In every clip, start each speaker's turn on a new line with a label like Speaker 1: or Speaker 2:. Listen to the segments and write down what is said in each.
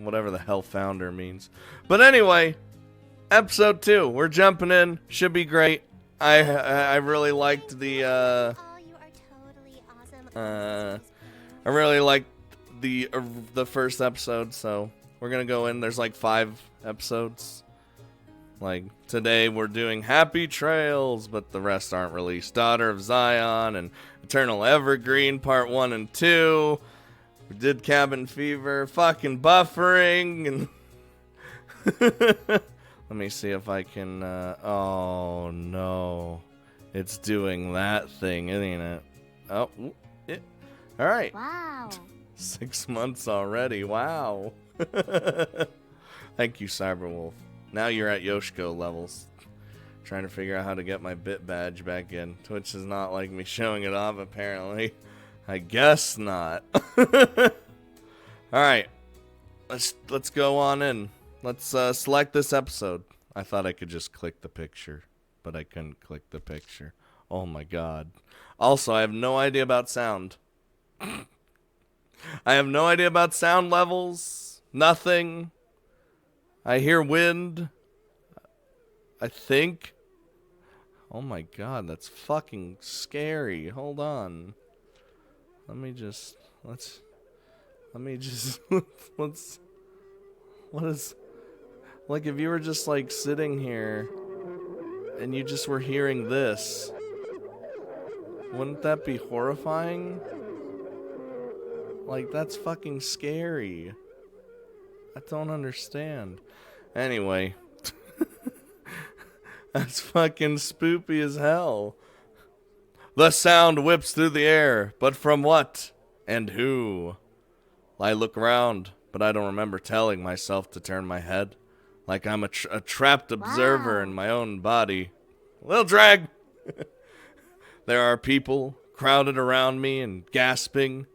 Speaker 1: whatever the hell founder means. But anyway, episode 2. We're jumping in. Should be great. I really liked the I really liked the first episode, so we're gonna go in. There's like 5 episodes. Like today we're doing Happy Trails, but the rest aren't released. Daughter of Zion and Eternal Evergreen Part 1 and 2. We did Cabin Fever, fucking buffering, and let me see if I can, oh no. It's doing that thing, isn't it? Oh, it. Alright.
Speaker 2: Wow.
Speaker 1: 6 months already, wow. Thank you, Cyberwolf. Now you're at Yoshiko levels. Trying to figure out how to get my bit badge back in. Twitch is not like me showing it off, apparently. I guess not. Alright. Let's go on in. Let's select this episode. I thought I could just click the picture, but I couldn't click the picture. Oh my god. Also, I have no idea about sound. I have no idea about sound levels. Nothing. I hear wind. I think. Oh my god, that's fucking scary. Hold on. Let's what is, like, if you were just like sitting here and you just were hearing this, wouldn't that be horrifying? Like, that's fucking scary. I don't understand. Anyway. That's fucking spoopy as hell. The sound whips through the air, but from what and who? I look around, but I don't remember telling myself to turn my head. Like I'm a trapped observer in my own body. Little drag! There are people crowded around me and gasping.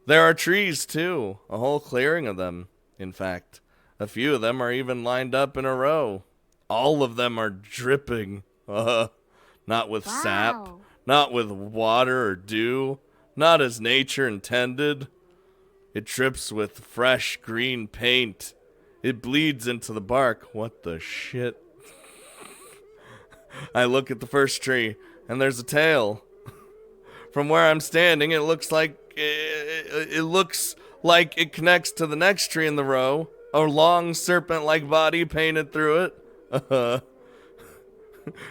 Speaker 1: There are trees, too. A whole clearing of them, in fact. A few of them are even lined up in a row. All of them are dripping. Not with sap. Not with water or dew. Not as nature intended. It drips with fresh green paint. It bleeds into the bark. What the shit? I look at the first tree, and there's a tail. From where I'm standing, it looks like it connects to the next tree in the row. A long serpent-like body painted through it.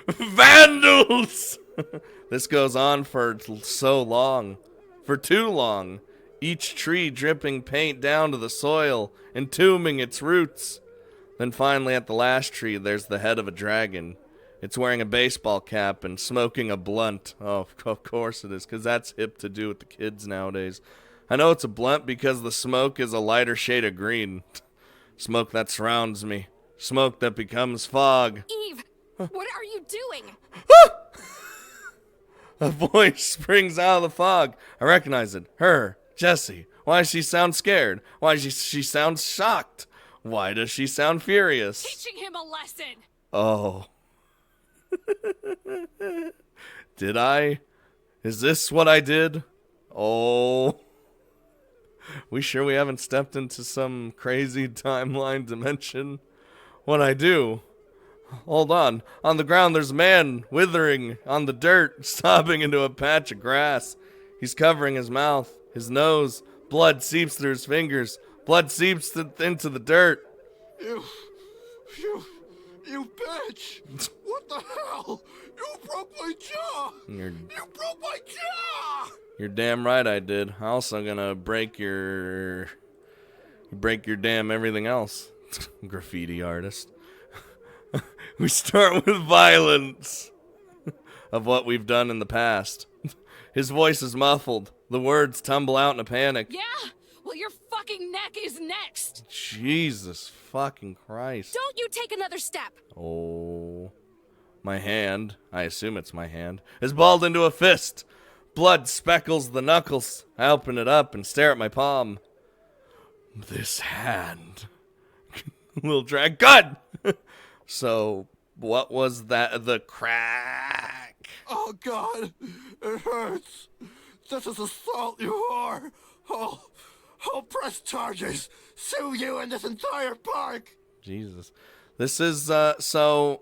Speaker 1: Vandals! This goes on for so long. For too long. Each tree dripping paint down to the soil, entombing its roots. Then finally at the last tree, there's the head of a dragon. It's wearing a baseball cap and smoking a blunt. Oh, of course it is, because that's hip to do with the kids nowadays. I know it's a blunt because the smoke is a lighter shade of green. Smoke that surrounds me. Smoke that becomes fog.
Speaker 2: Eve, what are you doing?
Speaker 1: A voice springs out of the fog. I recognize it. Her, Jessie. Why does she sound scared? Why does she sound shocked? Why does she sound furious?
Speaker 2: Teaching him a lesson.
Speaker 1: Oh. Did I? Is this what I did? Oh. We sure we haven't stepped into some crazy timeline dimension? What'd I do? Hold on. On the ground there's a man withering on the dirt, sobbing into a patch of grass. He's covering his mouth, his nose. Blood seeps through his fingers. Blood seeps into the dirt.
Speaker 3: You bitch! What the hell? You broke my jaw! You broke my jaw!
Speaker 1: You're damn right I did. I'm also gonna break your damn everything else. Graffiti artist. We start with violence of what we've done in the past. His voice is muffled. The words tumble out in a panic.
Speaker 2: Yeah? Well, your fucking neck is next.
Speaker 1: Jesus fucking Christ.
Speaker 2: Don't you take another step.
Speaker 1: Oh. My hand, I assume it's my hand, is balled into a fist. Blood speckles the knuckles. I open it up and stare at my palm. This hand. Little drag. God! So, what was that? The crack?
Speaker 3: Oh, God. It hurts. This is assault, you whore. Oh, I'll press charges. Sue you and this entire park.
Speaker 1: Jesus. This is, so...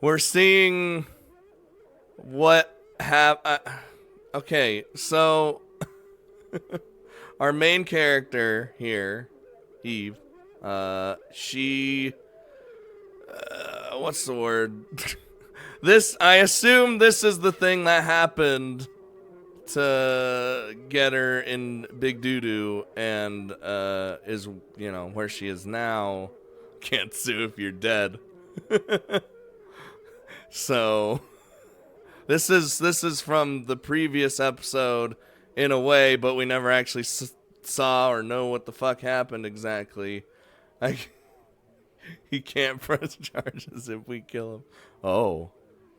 Speaker 1: We're seeing... What okay, so... Our main character here, Eve, she... what's the word? I assume this is the thing that happened to get her in Big Doo-Doo and is, you know, where she is now. Can't sue if you're dead. So this is from the previous episode in a way, but we never actually saw or know what the fuck happened exactly. He can't press charges if we kill him. Oh.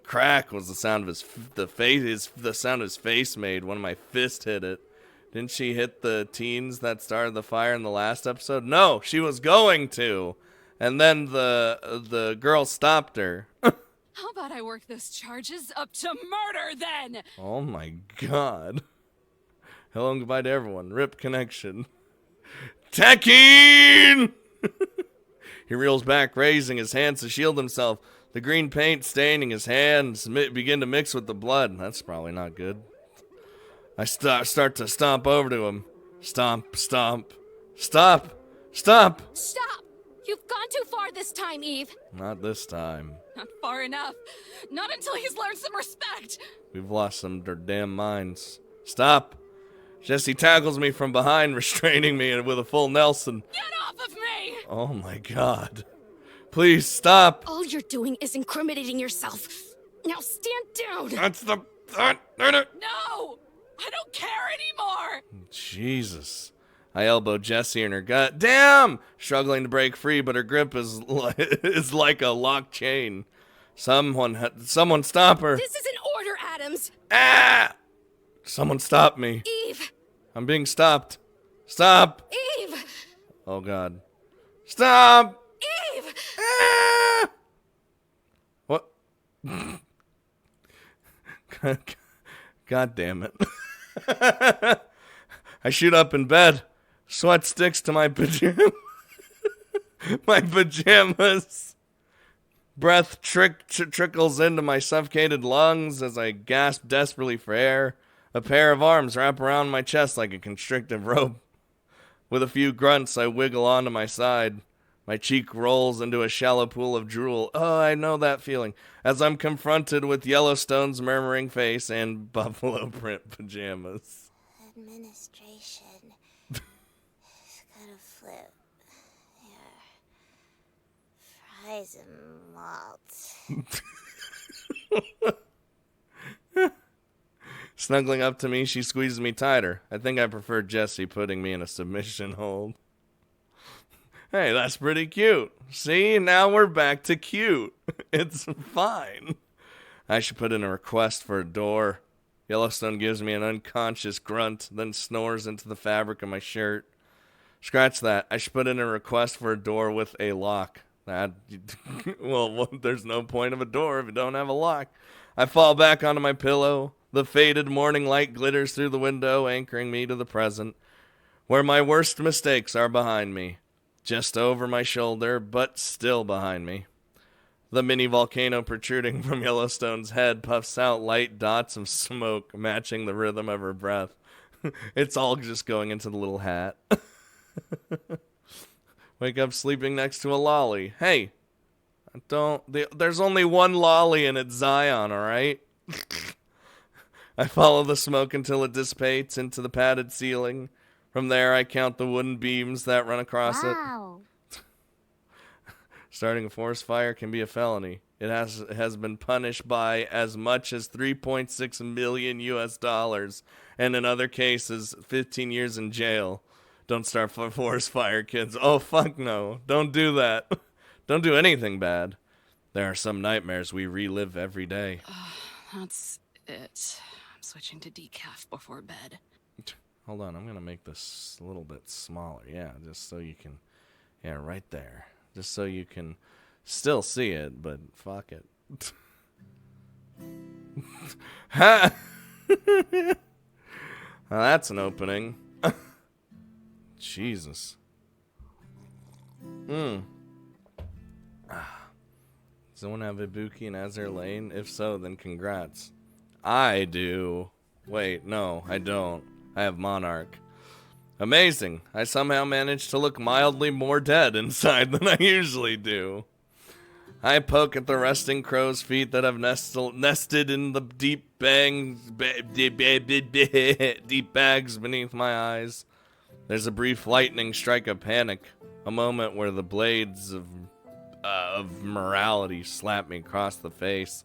Speaker 1: Crack was the sound of the sound his face made when my fist hit it. Didn't she hit the teens that started the fire in the last episode? No, she was going to. And then the girl stopped her.
Speaker 2: How about I work those charges up to murder then?
Speaker 1: Oh my god. Hello and goodbye to everyone. Rip connection. Tekken! He reels back, raising his hands to shield himself. The green paint staining his hands begin to mix with the blood. That's probably not good. I start to stomp over to him. Stomp, stomp. Stop! Stop!
Speaker 2: Stop! You've gone too far this time, Eve.
Speaker 1: Not this time.
Speaker 2: Not far enough. Not until he's learned some respect.
Speaker 1: We've lost some of their damn minds. Stop! Jesse tackles me from behind, restraining me with a full Nelson.
Speaker 2: Get off of me!
Speaker 1: Oh my god. Please stop!
Speaker 2: All you're doing is incriminating yourself. Now stand down!
Speaker 1: That's the...
Speaker 2: No! I don't care anymore!
Speaker 1: Jesus. I elbow Jessie in her gut. Damn! Struggling to break free, but her grip is like a locked chain. Someone stop her.
Speaker 2: This is an order, Adams!
Speaker 1: Ah! Someone stop me.
Speaker 2: Eve!
Speaker 1: I'm being stopped. Stop!
Speaker 2: Eve!
Speaker 1: Oh god. Stop!
Speaker 2: Eve!
Speaker 1: Ah! What? God damn it. I shoot up in bed. Sweat sticks to my pajamas. My pajamas. Breath trickles into my suffocated lungs as I gasp desperately for air. A pair of arms wrap around my chest like a constrictive rope. With a few grunts, I wiggle onto my side. My cheek rolls into a shallow pool of drool. Oh, I know that feeling. As I'm confronted with Yellowstone's murmuring face and buffalo print pajamas.
Speaker 4: Administration is gonna flip your fries and malt.
Speaker 1: Snuggling up to me, she squeezes me tighter. I think I prefer Jessie putting me in a submission hold. Hey, that's pretty cute. See, now we're back to cute. It's fine. I should put in a request for a door. Yellowstone gives me an unconscious grunt, then snores into the fabric of my shirt. Scratch that. I should put in a request for a door with a lock. Well, there's no point of a door if you don't have a lock. I fall back onto my pillow. The faded morning light glitters through the window, anchoring me to the present, where my worst mistakes are behind me. Just over my shoulder, but still behind me. The mini volcano protruding from Yellowstone's head puffs out light dots of smoke, matching the rhythm of her breath. It's all just going into the little hat. Wake up sleeping next to a lolly. Hey, there's only one lolly and it's Zion, alright? I follow the smoke until it dissipates into the padded ceiling. From there, I count the wooden beams that run across it. Starting a forest fire can be a felony. It has been punished by as much as 3.6 million US, and in other cases, 15 years in jail. Don't start forest fire, kids. Oh, fuck no. Don't do that. Don't do anything bad. There are some nightmares we relive every day.
Speaker 2: That's it. I'm switching to decaf before bed.
Speaker 1: Hold on, I'm going to make this a little bit smaller. Yeah, just so you can... Yeah, right there. Just so you can still see it, but fuck it. Ha! Well, that's an opening. Jesus. Does someone have Ibuki in Azure Lane? If so, then congrats. I do. Wait, no, I don't. I have Monarch. Amazing. I somehow managed to look mildly more dead inside than I usually do. I poke at the resting crow's feet that have nested in the deep bags beneath my eyes. There's a brief lightning strike of panic, a moment where the blades of morality slap me across the face.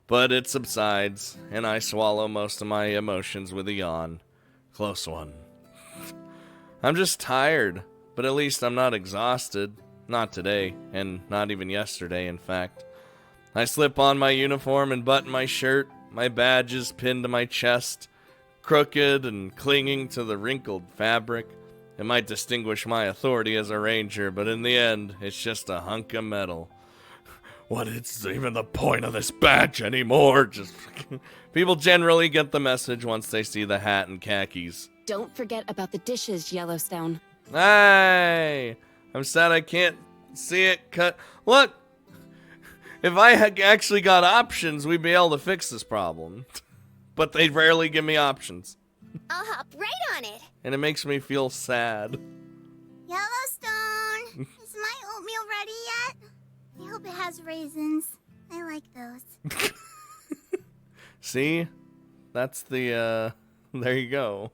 Speaker 1: But it subsides, and I swallow most of my emotions with a yawn. Close one. I'm just tired, but at least I'm not exhausted. Not today, and not even yesterday, in fact. I slip on my uniform and button my shirt, my badge is pinned to my chest, crooked and clinging to the wrinkled fabric. It might distinguish my authority as a ranger, but in the end, it's just a hunk of metal. What is even the point of this badge anymore? People generally get the message once they see the hat and khakis.
Speaker 2: Don't forget about the dishes, Yellowstone.
Speaker 1: Hey! I'm sad I can't see it cut. Look! If I had actually got options, we'd be able to fix this problem. But they rarely give me options.
Speaker 4: I'll hop right on it.
Speaker 1: And it makes me feel sad.
Speaker 4: Yellowstone, is my oatmeal ready yet? I hope it has raisins. I like those.
Speaker 1: See? That's the, there you go.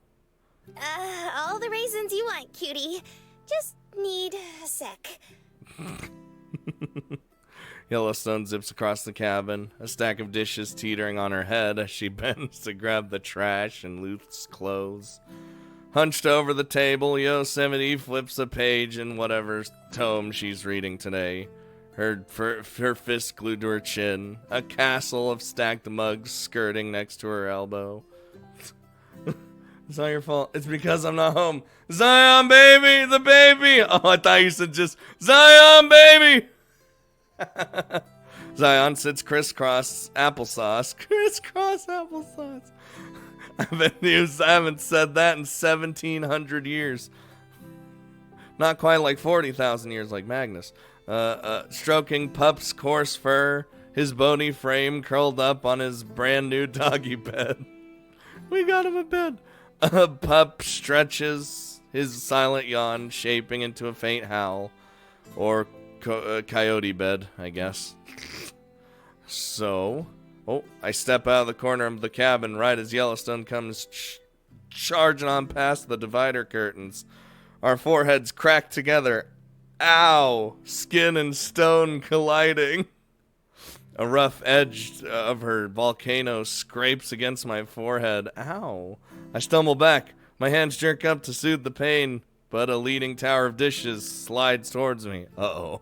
Speaker 4: All the raisins you want, cutie. Just need a sec.
Speaker 1: Yellowstone zips across the cabin, a stack of dishes teetering on her head as she bends to grab the trash and loose clothes. Hunched over the table, Yosemite flips a page in whatever tome she's reading today. Her fist glued to her chin, a castle of stacked mugs skirting next to her elbow. It's not your fault. It's because I'm not home. Zion, baby! The baby! Oh, I thought you said just, Zion, baby! Zion sits crisscross applesauce. Crisscross applesauce. I haven't said that in 1,700 years. Not quite like 40,000 years like Magnus. Stroking Pup's coarse fur, his bony frame curled up on his brand new doggy bed. We got him a bed. Pup stretches, his silent yawn shaping into a faint howl. Or coyote bed, I guess. So, I step out of the corner of the cabin right as Yellowstone comes charging on past the divider curtains. Our foreheads crack together. Ow! Skin and stone colliding. A rough edge of her volcano scrapes against my forehead. Ow! I stumble back. My hands jerk up to soothe the pain, but a leaning tower of dishes slides towards me. Uh-oh.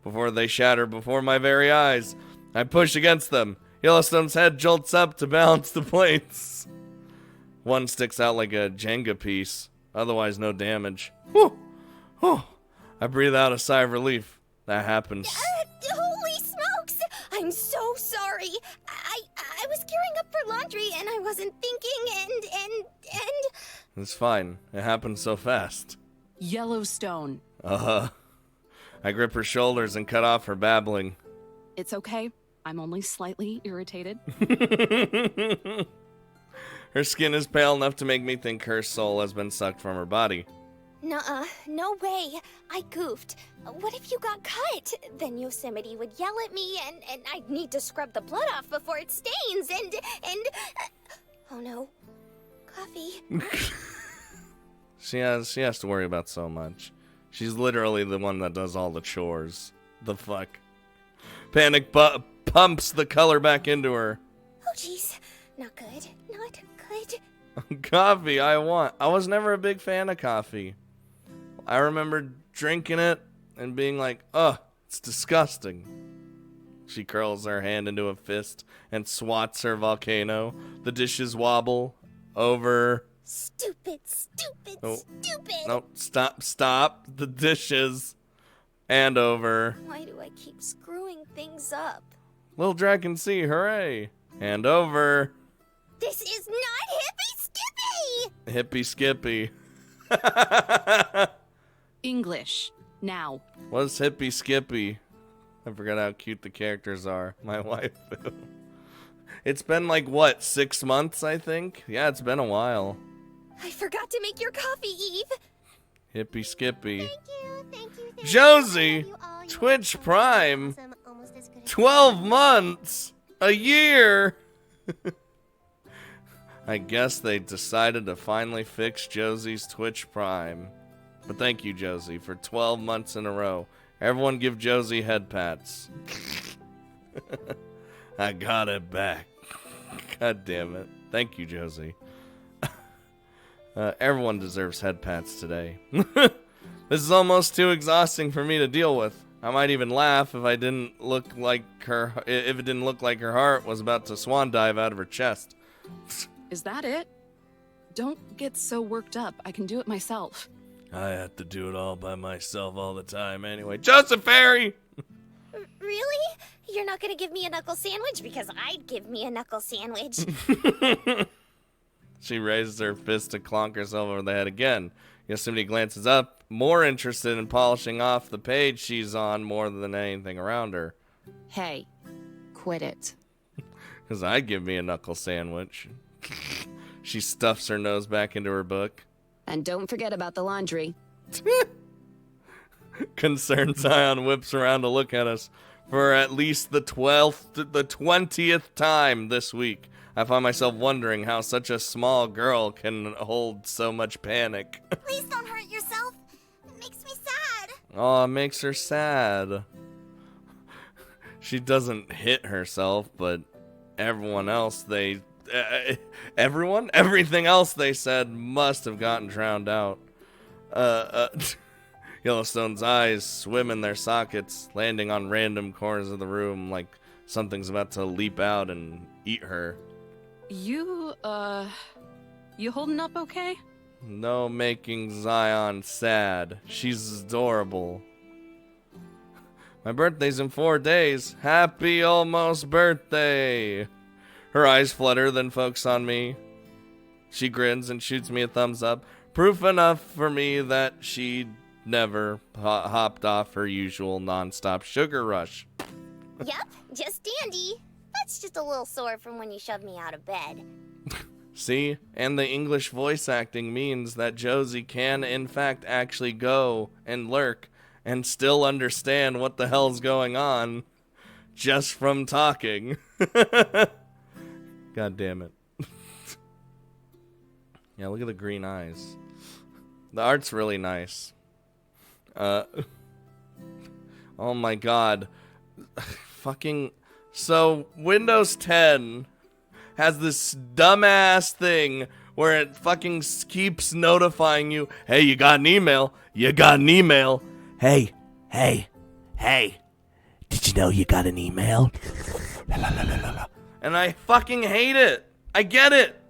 Speaker 1: Before they shatter before my very eyes, I push against them. Yellowstone's head jolts up to balance the plates. One sticks out like a Jenga piece. Otherwise, no damage. Whew! Whew! I breathe out a sigh of relief. That happens.
Speaker 4: Holy smokes! I'm so sorry. I was gearing up for laundry and I wasn't thinking and...
Speaker 1: It's fine. It happened so fast.
Speaker 2: Yellowstone.
Speaker 1: I grip her shoulders and cut off her babbling.
Speaker 2: It's okay. I'm only slightly irritated.
Speaker 1: Her skin is pale enough to make me think her soul has been sucked from her body.
Speaker 4: Nuh-uh, no way. I goofed. What if you got cut? Then Yosemite would yell at me and I'd need to scrub the blood off before it stains and oh no. Coffee.
Speaker 1: She has to worry about so much. She's literally the one that does all the chores. The fuck. Panic pumps the color back into her.
Speaker 4: Oh jeez. Not good. Not good.
Speaker 1: Coffee, I was never a big fan of coffee. I remember drinking it and being like, ugh, it's disgusting. She curls her hand into a fist and swats her volcano. The dishes wobble over.
Speaker 4: Stupid.
Speaker 1: No, stop. The dishes. And over.
Speaker 4: Why do I keep screwing things up?
Speaker 1: Little Dragon C, hooray. And over.
Speaker 4: This is not Hippy Skippy!
Speaker 1: Hippy Skippy.
Speaker 2: English. Now.
Speaker 1: What's Hippie Skippy? I forgot how cute the characters are. My wife. It's been like, what, 6 months, I think? Yeah, it's been a while.
Speaker 4: I forgot to make your coffee, Eve.
Speaker 1: Hippie Skippy.
Speaker 4: Thank you.
Speaker 1: Josie! Twitch Prime! 12 months! A year! I guess they decided to finally fix Josie's Twitch Prime. But thank you, Josie, for 12 months in a row. Everyone give Josie head pats. I got it back. God damn it. Thank you, Josie. Everyone deserves head pats today. This is almost too exhausting for me to deal with. I might even laugh if it didn't look like her heart was about to swan dive out of her chest.
Speaker 2: Is that it? Don't get so worked up. I can do it myself.
Speaker 1: I have to do it all by myself all the time anyway. Joseph Ferry!
Speaker 4: Really? You're not gonna give me a knuckle sandwich? Because I'd give me a knuckle sandwich.
Speaker 1: She raises her fist to clonk herself over the head again. Yosemite glances up, more interested in polishing off the page she's on more than anything around her.
Speaker 2: Hey, quit it.
Speaker 1: Because I'd give me a knuckle sandwich. She stuffs her nose back into her book.
Speaker 2: And don't forget about the laundry.
Speaker 1: Concerned Zion whips around to look at us for at least the 20th time this week. I find myself wondering how such a small girl can hold so much panic.
Speaker 4: Please don't hurt yourself. It makes me sad.
Speaker 1: Oh, it makes her sad. She doesn't hit herself, but everyone else everything else they said must have gotten drowned out. Yellowstone's eyes swim in their sockets, landing on random corners of the room like something's about to leap out and eat her.
Speaker 2: You holding up okay?
Speaker 1: No making Zion sad. She's adorable. My birthday's in 4 days. Happy almost birthday. Her eyes flutter, then focus on me. She grins and shoots me a thumbs up. Proof enough for me that she never hopped off her usual non-stop sugar rush.
Speaker 4: Yep, just dandy. That's just a little sore from when you shoved me out of bed.
Speaker 1: See? And the English voice acting means that Josie can, in fact, actually go and lurk and still understand what the hell's going on just from talking. God damn it. Yeah, look at the green eyes. The art's really nice. Oh my god. Fucking... So, Windows 10 has this dumbass thing where it fucking keeps notifying you, hey, you got an email. You got an email. Hey. Did you know you got an email? And I fucking hate it. I get it.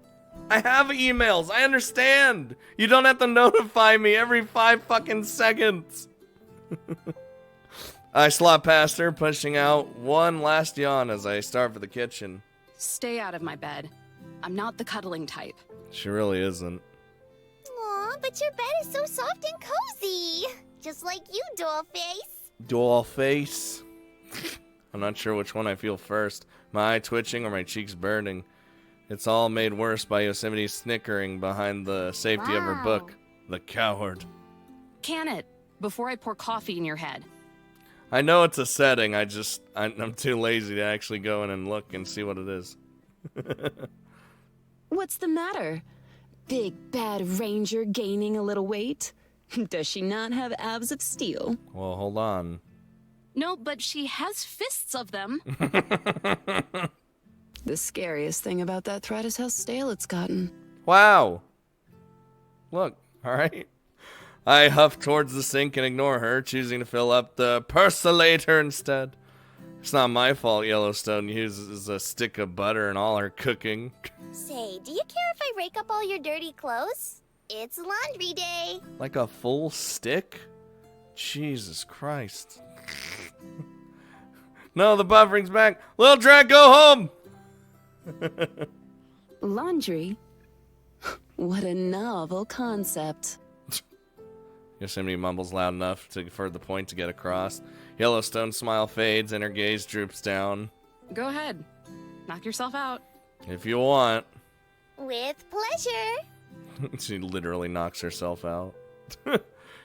Speaker 1: I have emails. I understand. You don't have to notify me every 5 fucking seconds. I slop past her, pushing out one last yawn as I start for the kitchen.
Speaker 2: Stay out of my bed. I'm not the cuddling type.
Speaker 1: She really isn't.
Speaker 4: Aw, but your bed is so soft and cozy. Just like you, Dollface.
Speaker 1: Dollface? I'm not sure which one I feel first. My eye twitching or my cheeks burning. It's all made worse by Yosemite snickering behind the safety of her book. The coward.
Speaker 2: Can it, before I pour coffee in your head.
Speaker 1: I know it's a setting, I'm too lazy to actually go in and look and see what it is.
Speaker 2: What's the matter? Big bad ranger gaining a little weight? Does she not have abs of steel?
Speaker 1: Well, hold on.
Speaker 2: No, but she has fists of them. The scariest thing about that threat is how stale it's gotten.
Speaker 1: Wow. Look, alright. I huff towards the sink and ignore her, choosing to fill up the percolator instead. It's not my fault Yellowstone uses a stick of butter in all her cooking.
Speaker 4: Say, do you care if I rake up all your dirty clothes? It's laundry day.
Speaker 1: Like a full stick? Jesus Christ. No, the buffering's back. Little Drag, go home!
Speaker 2: Laundry? What a novel concept.
Speaker 1: Yosemite mumbles loud enough for the point to get across. Yellowstone's smile fades and her gaze droops down.
Speaker 2: Go ahead. Knock yourself out.
Speaker 1: If you want.
Speaker 4: With pleasure.
Speaker 1: She literally knocks herself out.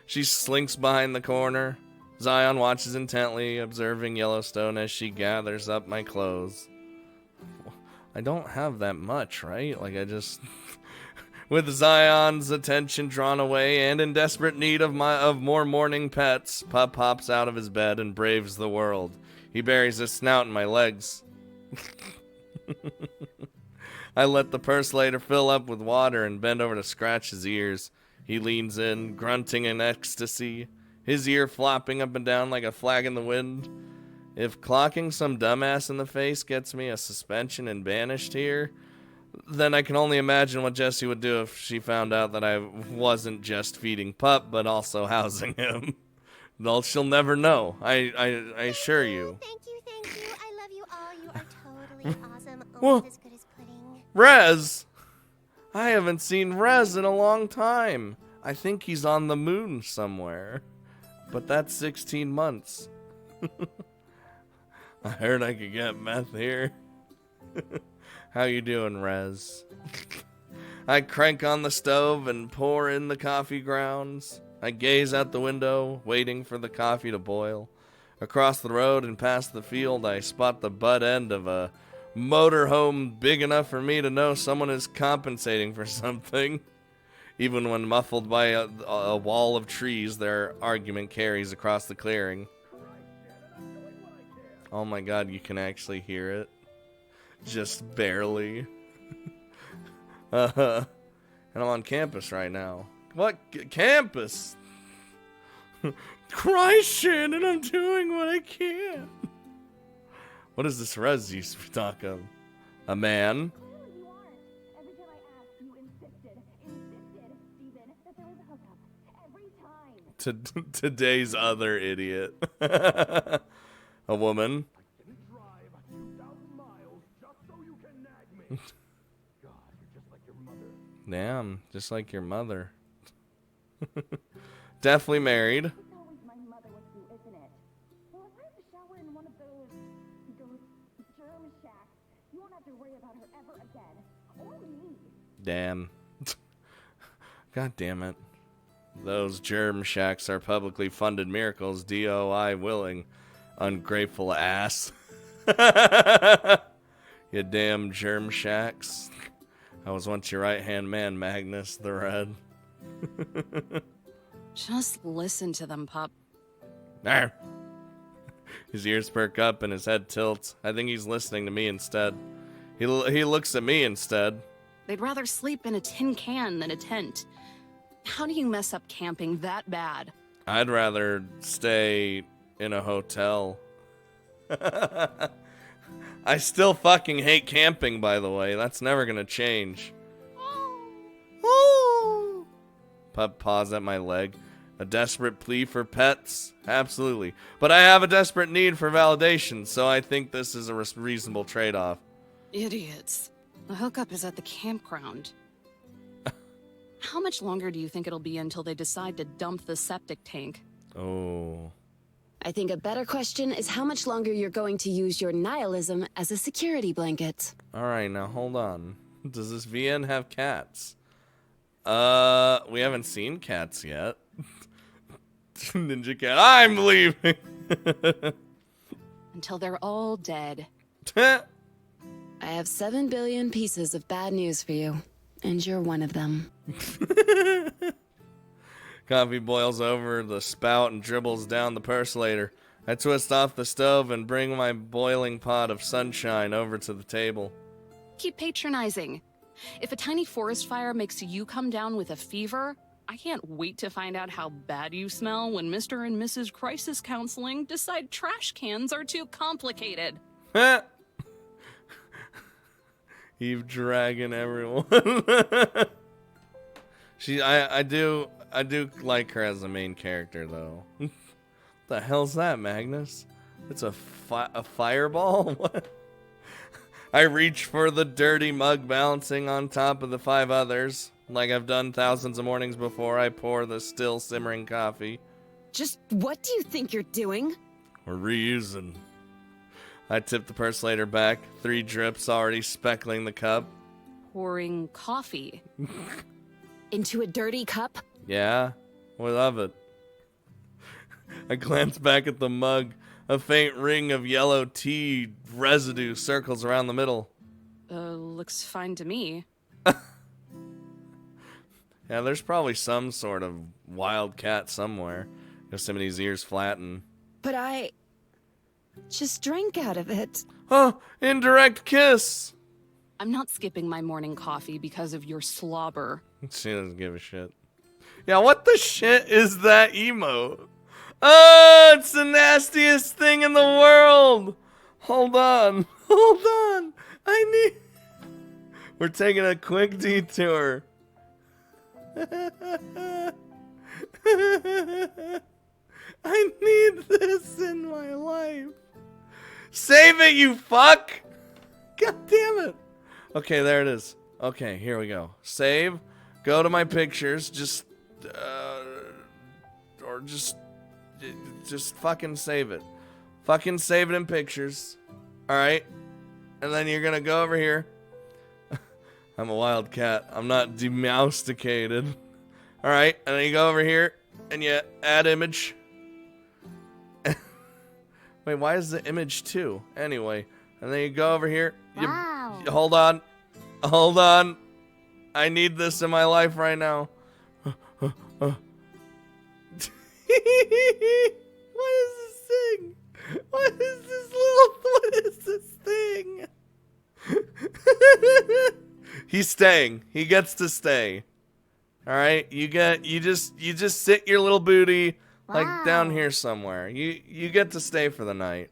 Speaker 1: She slinks behind the corner. Zion watches intently, observing Yellowstone as she gathers up my clothes. I don't have that much, right? Like, I just... With Zion's attention drawn away and in desperate need of more morning pets, Pup hops out of his bed and braves the world. He buries his snout in my legs. I let the percolator fill up with water and bend over to scratch his ears. He leans in, grunting in ecstasy, his ear flopping up and down like a flag in the wind. If clocking some dumbass in the face gets me a suspension and banished here, then I can only imagine what Jessie would do if she found out that I wasn't just feeding Pup, but also housing him. Well, she'll never know. I assure you.
Speaker 4: Thank you. I love you all. You are totally awesome.
Speaker 1: Well,
Speaker 4: Almost as good as pudding.
Speaker 1: Rez! I haven't seen Rez in a long time. I think he's on the moon somewhere. But that's 16 months. I heard I could get meth here. How you doing, Rez? I crank on the stove and pour in the coffee grounds. I gaze out the window, waiting for the coffee to boil. Across the road and past the field, I spot the butt end of a motorhome big enough for me to know someone is compensating for something. Even when muffled by a wall of trees, their argument carries across the clearing. Oh my god, you can actually hear it. Just barely. And I'm on campus right now. What? Campus? Christ, Shannon, I'm doing what I can. What is this Rez you talk of? A man?
Speaker 5: Every time I asked, you insisted, Steven, that there was a hookup. Every time.
Speaker 1: Today's other idiot. A woman.
Speaker 3: I didn't drive 2,000 miles just so you can nag me. God, you're just like your mother.
Speaker 1: Damn, just like your mother. Definitely married.
Speaker 5: It's always my mother with you, isn't it? Well, if I have to shower in one of those germ shacks, you won't have to worry about her ever again. Or me.
Speaker 1: Damn. God damn it. Those germ shacks are publicly funded miracles, DOI willing. Ungrateful ass. You damn germ shacks. I was once your right-hand man, Magnus the Red.
Speaker 2: Just listen to them, Pup.
Speaker 1: Arr. His ears perk up and his head tilts. I think he's listening to me instead. He looks at me instead.
Speaker 2: They'd rather sleep in a tin can than a tent. How do you mess up camping that bad?
Speaker 1: I'd rather stay in a hotel. I still fucking hate camping, by the way. That's never gonna change. Pup paws at my leg. A desperate plea for pets? Absolutely. But I have a desperate need for validation, so I think this is a reasonable trade-off.
Speaker 2: Idiots. The hookup is at the campground. How much longer do you think it'll be until they decide to dump the septic tank?
Speaker 1: Oh.
Speaker 2: I think a better question is how much longer you're going to use your nihilism as a security blanket.
Speaker 1: Alright, now hold on. Does this VN have cats? We haven't seen cats yet. Ninja cat, I'm leaving!
Speaker 2: Until they're all dead.
Speaker 1: I
Speaker 2: I have 7 billion pieces of bad news for you, and you're one of them.
Speaker 1: Coffee boils over the spout and dribbles down the percolator. I twist off the stove and bring my boiling pot of sunshine over to the table.
Speaker 2: Keep patronizing. If a tiny forest fire makes you come down with a fever, I can't wait to find out how bad you smell when Mr. and Mrs. Crisis Counseling decide trash cans are too complicated.
Speaker 1: Eve dragging everyone. I do like her as the main character though. What the hell's that, Magnus? It's a fireball? What? I reach for the dirty mug balancing on top of the 5 others. Like I've done thousands of mornings before, I pour the still simmering coffee.
Speaker 6: Just what do you think you're doing?
Speaker 1: We're reusing. I tip the percolator back, 3 drips already speckling the cup.
Speaker 2: Pouring coffee.
Speaker 6: Into a dirty cup?
Speaker 1: Yeah, we love it. I glance back at the mug. A faint ring of yellow tea residue circles around the middle.
Speaker 2: Looks fine to me.
Speaker 1: Yeah, there's probably some sort of wild cat somewhere. Yosemite's ears flatten.
Speaker 6: But I just drank out of it.
Speaker 1: Oh, indirect kiss!
Speaker 2: I'm not skipping my morning coffee because of your slobber.
Speaker 1: She doesn't give a shit. Yeah, what the shit is that emote? Oh, it's the nastiest thing in the world! Hold on. Hold on. We're taking a quick detour. I need this in my life. Save it, you fuck! God damn it. Okay, there it is. Okay, here we go. Save. Go to my pictures. Just fucking save it. Fucking save it in pictures. Alright? And then you're gonna go over here. I'm a wild cat. I'm not domesticated. Alright, and then you go over here and you add image. Wait, why is the image 2? Anyway, and then you go over here.
Speaker 4: Wow.
Speaker 1: Hold on. Hold on. I need this in my life right now. What is this thing? What is this thing? He's staying. He gets to stay. All right? You just sit your little booty like down here somewhere. You get to stay for the night.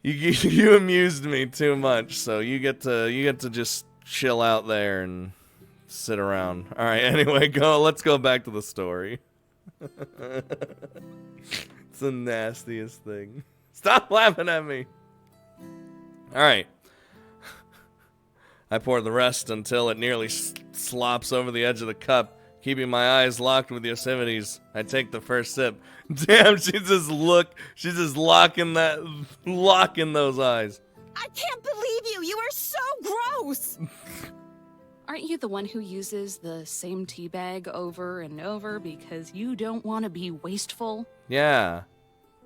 Speaker 1: You amused me too much, so you get to just chill out there and sit around. All right, anyway, let's go back to the story. It's the nastiest thing. Stop laughing at me. All right. I pour the rest until it nearly slops over the edge of the cup, keeping my eyes locked with Yosemite's. I take the first sip. Damn, she's just locking those eyes.
Speaker 6: I can't believe you! You are so gross!
Speaker 2: Aren't you the one who uses the same tea bag over and over because you don't want to be wasteful?
Speaker 1: Yeah.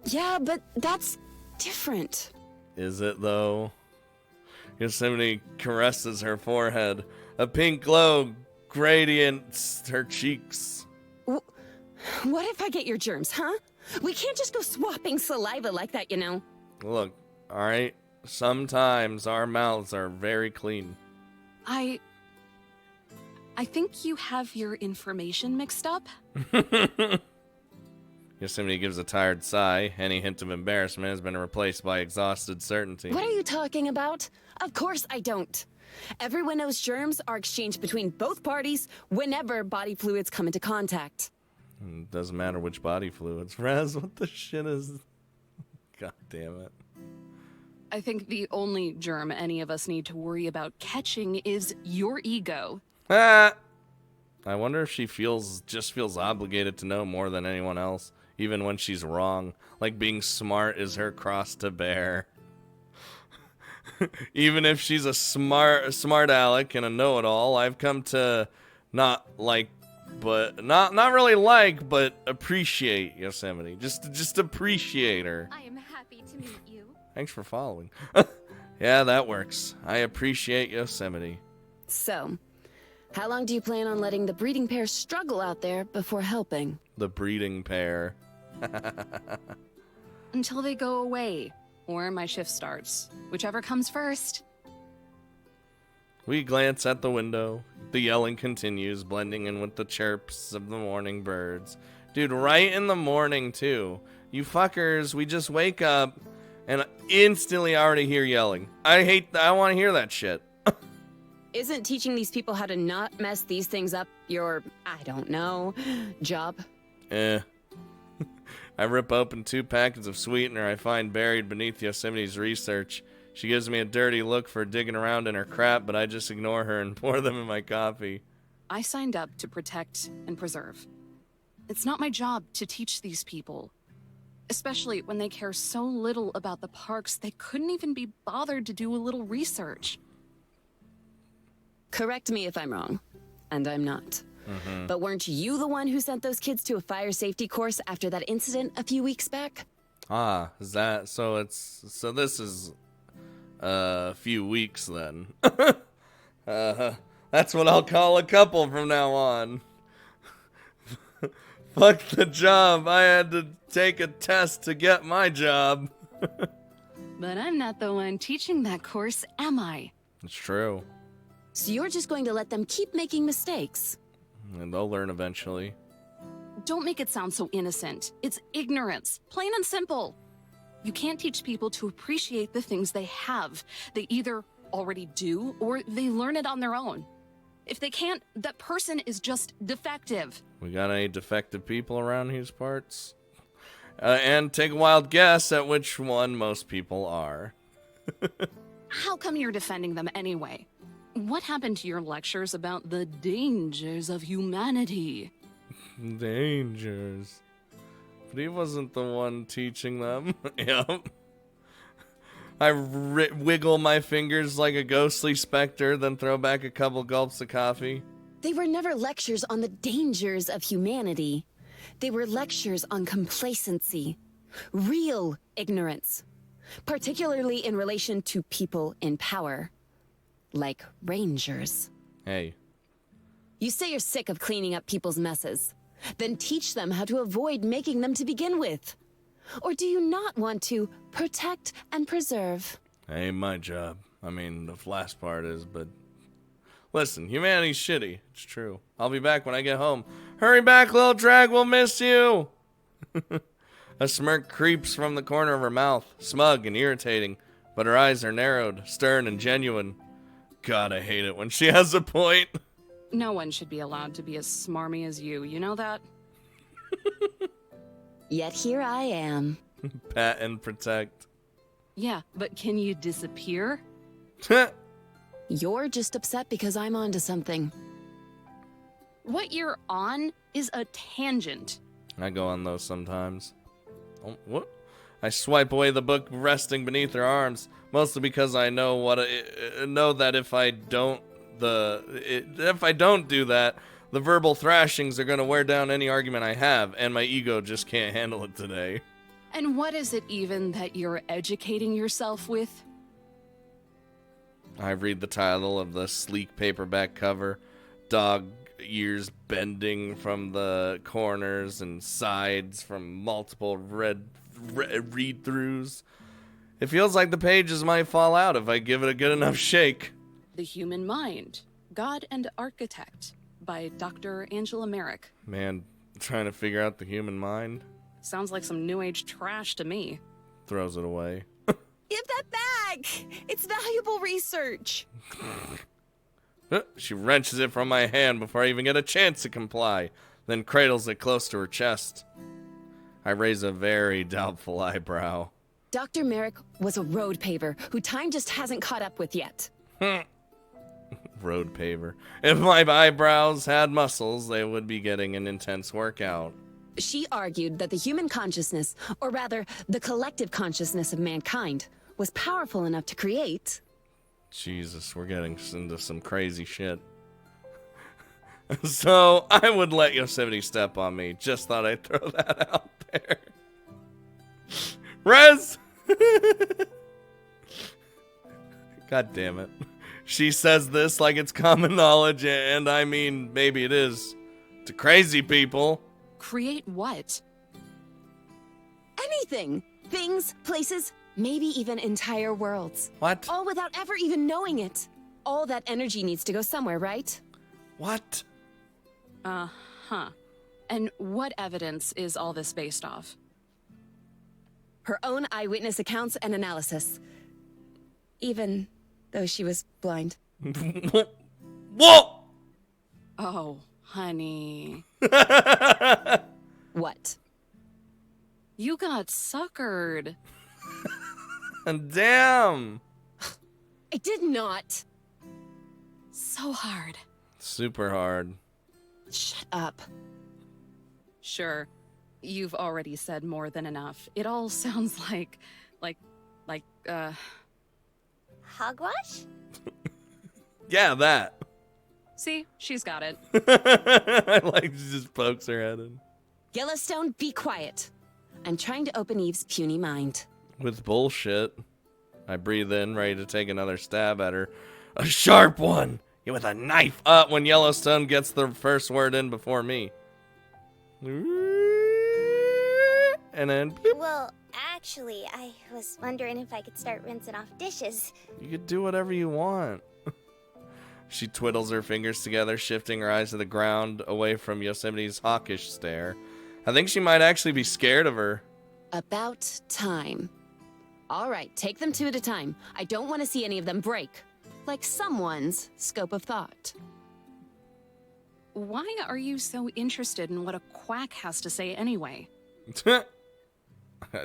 Speaker 6: Yeah, but that's different.
Speaker 1: Is it though? Yosemite caresses her forehead. A pink glow gradients her cheeks.
Speaker 6: What if I get your germs, huh? We can't just go swapping saliva like that, you know.
Speaker 1: Look, alright? Sometimes our mouths are very clean.
Speaker 2: I think you have your information mixed up.
Speaker 1: Yosemite gives a tired sigh. Any hint of embarrassment has been replaced by exhausted certainty.
Speaker 6: What are you talking about? Of course I don't. Everyone knows germs are exchanged between both parties whenever body fluids come into contact.
Speaker 1: Doesn't matter which body fluids. Raz, what the shit is... God damn it.
Speaker 2: I think the only germ any of us need to worry about catching is your ego.
Speaker 1: Ah! I wonder if she just feels obligated to know more than anyone else, even when she's wrong. Like being smart is her cross to bear. Even if she's a smart aleck and a know-it-all, I've come to not really like, but appreciate Yosemite. Just appreciate her.
Speaker 4: I am happy to meet you.
Speaker 1: Thanks for following. Yeah, that works. I appreciate Yosemite.
Speaker 6: So, how long do you plan on letting the breeding pair struggle out there before helping?
Speaker 1: The breeding pair.
Speaker 2: Until they go away, or my shift starts. Whichever comes first.
Speaker 1: We glance at the window. The yelling continues, blending in with the chirps of the morning birds. Dude, right in the morning, too. You fuckers, we just wake up and instantly already hear yelling. I want to hear that shit.
Speaker 6: Isn't teaching these people how to not mess these things up your, I don't know, job?
Speaker 1: I rip open 2 packets of sweetener I find buried beneath Yosemite's research. She gives me a dirty look for digging around in her crap, but I just ignore her and pour them in my coffee.
Speaker 2: I signed up to protect and preserve. It's not my job to teach these people, especially when they care so little about the parks they couldn't even be bothered to do a little research.
Speaker 6: Correct me if I'm wrong, and I'm not. But weren't you the one who sent those kids to a fire safety course after that incident a few weeks back?
Speaker 1: Ah, is that so? This is a few weeks then. That's what I'll call a couple from now on. Fuck the job. I had to take a test to get my job.
Speaker 2: But I'm not the one teaching that course, am I?
Speaker 1: It's true.
Speaker 6: So you're just going to let them keep making mistakes?
Speaker 1: And they'll learn eventually.
Speaker 2: Don't make it sound so innocent. It's ignorance, plain and simple. You can't teach people to appreciate the things they have. They either already do or they learn it on their own. If they can't, that person is just defective.
Speaker 1: We got any defective people around these parts? And take a wild guess at which one most people are.
Speaker 2: How come you're defending them anyway? What happened to your lectures about the dangers of humanity?
Speaker 1: Dangers. But he wasn't the one teaching them. Yep. I wiggle my fingers like a ghostly specter, then throw back a couple gulps of coffee.
Speaker 6: They were never lectures on the dangers of humanity. They were lectures on complacency, real ignorance, particularly in relation to people in power, like rangers.
Speaker 1: Hey.
Speaker 6: You say you're sick of cleaning up people's messes. Then teach them how to avoid making them to begin with. Or do you not want to protect and preserve?
Speaker 1: Ain't my job. I mean, the last part is, but... Listen, humanity's shitty. It's true. I'll be back when I get home. Hurry back, little drag, we'll miss you! A smirk creeps from the corner of her mouth, smug and irritating, but her eyes are narrowed, stern and genuine. God, I hate it when she has a point.
Speaker 2: No one should be allowed to be as smarmy as you know that?
Speaker 6: Yet here I am.
Speaker 1: Pat and protect.
Speaker 2: Yeah, but can you disappear?
Speaker 6: You're just upset because I'm onto something.
Speaker 2: What you're on is a tangent.
Speaker 1: I go on those sometimes. Oh, what? I swipe away the book resting beneath her arms, mostly because I know that if I don't do that, the verbal thrashings are going to wear down any argument I have, and my ego just can't handle it today.
Speaker 2: And what is it even that you're educating yourself with?
Speaker 1: I read the title of the sleek paperback cover, dog ears bending from the corners and sides from multiple read-throughs. It feels like the pages might fall out if I give it a good enough shake.
Speaker 2: The Human Mind, God and Architect by Dr. Angela Merrick.
Speaker 1: Man, trying to figure out the human mind?
Speaker 2: Sounds like some new age trash to me.
Speaker 1: Throws it away.
Speaker 6: Give that back! It's valuable research.
Speaker 1: She wrenches it from my hand before I even get a chance to comply, then cradles it close to her chest. I raise a very doubtful eyebrow.
Speaker 6: Dr. Merrick was a road paver who time just hasn't caught up with yet.
Speaker 1: Road paver. If my eyebrows had muscles, they would be getting an intense workout.
Speaker 6: She argued that the human consciousness, or rather, the collective consciousness of mankind, was powerful enough to create...
Speaker 1: Jesus, we're getting into some crazy shit. So, I would let Yosemite step on me. Just thought I'd throw that out there. Rez! God damn it. She says this like it's common knowledge, and I mean, maybe it is. To crazy people.
Speaker 2: Create what?
Speaker 6: Anything! Things, places, maybe even entire worlds.
Speaker 1: What?
Speaker 6: All without ever even knowing it. All that energy needs to go somewhere, right?
Speaker 1: What?
Speaker 2: Uh-huh. And what evidence is all this based off?
Speaker 6: Her own eyewitness accounts and analysis. Even though she was blind.
Speaker 1: Whoa!
Speaker 2: Oh, honey.
Speaker 6: What?
Speaker 2: You got suckered.
Speaker 1: Damn!
Speaker 6: I did not.
Speaker 2: So hard.
Speaker 1: Super hard.
Speaker 6: Shut up.
Speaker 2: Sure, you've already said more than enough. It all sounds like,
Speaker 4: Hogwash?
Speaker 1: Yeah, that.
Speaker 2: see, she's got it.
Speaker 1: I like she just pokes her head in.
Speaker 6: Yellowstone, be quiet. I'm trying to open Eve's puny mind.
Speaker 1: With bullshit. I breathe in, ready to take another stab at her. A sharp one! Yeah, with a knife up when Yellowstone gets the first word in before me. And then bloop.
Speaker 4: Well, actually, I was wondering if I could start rinsing off dishes.
Speaker 1: You could do whatever you want. She twiddles her fingers together, shifting her eyes to the ground, away from Yosemite's hawkish stare. I think she might actually be scared of her.
Speaker 6: About time. All right, take them two at a time. I don't want to see any of them break. Like someone's scope of thought.
Speaker 2: Why are you so interested in what a quack has to say anyway?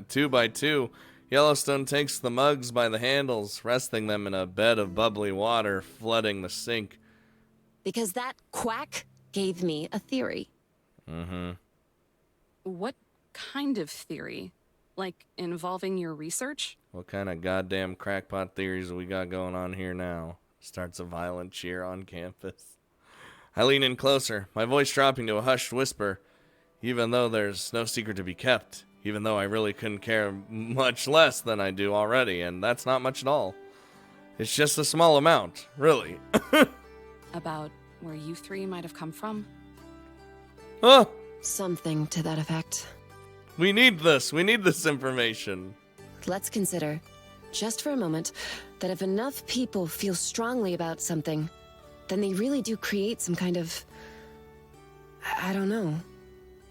Speaker 1: 2 by 2. Yellowstone takes the mugs by the handles, resting them in a bed of bubbly water, flooding the sink.
Speaker 6: Because that quack gave me a theory.
Speaker 1: Mm-hmm.
Speaker 2: What kind of theory? Like, involving your research?
Speaker 1: What kind of goddamn crackpot theories we got going on here now? Starts a violent cheer on campus. I lean in closer, my voice dropping to a hushed whisper. Even though there's no secret to be kept. Even though I really couldn't care much less than I do already, and that's not much at all. It's just a small amount, really.
Speaker 2: About where you three might have come from?
Speaker 1: Huh?
Speaker 6: Something to that effect.
Speaker 1: We need this. We need this information.
Speaker 6: Let's consider, just for a moment, that if enough people feel strongly about something, then they really do create some kind of, I don't know,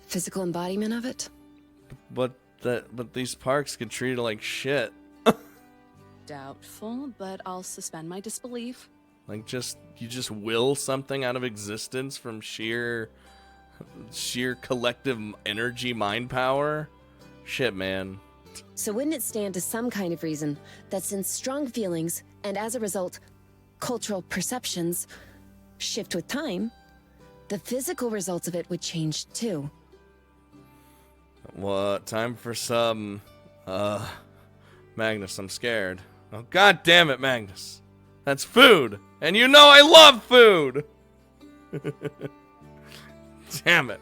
Speaker 6: physical embodiment of it?
Speaker 1: But these parks get treated like shit.
Speaker 2: Doubtful, but I'll suspend my disbelief.
Speaker 1: Like you just will something out of existence from sheer collective energy mind power. Shit, man.
Speaker 6: So wouldn't it stand to some kind of reason that since strong feelings, and as a result, cultural perceptions, shift with time, the physical results of it would change too?
Speaker 1: What? Time for some, Magnus, I'm scared. Oh, god damn it, Magnus. That's food! And you know I love food! Damn it.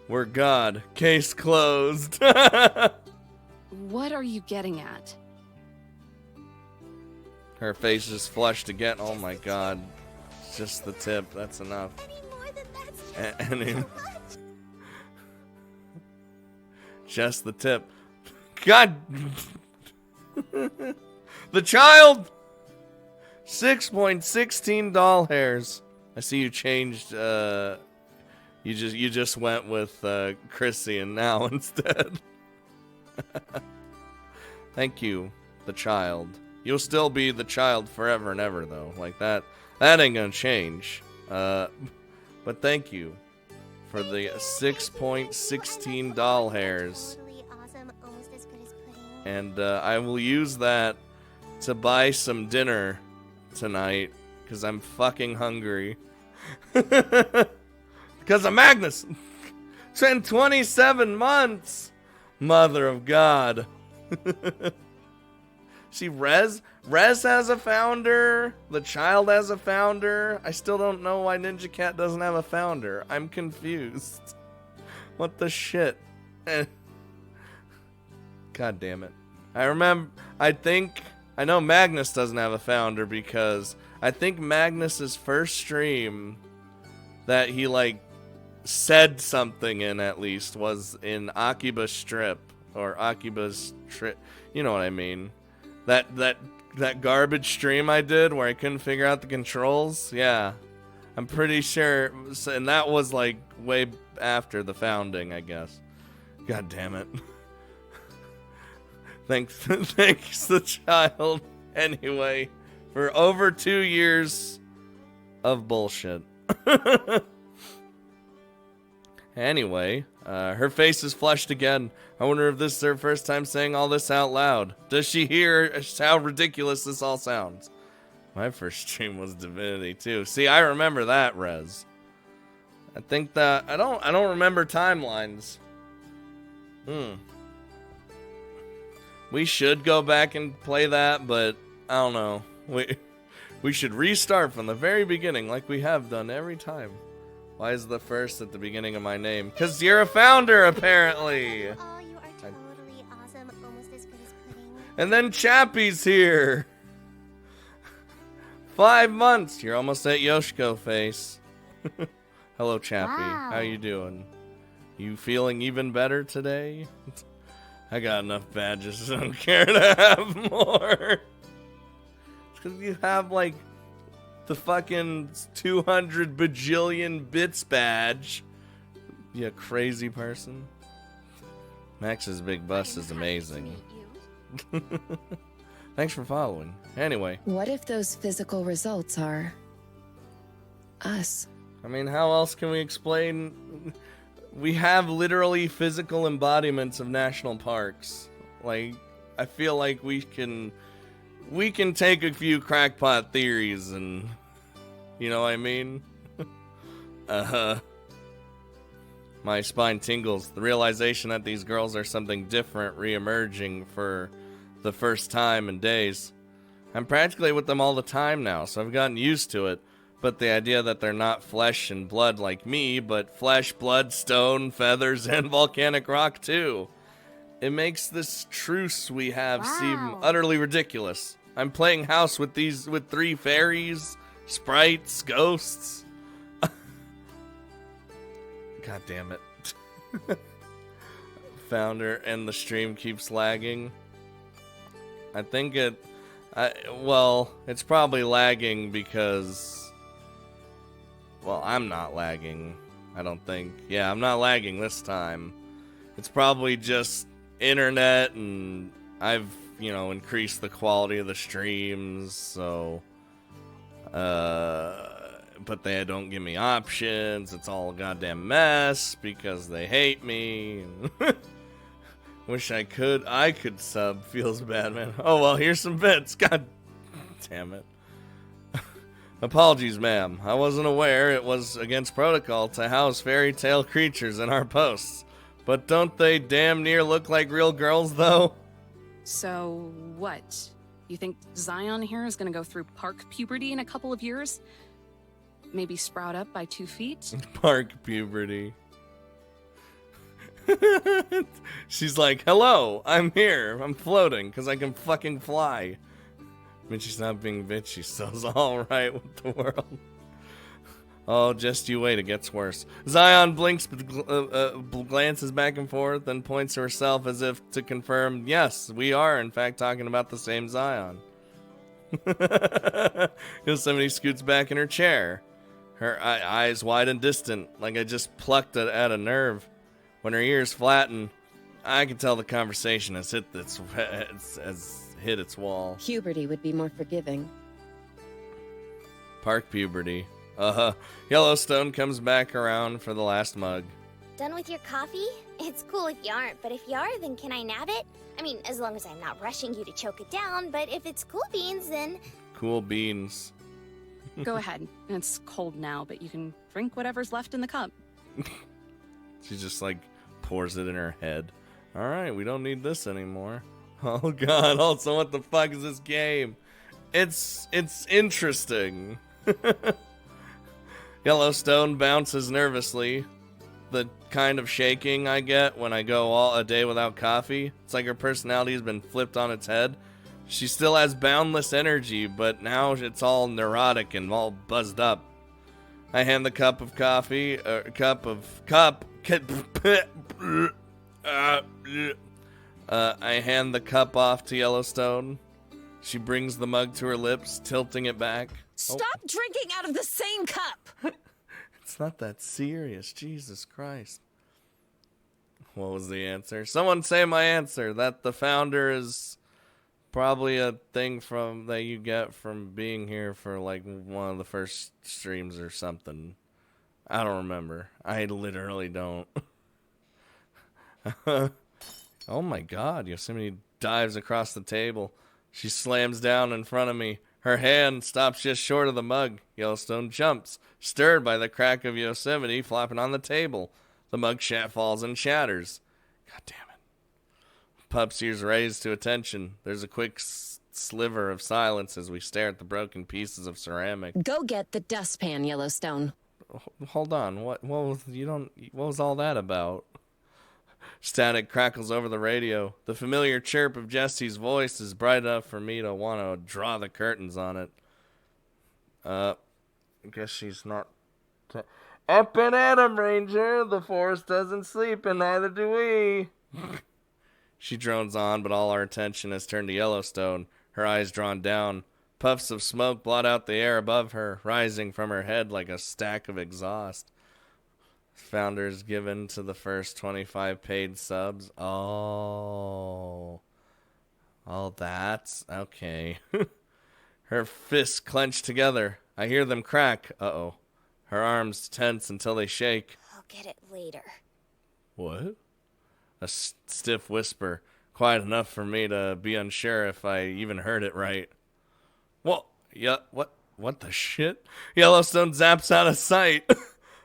Speaker 1: We're God. Case closed.
Speaker 2: What are you getting at?
Speaker 1: Her face is flushed again. Oh my god. It's just the tip. That's enough.
Speaker 4: Any more than that's just
Speaker 1: Any-
Speaker 4: so much.
Speaker 1: Just the tip. God. The child. 6.16 doll hairs. I see you changed. You just went with Chrissy and now instead. Thank you, the child. You'll still be the child forever and ever, though. Like that ain't gonna change. But thank you for the 6.16 doll hairs.
Speaker 4: Totally awesome, almost as good as pudding.
Speaker 1: And I will use that to buy some dinner tonight, because I'm fucking hungry. Because of Magnus! It's been 27 months! Mother of God. See, Rez has a founder. The child has a founder. I still don't know why Ninja Cat doesn't have a founder. I'm confused. What the shit? God damn it. I know Magnus doesn't have a founder because I think Magnus's first stream that he said something in, at least, was in Akiba Strip or Akiba's Trip. You know what I mean? That garbage stream I did where I couldn't figure out the controls. Yeah, I'm pretty sure. And that was way after the founding, I guess. God damn it. Thanks the child. Anyway, for over 2 years of bullshit. Anyway, her face is flushed again. I wonder if this is her first time saying all this out loud. Does she hear how ridiculous this all sounds? My first stream was Divinity 2. See, I remember that, Rez. I think that I don't remember timelines. We should go back and play that, but I don't know. We should restart from the very beginning like we have done every time. Why is the first at the beginning of my name? Because you're a founder, apparently.
Speaker 4: Oh, you are totally awesome. Almost as good as pudding.
Speaker 1: And then Chappie's here. 5 months. You're almost at Yoshiko face. Hello, Chappie.
Speaker 4: Wow.
Speaker 1: How you doing? You feeling even better today? I got enough badges. I don't care to have more. Because you have, like, the fucking 200 bajillion bits badge. You crazy person. Max's big bust is amazing. Thanks for following. Anyway.
Speaker 6: What if those physical results are us?
Speaker 1: I mean, how else can we explain? We have literally physical embodiments of national parks. Like, I feel like we can take a few crackpot theories and, you know what I mean? My spine tingles. The realization that these girls are something different re-emerging for the first time in days. I'm practically with them all the time now, so I've gotten used to it. But the idea that they're not flesh and blood like me, but flesh, blood, stone, feathers, and volcanic rock too. It makes this truce we have seem utterly ridiculous. I'm playing house with 3 fairies, sprites, ghosts. God damn it. Founder, and the stream keeps lagging. I think it's probably lagging because, well, I'm not lagging, I don't think. Yeah, I'm not lagging this time. It's probably just internet, and I've, increased the quality of the streams, so, but they don't give me options. It's all a goddamn mess because they hate me. Wish I could sub. Feels bad, man. Oh, well, here's some bits. God damn it. Apologies, ma'am. I wasn't aware it was against protocol to house fairy tale creatures in our posts. But don't they damn near look like real girls, though?
Speaker 2: So, what? You think Zion here is gonna go through park puberty in a couple of years? Maybe sprout up by 2 feet?
Speaker 1: Park puberty. She's like, hello, I'm here. I'm floating because I can fucking fly. I mean, she's not being bitchy, so it's all right with the world. Oh, just you wait, it gets worse. Zion blinks, glances back and forth, then points to herself as if to confirm, yes, we are, in fact, talking about the same Zion. Yosemite scoots back in her chair, her eyes wide and distant, like I just plucked at a nerve. When her ears flatten, I can tell the conversation has hit its wall.
Speaker 6: Puberty would be more forgiving.
Speaker 1: Park puberty. Yellowstone comes back around for the last mug.
Speaker 4: Done with your coffee? It's cool if you aren't, but if you are, then can I nab it? I mean, as long as I'm not rushing you to choke it down, but if it's cool beans, then...
Speaker 1: Cool beans.
Speaker 2: Go ahead. It's cold now, but you can drink whatever's left in the cup.
Speaker 1: She just, pours it in her head. Alright, we don't need this anymore. Oh god, also what the fuck is this game? It's interesting. Yellowstone bounces nervously. The kind of shaking I get when I go a day without coffee. It's like her personality has been flipped on its head. She still has boundless energy, but now it's all neurotic and all buzzed up. I hand the cup of coffee, I hand the cup off to Yellowstone. She brings the mug to her lips, tilting it back.
Speaker 6: Stop drinking out of the same cup!
Speaker 1: It's not that serious, Jesus Christ. What was the answer? Someone say my answer, that the founder is probably a thing that you get from being here for one of the first streams or something. I don't remember. I literally don't. Oh my god, Yosemite dives across the table. She slams down in front of me, Her hand stops just short of the mug. Yellowstone jumps, stirred by the crack of Yosemite flopping on the table. The mug falls and shatters. God damn it. Pup's ears raised to attention. There's a quick sliver of silence as we stare at the broken pieces of ceramic.
Speaker 6: Go get the dustpan, Yellowstone.
Speaker 1: Hold on. What was all that about? Static crackles over the radio. The familiar chirp of Jesse's voice is bright enough for me to want to draw the curtains on it. I guess she's not... Up and at 'em, Ranger. The forest doesn't sleep, and neither do we. She drones on, but all our attention has turned to Yellowstone, her eyes drawn down. Puffs of smoke blot out the air above her, rising from her head like a stack of exhaust. Founders given to the first 25 paid subs. Oh, that's okay. Her fists clench together. I hear them crack. Uh-oh. Her arms tense until they shake.
Speaker 4: I'll get it later.
Speaker 1: What? A stiff whisper, quiet enough for me to be unsure if I even heard it right. What the shit? Yellowstone zaps out of sight.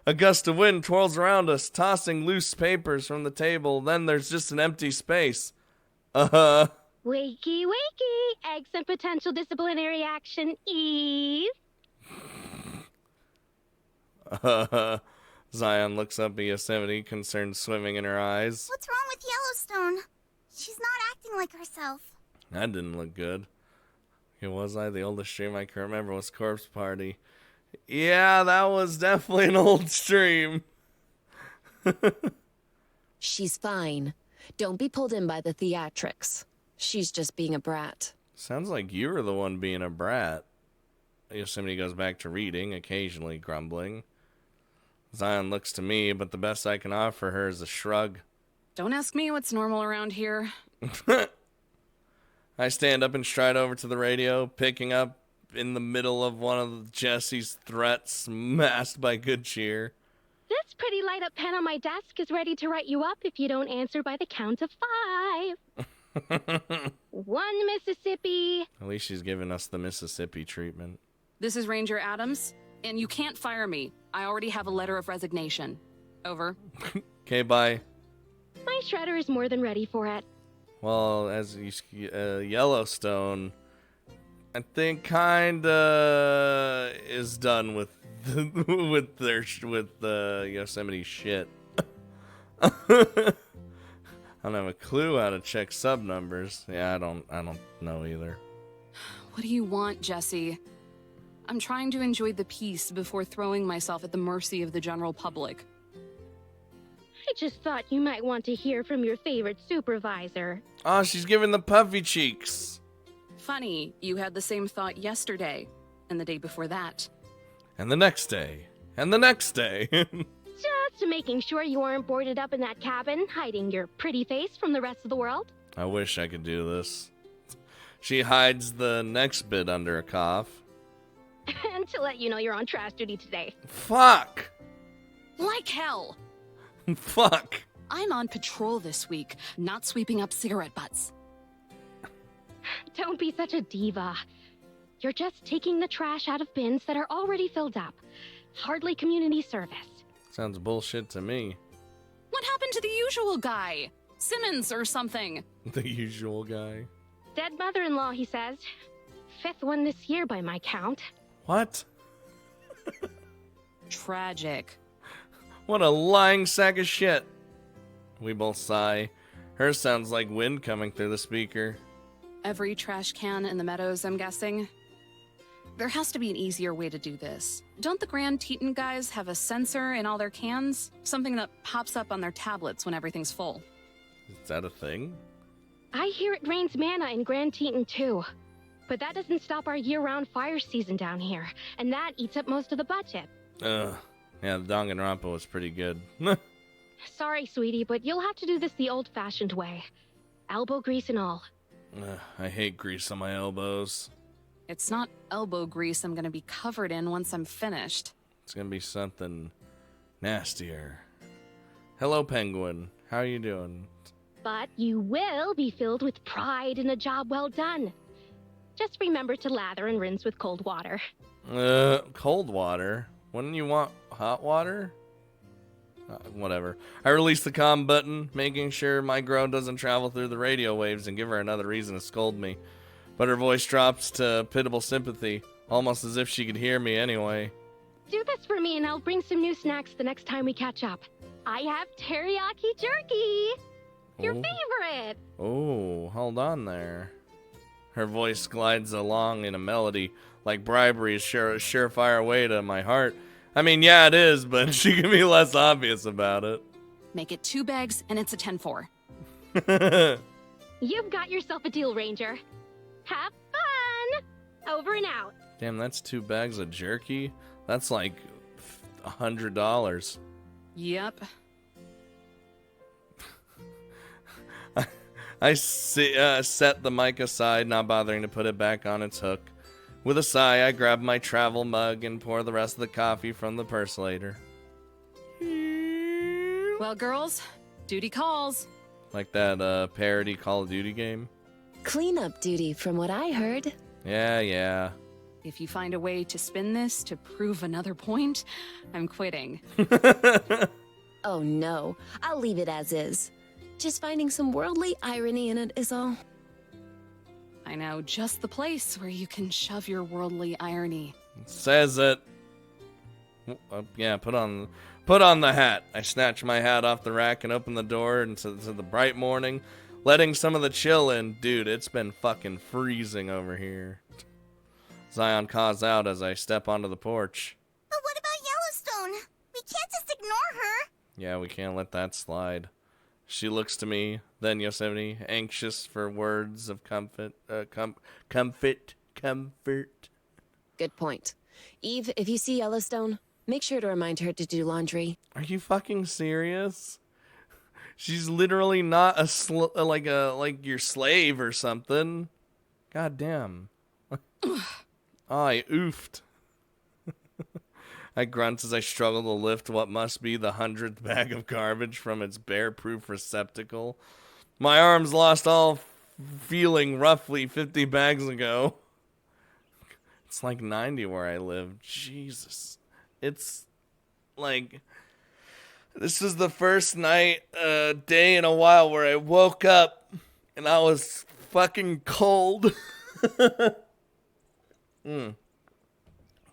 Speaker 1: A gust of wind twirls around us, tossing loose papers from the table. Then there's just an empty space.
Speaker 7: Wakey, wakey, eggs and potential disciplinary action, Eve.
Speaker 1: Zion looks up at Yosemite, concern swimming in her eyes.
Speaker 8: What's wrong with Yellowstone? She's not acting like herself.
Speaker 1: That didn't look good. Was I? The oldest stream I can remember was Corpse Party. Yeah, that was definitely an old stream.
Speaker 6: She's fine. Don't be pulled in by the theatrics. She's just being a brat.
Speaker 1: Sounds like you were the one being a brat. Yosemite goes back to reading, occasionally grumbling. Zion looks to me, but the best I can offer her is a shrug.
Speaker 2: Don't ask me what's normal around here.
Speaker 1: I stand up and stride over to the radio, picking up in the middle of one of Jesse's threats, masked by good cheer.
Speaker 7: This pretty light-up pen on my desk is ready to write you up if you don't answer by the count of 5. 1 Mississippi.
Speaker 1: At least she's giving us the Mississippi treatment.
Speaker 2: This is Ranger Adams, and you can't fire me. I already have a letter of resignation. Over.
Speaker 1: Okay, bye.
Speaker 7: My shredder is more than ready for it.
Speaker 1: Well, as Yellowstone, I think kinda is done with with Yosemite shit. I don't have a clue how to check sub numbers. Yeah, I don't know either.
Speaker 2: What do you want, Jesse? I'm trying to enjoy the peace before throwing myself at the mercy of the general public.
Speaker 7: I just thought you might want to hear from your favorite supervisor.
Speaker 1: Oh, she's giving the puffy cheeks.
Speaker 2: Funny, you had the same thought yesterday, and the day before that.
Speaker 1: And the next day. And the next day.
Speaker 7: Just making sure you aren't boarded up in that cabin, hiding your pretty face from the rest of the world.
Speaker 1: I wish I could do this. She hides the next bit under a cough.
Speaker 7: And to let you know you're on trash duty today.
Speaker 1: Fuck!
Speaker 2: Like hell!
Speaker 1: Fuck!
Speaker 2: I'm on patrol this week, not sweeping up cigarette butts.
Speaker 7: Don't be such a diva. You're just taking the trash out of bins that are already filled up. Hardly community service.
Speaker 1: Sounds bullshit to me.
Speaker 2: What happened to the usual guy? Simmons or something?
Speaker 1: The usual guy.
Speaker 7: Dead mother-in-law, he says. 5th one this year by my count.
Speaker 1: What?
Speaker 2: Tragic.
Speaker 1: What a lying sack of shit. We both sigh. Hers sounds like wind coming through the speaker.
Speaker 2: Every trash can in the meadows, I'm guessing. There has to be an easier way to do this. Don't the Grand Teton guys have a sensor in all their cans? Something that pops up on their tablets when everything's full.
Speaker 1: Is that a thing?
Speaker 7: I hear it rains manna in Grand Teton too. But that doesn't stop our year-round fire season down here, and that eats up most of the budget.
Speaker 1: Yeah, the Danganronpa was pretty good.
Speaker 7: Sorry, sweetie, but you'll have to do this the old-fashioned way. Elbow grease and all.
Speaker 1: I hate grease on my elbows.
Speaker 2: It's not elbow grease I'm gonna be covered in once I'm finished.
Speaker 1: It's gonna be something nastier. Hello, Penguin. How are you doing?
Speaker 7: But you will be filled with pride in a job well done. Just remember to lather and rinse with cold water.
Speaker 1: Cold water? Wouldn't you want hot water? Whatever. I release the comm button, making sure my groan doesn't travel through the radio waves and give her another reason to scold me. But her voice drops to pitiable sympathy, almost as if she could hear me anyway.
Speaker 7: Do this for me and I'll bring some new snacks the next time we catch up. I have teriyaki jerky! Your favorite!
Speaker 1: Oh, hold on there. Her voice glides along in a melody, like bribery is a surefire way to my heart. I mean, yeah, it is, but she can be less obvious about it.
Speaker 2: Make it 2 bags, and it's a 10-4.
Speaker 7: You've got yourself a deal, Ranger. Have fun! Over and out.
Speaker 1: Damn, that's 2 bags of jerky? That's like $100.
Speaker 2: Yep.
Speaker 1: I set the mic aside, not bothering to put it back on its hook. With a sigh, I grab my travel mug and pour the rest of the coffee from the percolator.
Speaker 2: Well, girls, duty calls.
Speaker 1: Like that parody Call of Duty game?
Speaker 6: Cleanup duty, from what I heard.
Speaker 1: Yeah.
Speaker 2: If you find a way to spin this to prove another point, I'm quitting.
Speaker 6: Oh no, I'll leave it as is. Just finding some worldly irony in it is all.
Speaker 2: I know just the place where you can shove your worldly irony.
Speaker 1: Says it. Yeah, put on the hat. I snatch my hat off the rack and open the door into the bright morning, letting some of the chill in. Dude, it's been fucking freezing over here. Zion caws out as I step onto the porch.
Speaker 8: But what about Yellowstone? We can't just ignore her.
Speaker 1: Yeah, we can't let that slide. She looks to me, then Yosemite, anxious for words of comfort.
Speaker 6: Good point. Eve, if you see Yellowstone, make sure to remind her to do laundry.
Speaker 1: Are you fucking serious? She's literally not like your slave or something. God damn. I oofed. I grunt as I struggle to lift what must be the 100th bag of garbage from its bear-proof receptacle. My arms lost all feeling roughly 50 bags ago. It's like 90 where I live. Jesus. It's like... This is the first day in a while where I woke up and I was fucking cold.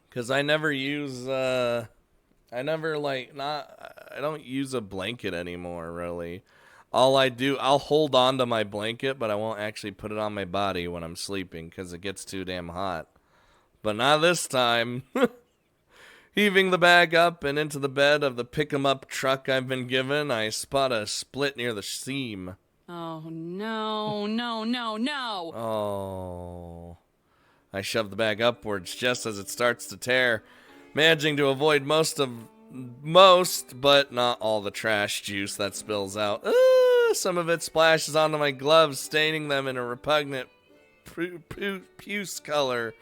Speaker 1: Because I never use, I don't use a blanket anymore, really. I'll hold on to my blanket, but I won't actually put it on my body when I'm sleeping because it gets too damn hot. But not this time. Heaving the bag up and into the bed of the pick-em-up truck I've been given, I spot a split near the seam.
Speaker 2: Oh, no.
Speaker 1: Oh. I shove the bag upwards just as it starts to tear, managing to avoid most, but not all the trash juice that spills out. Some of it splashes onto my gloves, staining them in a repugnant puce color.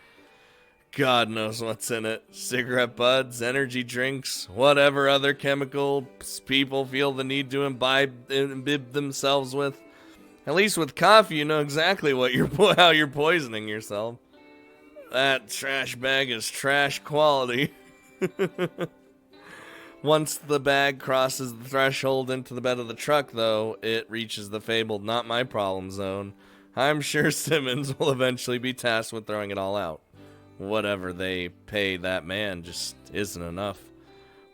Speaker 1: God knows what's in it. Cigarette butts, energy drinks, whatever other chemicals people feel the need to imbibe themselves with. At least with coffee, you know exactly how you're poisoning yourself. That trash bag is trash quality. Once the bag crosses the threshold into the bed of the truck, though, it reaches the fabled not my problem zone. I'm sure Simmons will eventually be tasked with throwing it all out. Whatever they pay that man just isn't enough.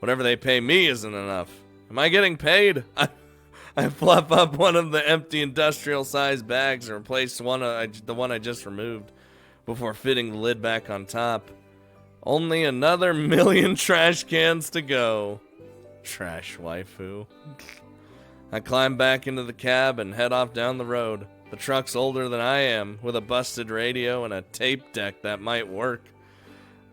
Speaker 1: Whatever they pay me isn't enough. Am I getting paid? I fluff up one of the empty industrial-sized bags and replace the one I just removed, before fitting the lid back on top. Only another 1,000,000 trash cans to go. Trash waifu. I climb back into the cab and head off down the road. The truck's older than I am, with a busted radio and a tape deck that might work.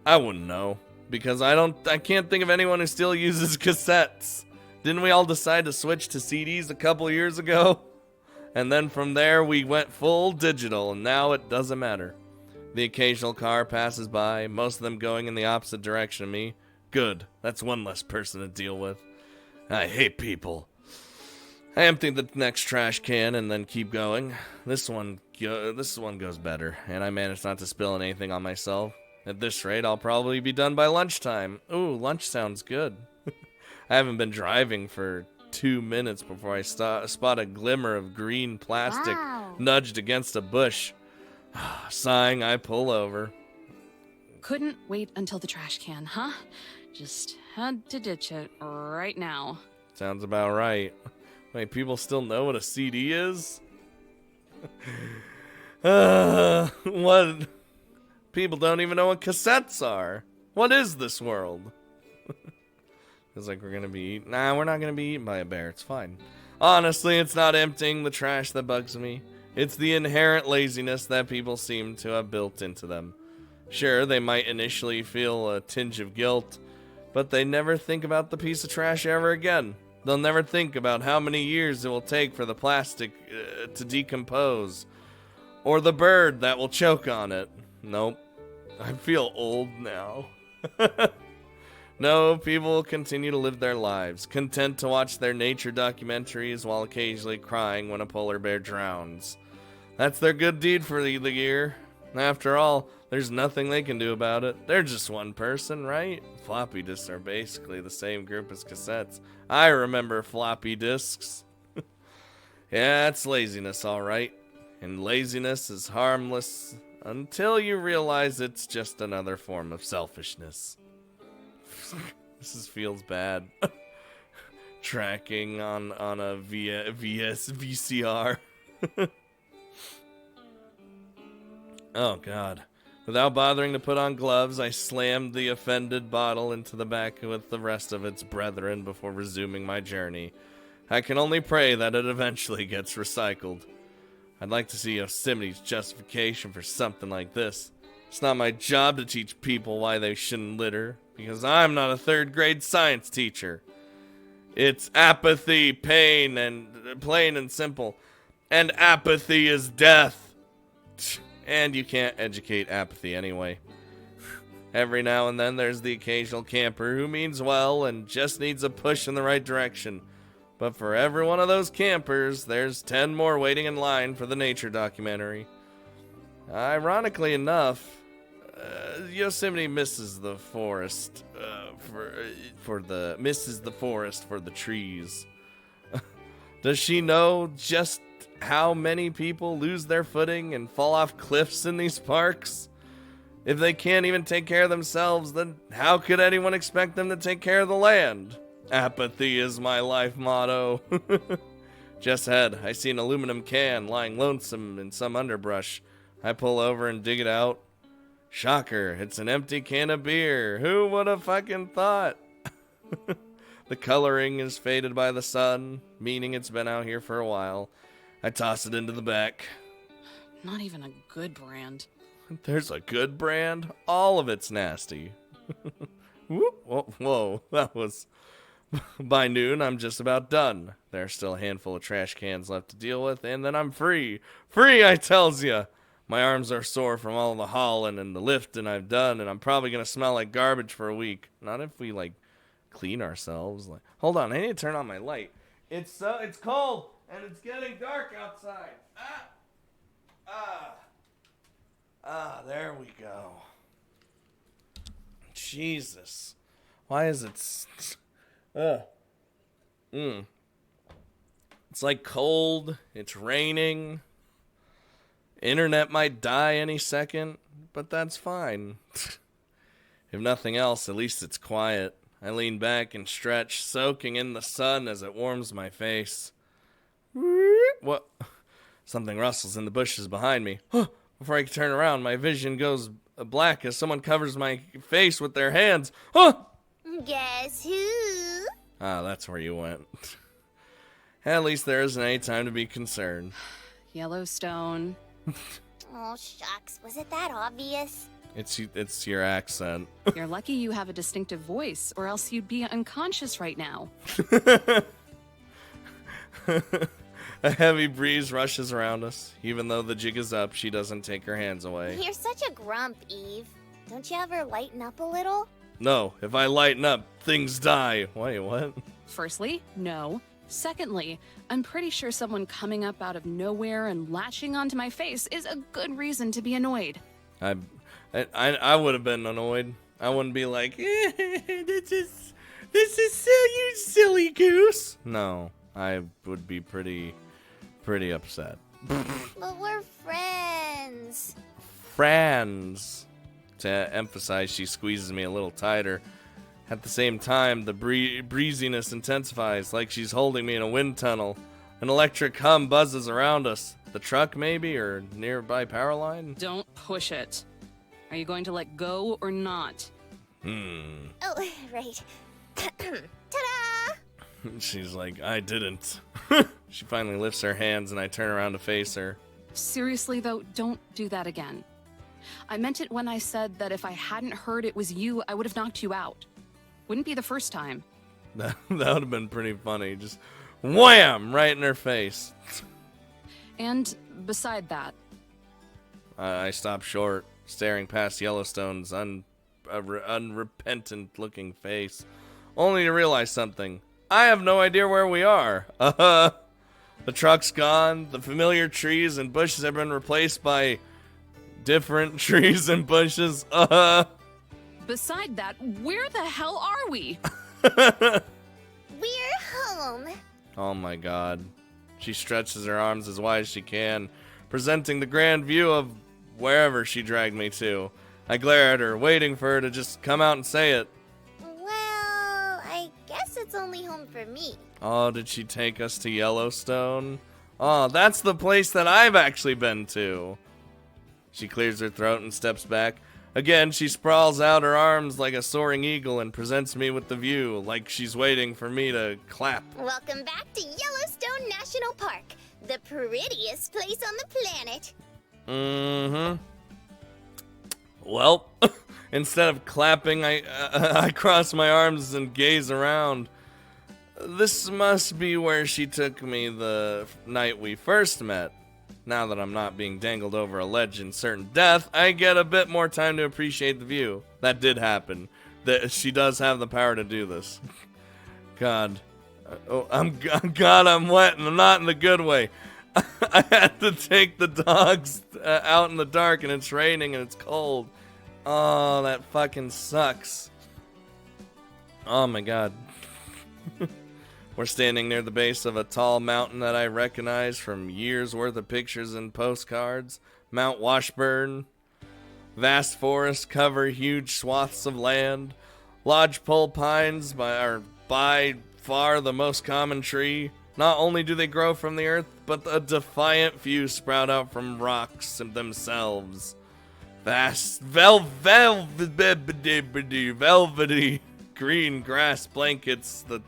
Speaker 1: I wouldn't know, because I can't think of anyone who still uses cassettes. Didn't we all decide to switch to CDs a couple years ago? And then from there we went full digital, and now it doesn't matter. The occasional car passes by, most of them going in the opposite direction of me. Good, that's one less person to deal with. I hate people. I empty the next trash can and then keep going. This one goes better, and I managed not to spill anything on myself. At this rate, I'll probably be done by lunchtime. Ooh, lunch sounds good. I haven't been driving for 2 minutes before I spot a glimmer of green plastic nudged against a bush. Sighing, I pull over.
Speaker 2: Couldn't wait until the trash can, huh? Just had to ditch it right now.
Speaker 1: Sounds about right. Wait, people still know what a CD is? What? People don't even know what cassettes are. What is this world? Feels like we're gonna be eaten. Nah, we're not gonna be eaten by a bear. It's fine. Honestly, it's not emptying the trash that bugs me. It's the inherent laziness that people seem to have built into them. Sure, they might initially feel a tinge of guilt, but they never think about the piece of trash ever again. They'll never think about how many years it will take for the plastic to decompose, or the bird that will choke on it. Nope. I feel old now. No, people will continue to live their lives, content to watch their nature documentaries while occasionally crying when a polar bear drowns. That's their good deed for the year. After all, there's nothing they can do about it. They're just one person, right? Floppy disks are basically the same group as cassettes. I remember floppy disks. Yeah, it's laziness, alright. And laziness is harmless until you realize it's just another form of selfishness. This feels bad. Tracking on a VCR. Oh, God. Without bothering to put on gloves, I slammed the offended bottle into the back with the rest of its brethren before resuming my journey. I can only pray that it eventually gets recycled. I'd like to see Yosemite's justification for something like this. It's not my job to teach people why they shouldn't litter, because I'm not a third-grade science teacher. It's apathy, pain, and plain and simple. And apathy is death. And you can't educate apathy anyway. Every now and then there's the occasional camper who means well and just needs a push in the right direction. But for every one of those campers, there's 10 more waiting in line for the nature documentary. Ironically enough, Yosemite misses the forest for the trees. Does she know just how many people lose their footing and fall off cliffs in these parks? If they can't even take care of themselves, then how could anyone expect them to take care of the land? Apathy is my life motto. Just ahead, I see an aluminum can lying lonesome in some underbrush. I pull over and dig it out. Shocker, it's an empty can of beer. Who would have fucking thought? The coloring is faded by the sun, meaning it's been out here for a while. I toss it into the back.
Speaker 2: Not even a good brand.
Speaker 1: There's a good brand? All of it's nasty. Whoa, that was... By noon, I'm just about done. There's still a handful of trash cans left to deal with, and then I'm free. Free, I tells ya! My arms are sore from all the hauling and the lifting I've done, and I'm probably gonna smell like garbage for a week. Not if we, clean ourselves. Hold on, I need to turn on my light. It's cold, and it's getting dark outside. There we go. Jesus. Why is it... It's cold, it's raining, internet might die any second, but that's fine. If nothing else, at least it's quiet. I lean back and stretch, soaking in the sun as it warms my face. What? Something rustles in the bushes behind me. Before I can turn around, my vision goes black as someone covers my face with their hands.
Speaker 4: Guess who?
Speaker 1: Ah, that's where you went. At least there isn't any time to be concerned.
Speaker 2: Yellowstone.
Speaker 4: Oh, shucks. Was it that obvious?
Speaker 1: It's your accent.
Speaker 2: You're lucky you have a distinctive voice, or else you'd be unconscious right now.
Speaker 1: A heavy breeze rushes around us. Even though the jig is up, she doesn't take her hands away.
Speaker 4: You're such a grump, Eve. Don't you ever lighten up a little?
Speaker 1: No, if I lighten up, things die. Wait, what?
Speaker 2: Firstly, no. Secondly, I'm pretty sure someone coming up out of nowhere and latching onto my face is a good reason to be annoyed.
Speaker 1: I would have been annoyed. I wouldn't be like, this is so you silly goose. No, I would be pretty upset.
Speaker 4: But we're friends.
Speaker 1: Friends. To emphasize, she squeezes me a little tighter. At the same time, the breeziness intensifies, like she's holding me in a wind tunnel. An electric hum buzzes around us. The truck, maybe, or nearby power line?
Speaker 2: Don't push it. Are you going to let go or not?
Speaker 4: Oh, right. Ta-da!
Speaker 1: She's like, I didn't. She finally lifts her hands and I turn around to face her.
Speaker 2: Seriously, though, don't do that again. I meant it when I said that if I hadn't heard it was you, I would have knocked you out. Wouldn't be the first time.
Speaker 1: That would have been pretty funny. Just wham! Right in her face.
Speaker 2: And beside that,
Speaker 1: I stop short, staring past Yellowstone's unrepentant-looking face, only to realize something. I have no idea where we are. The truck's gone. The familiar trees and bushes have been replaced by different trees and bushes.
Speaker 2: beside that, where the hell are we?
Speaker 4: We're home.
Speaker 1: Oh my god. She stretches her arms as wide as she can, presenting the grand view of wherever she dragged me to. I glare at her, waiting for her to just come out and say it.
Speaker 4: Well, I guess it's only home for me.
Speaker 1: Oh, did she take us to Yellowstone? Oh, that's the place that I've actually been to. She clears her throat and steps back. Again, she sprawls out her arms like a soaring eagle and presents me with the view, like she's waiting for me to clap.
Speaker 4: Welcome back to Yellowstone National Park, the prettiest place on the planet.
Speaker 1: Mm-hmm. Well, instead of clapping, I cross my arms and gaze around. This must be where she took me the night we first met. Now that I'm not being dangled over a ledge in certain death, I get a bit more time to appreciate the view. That did happen. She does have the power to do this. God. I'm wet, and I'm not in the good way. I had to take the dogs out in the dark, and it's raining, and it's cold. Oh, that fucking sucks. Oh my god. We're standing near the base of a tall mountain that I recognize from years worth of pictures and postcards. Mount Washburn. Vast forests cover huge swaths of land. Lodgepole pines are by far the most common tree. Not only do they grow from the earth, but a defiant few sprout out from rocks themselves. Vast velvety green grass blankets the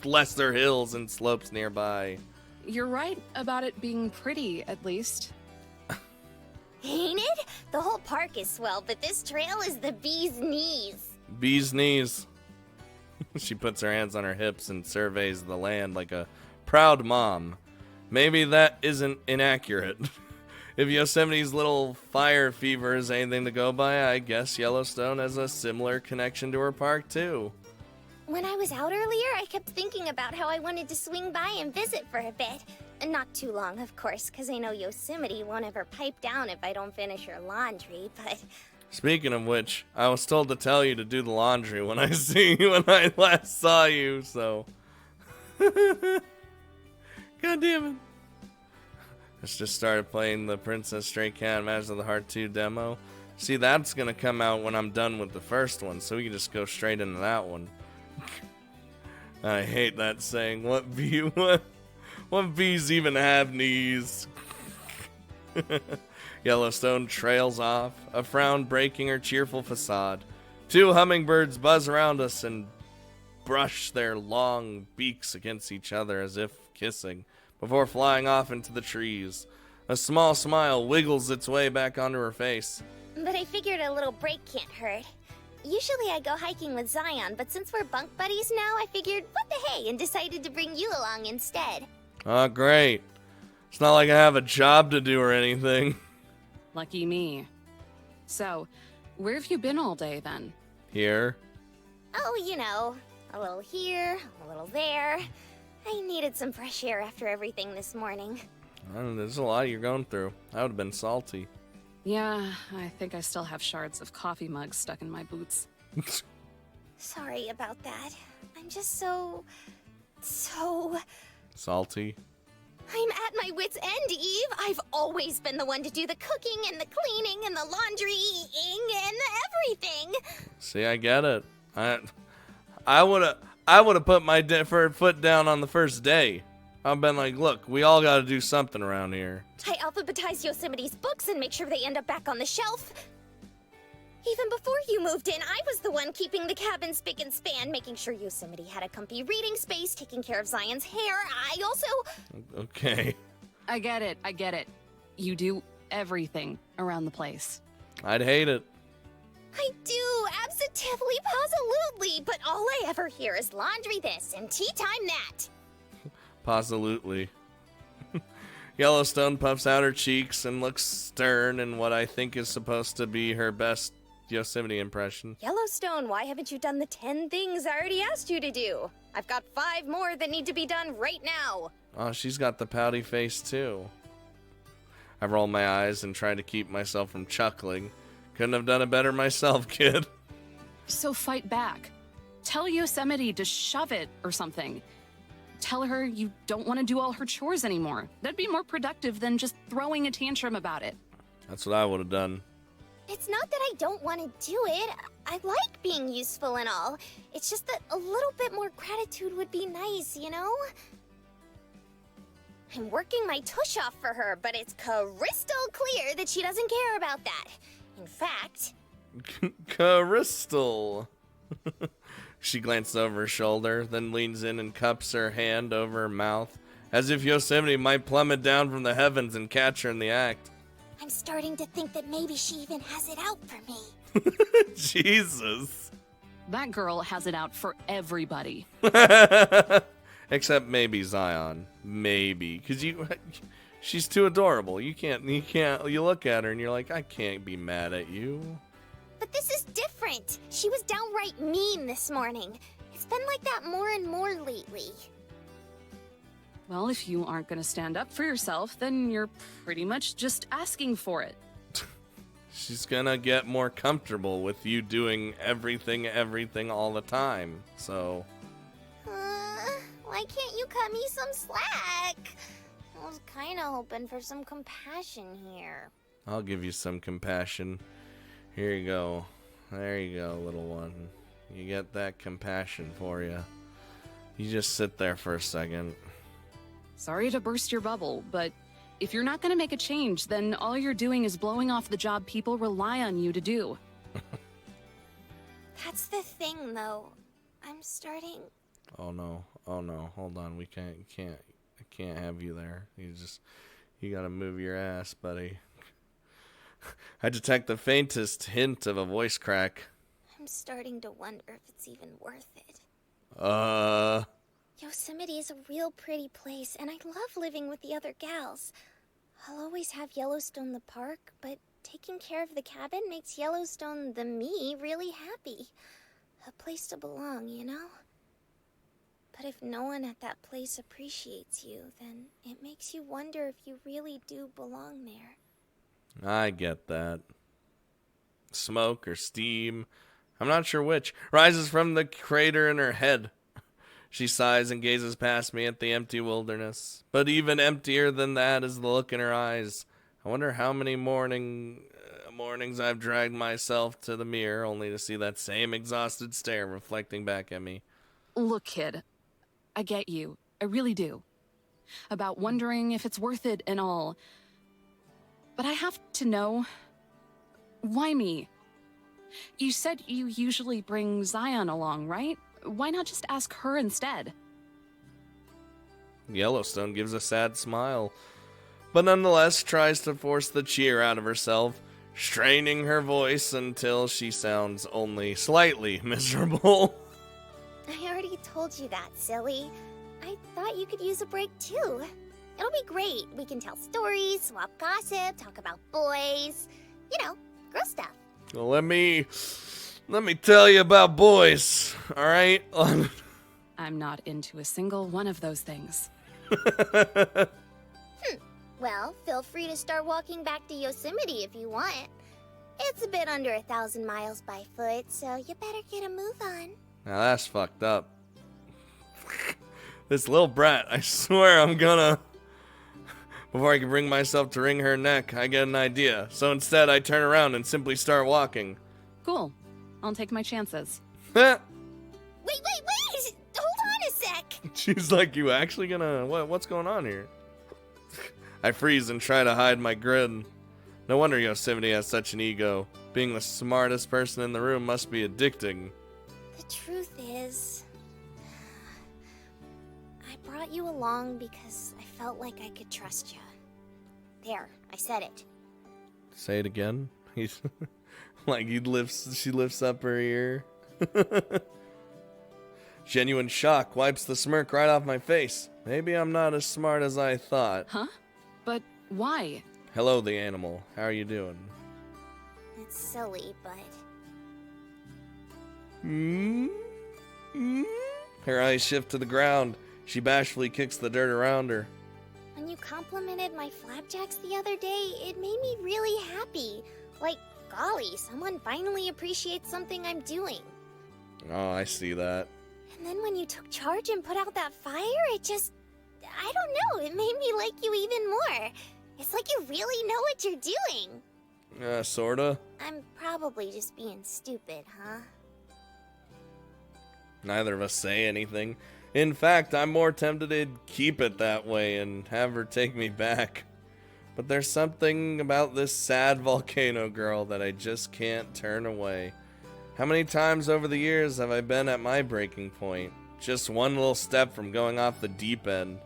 Speaker 1: lesser hills and slopes nearby.
Speaker 2: You're right about it being pretty, at least.
Speaker 4: Ain't it? The whole park is swell, but this trail is the bee's knees.
Speaker 1: Bee's knees. She puts her hands on her hips and surveys the land like a proud mom. Maybe that isn't inaccurate. If Yosemite's little fire fever is anything to go by, I guess Yellowstone has a similar connection to her park, too.
Speaker 4: When I was out earlier, I kept thinking about how I wanted to swing by and visit for a bit. And not too long, of course, because I know Yosemite won't ever pipe down if I don't finish her laundry, but...
Speaker 1: Speaking of which, I was told to tell you to do the laundry when I last saw you, so... God damn it. Let's just started playing the Princess Stray Cat Matters of the Heart 2 demo. See, that's gonna come out when I'm done with the first one, so we can just go straight into that one. I hate that saying. What bees even have knees? Yellowstone trails off, a frown breaking her cheerful facade. Two hummingbirds buzz around us and brush their long beaks against each other as if kissing, before flying off into the trees. A small smile wiggles its way back onto her face.
Speaker 4: But I figured a little break can't hurt. Usually I go hiking with Zion, but since we're bunk buddies now, I figured, what the hey, and decided to bring you along instead.
Speaker 1: Oh, great. It's not like I have a job to do or anything.
Speaker 2: Lucky me. So, where have you been all day, then?
Speaker 1: Here.
Speaker 4: Oh, you know, a little here, a little there. I needed some fresh air after everything this morning.
Speaker 1: There's a lot you're going through. I would have been salty.
Speaker 2: Yeah, I think I still have shards of coffee mugs stuck in my boots.
Speaker 4: Sorry about that. I'm just so...
Speaker 1: Salty?
Speaker 4: I'm at my wit's end, Eve. I've always been the one to do the cooking and the cleaning and the laundry-ing and everything.
Speaker 1: See, I get it. I would have put my foot down on the first day. I've been like, look, we all got to do something around here.
Speaker 4: I alphabetized Yosemite's books and make sure they end up back on the shelf. Even before you moved in, I was the one keeping the cabin spick and span, making sure Yosemite had a comfy reading space, taking care of Zion's hair. I also...
Speaker 1: Okay.
Speaker 2: I get it. You do everything around the place.
Speaker 1: I'd hate it.
Speaker 4: I do, absolutely, positively, but all I ever hear is laundry this and tea time that.
Speaker 1: Absolutely. Yellowstone puffs out her cheeks and looks stern in what I think is supposed to be her best Yosemite impression.
Speaker 4: Yellowstone, why haven't you done the 10 things I already asked you to do? I've got 5 more that need to be done right now.
Speaker 1: Oh, she's got the pouty face too. I roll my eyes and try to keep myself from chuckling. Couldn't have done it better myself, kid.
Speaker 2: So fight back. Tell Yosemite to shove it or something. Tell her you don't want to do all her chores anymore. That'd be more productive than just throwing a tantrum about it.
Speaker 1: That's what I would have done.
Speaker 4: It's not that I don't want to do it. I like being useful and all. It's just that a little bit more gratitude would be nice, you know? I'm working my tush off for her, but it's crystal clear that she doesn't care about that. In fact...
Speaker 1: Crystal. She glances over her shoulder, then leans in and cups her hand over her mouth, as if Yosemite might plummet down from the heavens and catch her in the act.
Speaker 4: I'm starting to think that maybe she even has it out for me.
Speaker 1: Jesus.
Speaker 2: That girl has it out for everybody.
Speaker 1: Except maybe Zion. Maybe. Because she's too adorable. You look at her and you're like, I can't be mad at you.
Speaker 4: But this is different. She was downright mean this morning. It's been like that more and more lately.
Speaker 2: Well, if you aren't going to stand up for yourself, then you're pretty much just asking for it.
Speaker 1: She's gonna get more comfortable with you doing everything all the time, so...
Speaker 4: Why can't you cut me some slack? I was kinda hoping for some compassion here.
Speaker 1: I'll give you some compassion. Here you go. There you go, little one. You get that compassion for you. You just sit there for a second.
Speaker 2: Sorry to burst your bubble, but if you're not going to make a change, then all you're doing is blowing off the job people rely on you to do.
Speaker 4: That's the thing, though. I'm starting...
Speaker 1: Oh no, hold on, I can't have you there. You gotta move your ass, buddy. I detect the faintest hint of a voice crack.
Speaker 4: I'm starting to wonder if it's even worth it. Yosemite is a real pretty place, and I love living with the other gals. I'll always have Yellowstone the park, but taking care of the cabin makes Yellowstone the me really happy. A place to belong, you know? But if no one at that place appreciates you, then it makes you wonder if you really do belong there.
Speaker 1: I get that. Smoke or steam, I'm not sure which, rises from the crater in her head. She sighs and gazes past me at the empty wilderness. But even emptier than that is the look in her eyes. I wonder how many mornings I've dragged myself to the mirror only to see that same exhausted stare reflecting back at me.
Speaker 2: Look, kid, I get you. I really do. About wondering if it's worth it and all. But I have to know, why me? You said you usually bring Zion along, right? Why not just ask her instead?
Speaker 1: Yellowstone gives a sad smile, but nonetheless tries to force the cheer out of herself, straining her voice until she sounds only slightly miserable.
Speaker 4: I already told you that, silly. I thought you could use a break too. It'll be great. We can tell stories, swap gossip, talk about boys. You know, girl stuff.
Speaker 1: Well, let me tell you about boys, all right?
Speaker 2: I'm not into a single one of those things.
Speaker 4: Well, feel free to start walking back to Yosemite if you want. It's a bit under 1,000 miles by foot, so you better get a move on.
Speaker 1: Now that's fucked up. This little brat, I swear I'm gonna... Before I can bring myself to wring her neck, I get an idea. So instead, I turn around and simply start walking.
Speaker 2: Cool. I'll take my chances.
Speaker 4: Wait! Hold on a sec!
Speaker 1: She's like, you actually gonna... What's going on here? I freeze and try to hide my grin. No wonder Yosemite has such an ego. Being the smartest person in the room must be addicting.
Speaker 4: The truth is, I brought you along because I felt like I could trust you. There, I said it.
Speaker 1: Say it again? He's like she lifts up her ear. Genuine shock wipes the smirk right off my face. Maybe I'm not as smart as I thought.
Speaker 2: Huh? But why?
Speaker 1: Hello, the animal. How are you doing?
Speaker 4: It's silly, but...
Speaker 1: Her eyes shift to the ground. She bashfully kicks the dirt around her.
Speaker 4: When you complimented my flapjacks the other day, it made me really happy. Like, golly, someone finally appreciates something I'm doing.
Speaker 1: Oh, I see that.
Speaker 4: And then when you took charge and put out that fire, it just... I don't know, it made me like you even more. It's like you really know what you're doing.
Speaker 1: Sorta.
Speaker 4: I'm probably just being stupid, huh?
Speaker 1: Neither of us say anything. In fact, I'm more tempted to keep it that way and have her take me back. But there's something about this sad volcano girl that I just can't turn away. How many times over the years have I been at my breaking point? Just one little step from going off the deep end.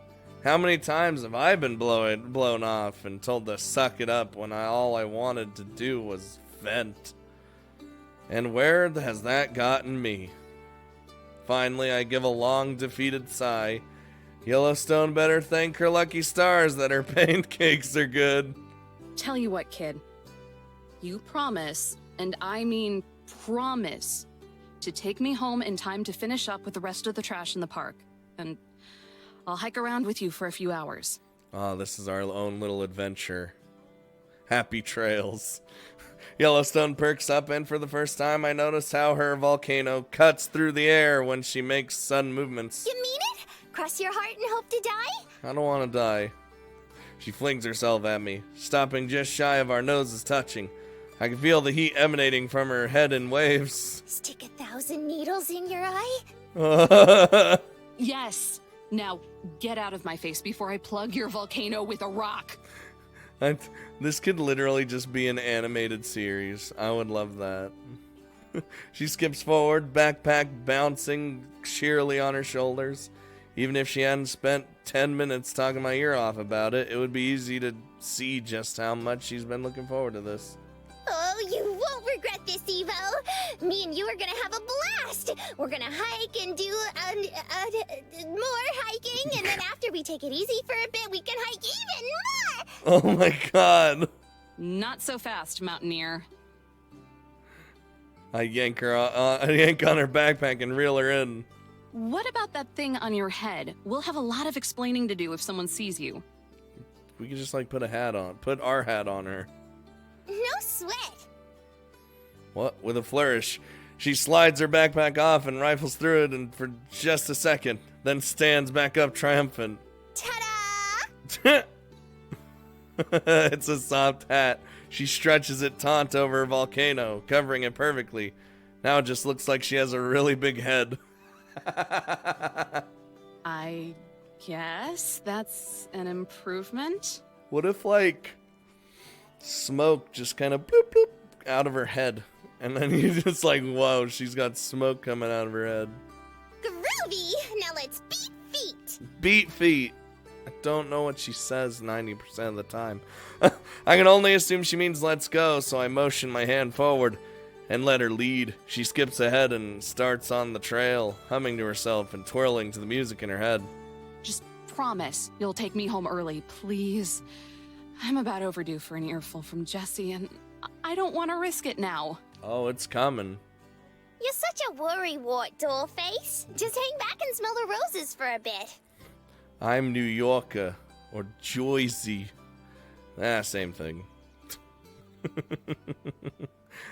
Speaker 1: How many times have I been blown off and told to suck it up when all I wanted to do was vent? And where has that gotten me? Finally, I give a long, defeated sigh. Yellowstone better thank her lucky stars that her pancakes are good.
Speaker 2: Tell you what, kid. You promise, and I mean promise, to take me home in time to finish up with the rest of the trash in the park. And I'll hike around with you for a few hours.
Speaker 1: Oh, this is our own little adventure. Happy trails. Yellowstone perks up, and for the first time, I notice how her volcano cuts through the air when she makes sudden movements.
Speaker 4: You mean it? Cross your heart and hope to die?
Speaker 1: I don't want to die. She flings herself at me, stopping just shy of our noses touching. I can feel the heat emanating from her head in waves.
Speaker 4: Stick 1,000 needles in your eye?
Speaker 2: Yes. Now, get out of my face before I plug your volcano with a rock.
Speaker 1: This could literally just be an animated series. I would love that. She skips forward, backpack bouncing cheerily on her shoulders. Even if she hadn't spent 10 minutes talking my ear off about it, it would be easy to see just how much she's been looking forward to this.
Speaker 4: Oh, you won't regret this, Evo. Me and you are gonna have a blast. We're gonna hike and do more hiking, and then after we take it easy for a bit, we can hike even more.
Speaker 1: Oh my god.
Speaker 2: Not so fast, Mountaineer.
Speaker 1: I yank on her backpack and reel her in.
Speaker 2: What about that thing on your head? We'll have a lot of explaining to do if someone sees you.
Speaker 1: We could just like put our hat on her.
Speaker 4: No sweat.
Speaker 1: What? With a flourish, she slides her backpack off and rifles through it and for just a second, then stands back up triumphant.
Speaker 4: Ta-da!
Speaker 1: It's a soft hat. She stretches it taut over her volcano, covering it perfectly. Now it just looks like she has a really big head.
Speaker 2: I guess that's an improvement.
Speaker 1: What if, like, smoke just kind of bloop bloop out of her head, and then you just like, whoa, she's got smoke coming out of her head.
Speaker 4: Groovy! Now let's beat feet!
Speaker 1: Beat feet. I don't know what she says 90% of the time. I can only assume she means let's go, so I motion my hand forward and let her lead. She skips ahead and starts on the trail, humming to herself and twirling to the music in her head.
Speaker 2: Just promise you'll take me home early, please. I'm about overdue for an earful from Jessie, and I don't want to risk it now.
Speaker 1: Oh, it's coming.
Speaker 4: You're such a worrywart, Dollface. Just hang back and smell the roses for a bit.
Speaker 1: I'm New Yorker. Or Joyzy. Same thing.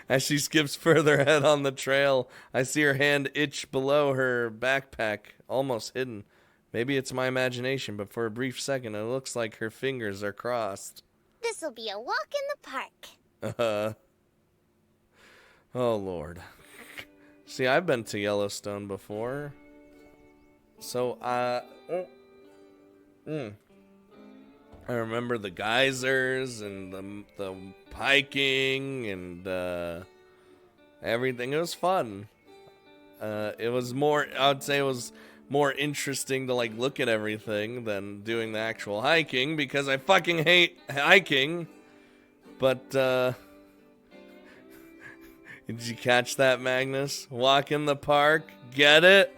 Speaker 1: As she skips further ahead on the trail, I see her hand itch below her backpack, almost hidden. Maybe it's my imagination, but for a brief second, it looks like her fingers are crossed.
Speaker 4: This'll be a walk in the park.
Speaker 1: Oh, Lord. See, I've been to Yellowstone before. So, I remember the geysers and the hiking and everything. It was fun. It was more, I would say it was more interesting to like look at everything than doing the actual hiking because I fucking hate hiking. But, did you catch that, Magnus? Walk in the park, get it?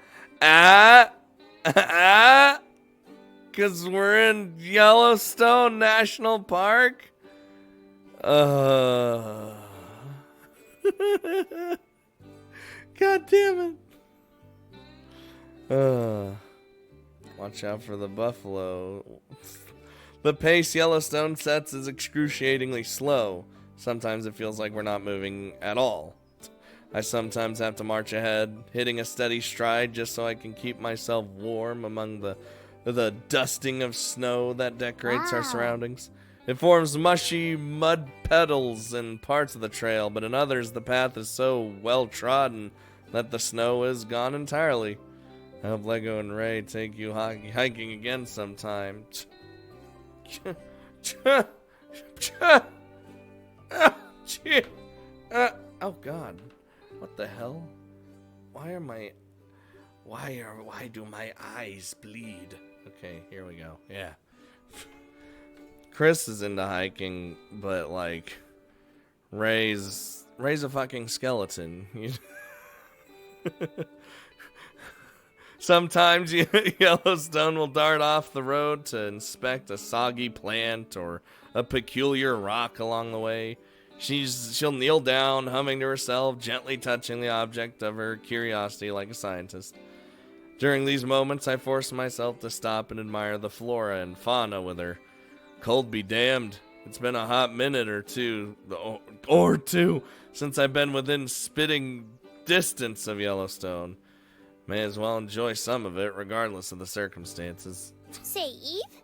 Speaker 1: Because we're in Yellowstone National Park? God damn it. Watch out for the buffalo. The pace Yellowstone sets is excruciatingly slow. Sometimes it feels like we're not moving at all. I sometimes have to march ahead, hitting a steady stride just so I can keep myself warm among the dusting of snow that decorates our surroundings. It forms mushy mud puddles in parts of the trail, but in others the path is so well trodden that the snow is gone entirely. I hope Lego and Ray take you hiking again sometime. Oh God. What the hell? Why do my eyes bleed? Okay, here we go. Yeah. Chris is into hiking, but like Ray's a fucking skeleton. Sometimes Yellowstone will dart off the road to inspect a soggy plant or a peculiar rock along the way. She'll kneel down, humming to herself, gently touching the object of her curiosity like a scientist. During these moments, I force myself to stop and admire the flora and fauna with her. Cold be damned. It's been a hot minute or two since I've been within spitting distance of Yellowstone. May as well enjoy some of it, regardless of the circumstances.
Speaker 4: Say Eve?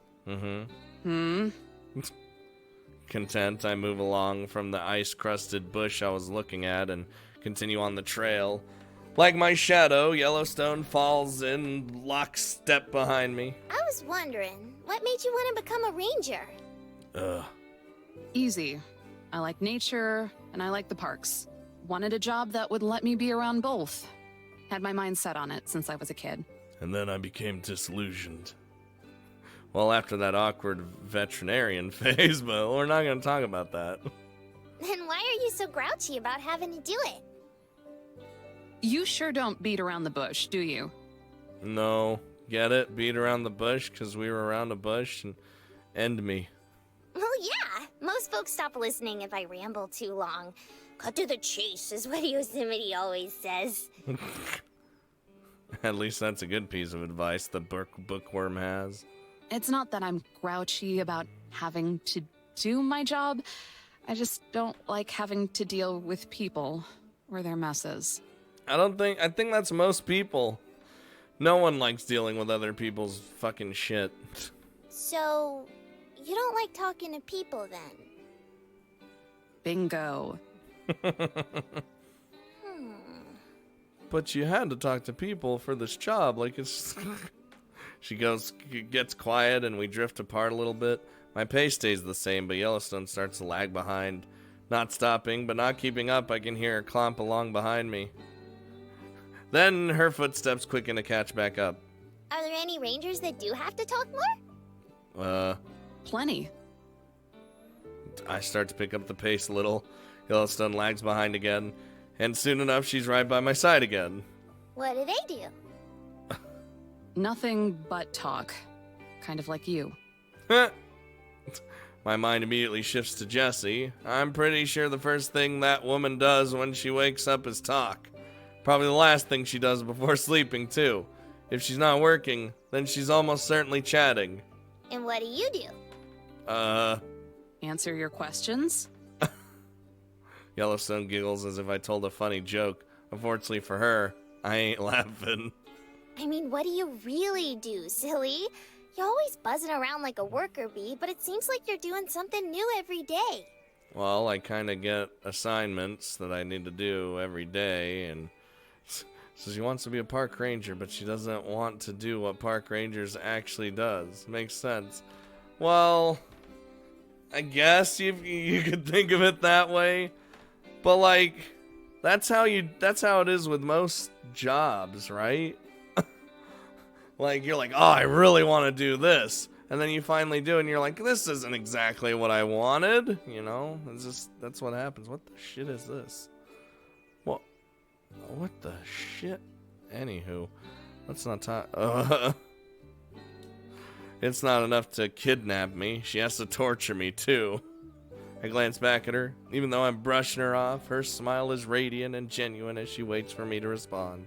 Speaker 1: Content, I move along from the ice-crusted bush I was looking at and continue on the trail. Like my shadow, Yellowstone falls in lockstep behind me.
Speaker 4: I was wondering, what made you want to become a ranger?
Speaker 2: Easy. I like nature, and I like the parks. Wanted a job that would let me be around both. Had my mind set on it since I was a kid.
Speaker 1: And then I became disillusioned. Well, after that awkward veterinarian phase, but we're not going to talk about that.
Speaker 4: Then why are you so grouchy about having to do it?
Speaker 2: You sure don't beat around the bush, do you?
Speaker 1: No. Get it? Beat around the bush because we were around a bush and end me.
Speaker 4: Well, yeah. Most folks stop listening if I ramble too long. Cut to the chase is what Yosemite always says.
Speaker 1: At least that's a good piece of advice the bookworm has.
Speaker 2: It's not that I'm grouchy about having to do my job. I just don't like having to deal with people or their messes.
Speaker 1: I think that's most people. No one likes dealing with other people's fucking shit.
Speaker 4: So, you don't like talking to people then?
Speaker 2: Bingo.
Speaker 1: But you had to talk to people for this job, like it's... She gets quiet, and we drift apart a little bit. My pace stays the same, but Yellowstone starts to lag behind. Not stopping, but not keeping up, I can hear her clomp along behind me. Then her footsteps quicken to catch back up.
Speaker 4: Are there any rangers that do have to talk more?
Speaker 2: Plenty.
Speaker 1: I start to pick up the pace a little. Yellowstone lags behind again, and soon enough she's right by my side again.
Speaker 4: What do they do?
Speaker 2: Nothing but talk. Kind of like you.
Speaker 1: My mind immediately shifts to Jessie. I'm pretty sure the first thing that woman does when she wakes up is talk. Probably the last thing she does before sleeping, too. If she's not working, then she's almost certainly chatting.
Speaker 4: And what do you do?
Speaker 2: Answer your questions?
Speaker 1: Yellowstone giggles as if I told a funny joke. Unfortunately for her, I ain't laughing.
Speaker 4: I mean, what do you really do, silly? You're always buzzing around like a worker bee, but it seems like you're doing something new every day.
Speaker 1: Well, I kind of get assignments that I need to do every day, and so she wants to be a park ranger, but she doesn't want to do what park rangers actually does. Makes sense. Well, I guess you could think of it that way, but like, that's how it is with most jobs, right? Like, you're like, oh, I really want to do this. And then you finally do it, and you're like, this isn't exactly what I wanted. You know? That's what happens. What the shit is this? What the shit? Anywho, let's not talk. It's not enough to kidnap me. She has to torture me, too. I glance back at her. Even though I'm brushing her off, her smile is radiant and genuine as she waits for me to respond.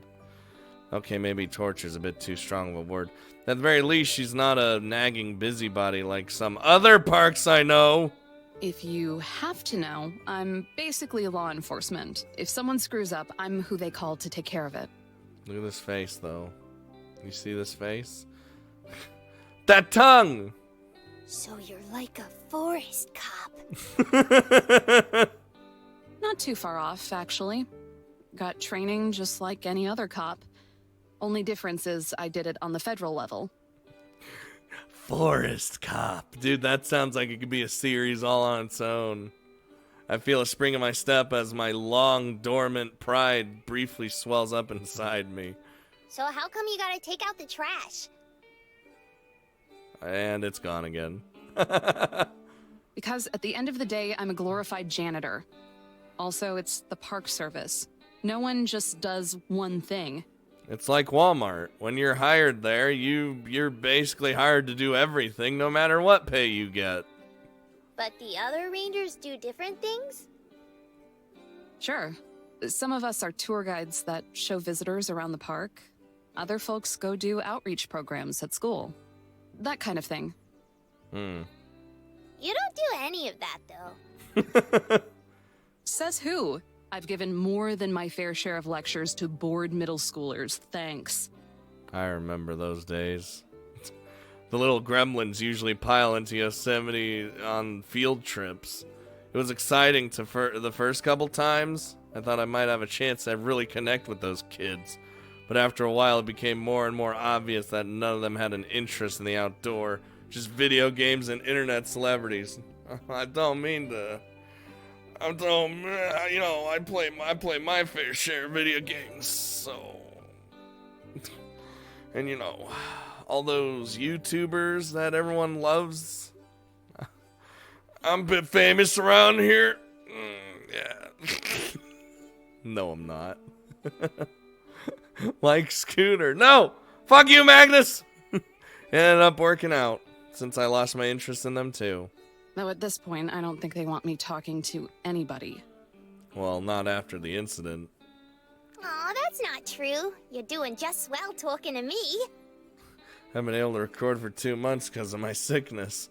Speaker 1: Okay, maybe torture's a bit too strong of a word. At the very least, she's not a nagging busybody like some other parks I know.
Speaker 2: If you have to know, I'm basically law enforcement. If someone screws up, I'm who they call to take care of it.
Speaker 1: Look at this face, though. You see this face? That tongue!
Speaker 4: So you're like a forest cop.
Speaker 2: Not too far off, actually. Got training just like any other cop. Only difference is I did it on the federal level.
Speaker 1: Forest cop. Dude, that sounds like it could be a series all on its own. I feel a spring in my step as my long, dormant pride briefly swells up inside me.
Speaker 4: So how come you gotta take out the trash?
Speaker 1: And it's gone again.
Speaker 2: Because at the end of the day, I'm a glorified janitor. Also, it's the park service. No one just does one thing.
Speaker 1: It's like Walmart. When you're hired there, you're basically hired to do everything, no matter what pay you get.
Speaker 4: But the other rangers do different things?
Speaker 2: Sure. Some of us are tour guides that show visitors around the park. Other folks go do outreach programs at school. That kind of thing.
Speaker 4: You don't do any of that, though.
Speaker 2: Says who? I've given more than my fair share of lectures to bored middle schoolers, thanks.
Speaker 1: I remember those days. The little gremlins usually pile into Yosemite on field trips. It was exciting the first couple times. I thought I might have a chance to really connect with those kids. But after a while, it became more and more obvious that none of them had an interest in the outdoor. Just video games and internet celebrities. I don't mean to... I play my fair share of video games, so... And all those YouTubers that everyone loves. I'm a bit famous around here. Yeah. No, I'm not. Like Scooter. No! Fuck you, Magnus! Ended up working out, since I lost my interest in them too.
Speaker 2: Though at this point, I don't think they want me talking to anybody.
Speaker 1: Well, not after the incident.
Speaker 4: Aw, that's not true. You're doing just swell talking to me.
Speaker 1: I've been able to record for 2 months because of my sickness.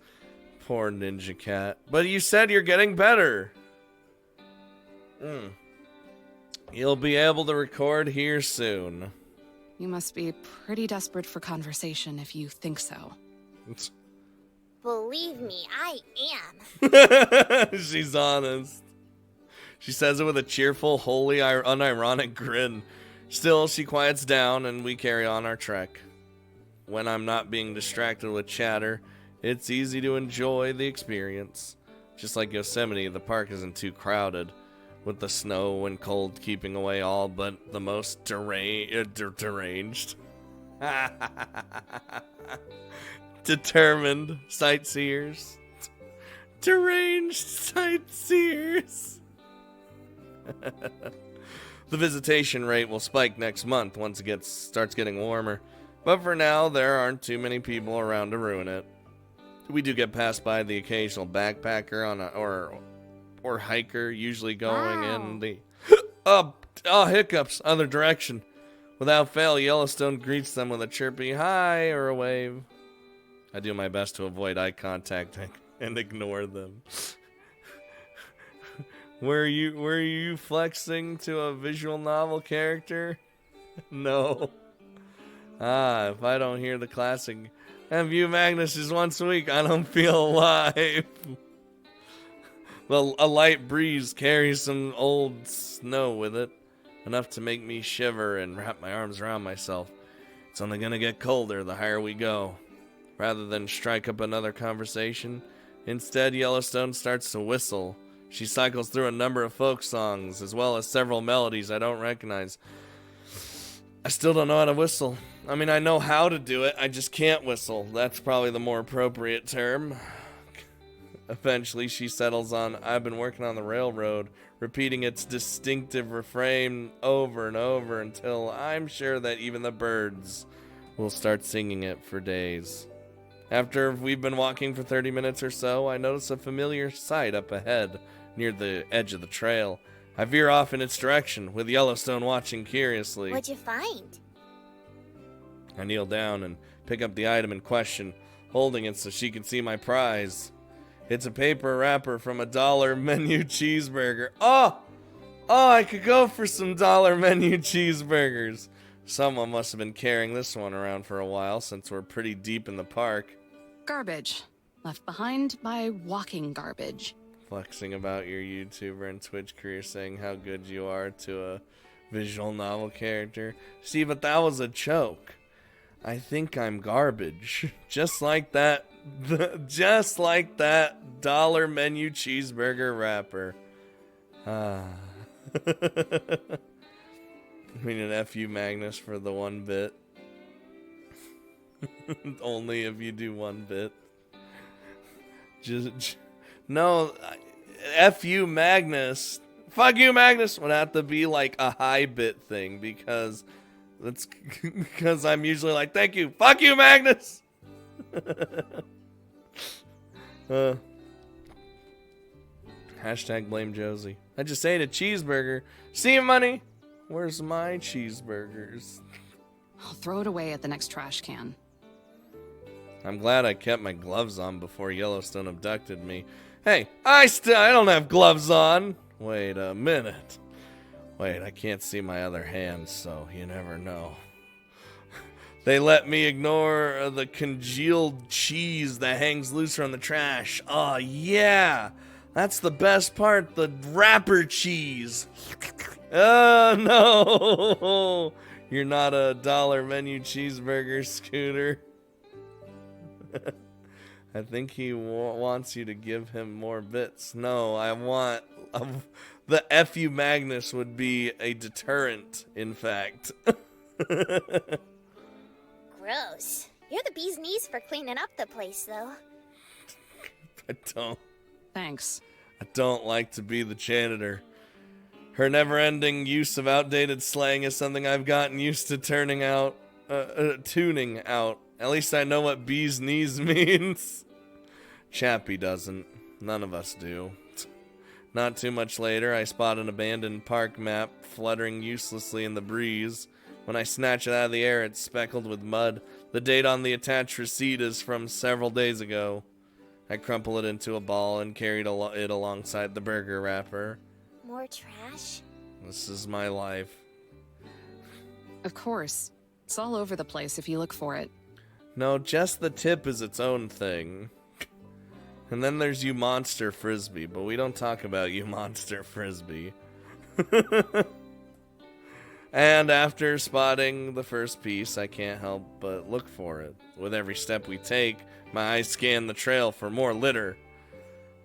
Speaker 1: Poor Ninja Cat. But you said you're getting better. You'll be able to record here soon.
Speaker 2: You must be pretty desperate for conversation if you think so.
Speaker 4: Believe me, I am.
Speaker 1: She's honest. She says it with a cheerful, wholly unironic grin. Still, she quiets down and we carry on our trek. When I'm not being distracted with chatter, it's easy to enjoy the experience. Just like Yosemite, the park isn't too crowded, with the snow and cold keeping away all but the most deranged. Determined sightseers. Deranged sightseers. The visitation rate will spike next month once it starts getting warmer. But for now, there aren't too many people around to ruin it. We do get passed by the occasional backpacker or hiker, usually going in the Oh, hiccups. Other direction. Without fail, Yellowstone greets them with a chirpy hi or a wave. I do my best to avoid eye contact and ignore them. Were you flexing to a visual novel character? No. Ah, if I don't hear the classic and view Magnus is once a week, I don't feel alive. Well, a light breeze carries some old snow with it, enough to make me shiver and wrap my arms around myself. It's only gonna get colder the higher we go. Rather than strike up another conversation, instead Yellowstone starts to whistle. She cycles through a number of folk songs, as well as several melodies I don't recognize. I still don't know how to whistle. I mean, I know how to do it, I just can't whistle. That's probably the more appropriate term. Eventually, she settles on, I've been working on the railroad, repeating its distinctive refrain over and over until I'm sure that even the birds will start singing it for days. After we've been walking for 30 minutes or so, I notice a familiar sight up ahead, near the edge of the trail. I veer off in its direction, with Yellowstone watching curiously.
Speaker 4: What'd you find?
Speaker 1: I kneel down and pick up the item in question, holding it so she can see my prize. It's a paper wrapper from a $1 menu cheeseburger. Oh, I could go for some $1 menu cheeseburgers. Someone must have been carrying this one around for a while since we're pretty deep in the park.
Speaker 2: Garbage. Left behind by walking garbage.
Speaker 1: Flexing about your YouTuber and Twitch career, saying how good you are to a visual novel character. See, but that was a joke. I think I'm garbage. Just like that $1 menu cheeseburger wrapper. I mean, an FU Magnus for the 1 bit. Only if you do 1 bit. No, FU Magnus. Fuck you, Magnus would have to be like a high bit thing because I'm usually like, thank you, fuck you, Magnus. Hashtag blame Josie. I just ate a cheeseburger. See money? Where's my cheeseburgers?
Speaker 2: I'll throw it away at the next trash can.
Speaker 1: I'm glad I kept my gloves on before Yellowstone abducted me. Hey, I don't have gloves on. Wait a minute. Wait, I can't see my other hand, so you never know. They let me ignore the congealed cheese that hangs loose from the trash. Oh, yeah. That's the best part, the wrapper cheese. Oh, no. You're not a $1 menu cheeseburger, Scooter. I think he wants you to give him more bits. No, I want... the FU Magnus would be a deterrent, in fact.
Speaker 4: Gross. You're the bee's knees for cleaning up the place, though.
Speaker 1: I don't.
Speaker 2: Thanks.
Speaker 1: I don't like to be the janitor. Her never-ending use of outdated slang is something I've gotten used to tuning out. At least I know what bee's knees means. Chappie doesn't. None of us do. Not too much later, I spot an abandoned park map fluttering uselessly in the breeze. When I snatch it out of the air, it's speckled with mud. The date on the attached receipt is from several days ago. I crumple it into a ball and carried it alongside the burger wrapper.
Speaker 4: More trash?
Speaker 1: This is my life.
Speaker 2: Of course. It's all over the place if you look for it.
Speaker 1: No, just the tip is its own thing. And then there's you Monster Frisbee, but we don't talk about you Monster Frisbee. And after spotting the first piece, I can't help but look for it. With every step we take, my eyes scan the trail for more litter.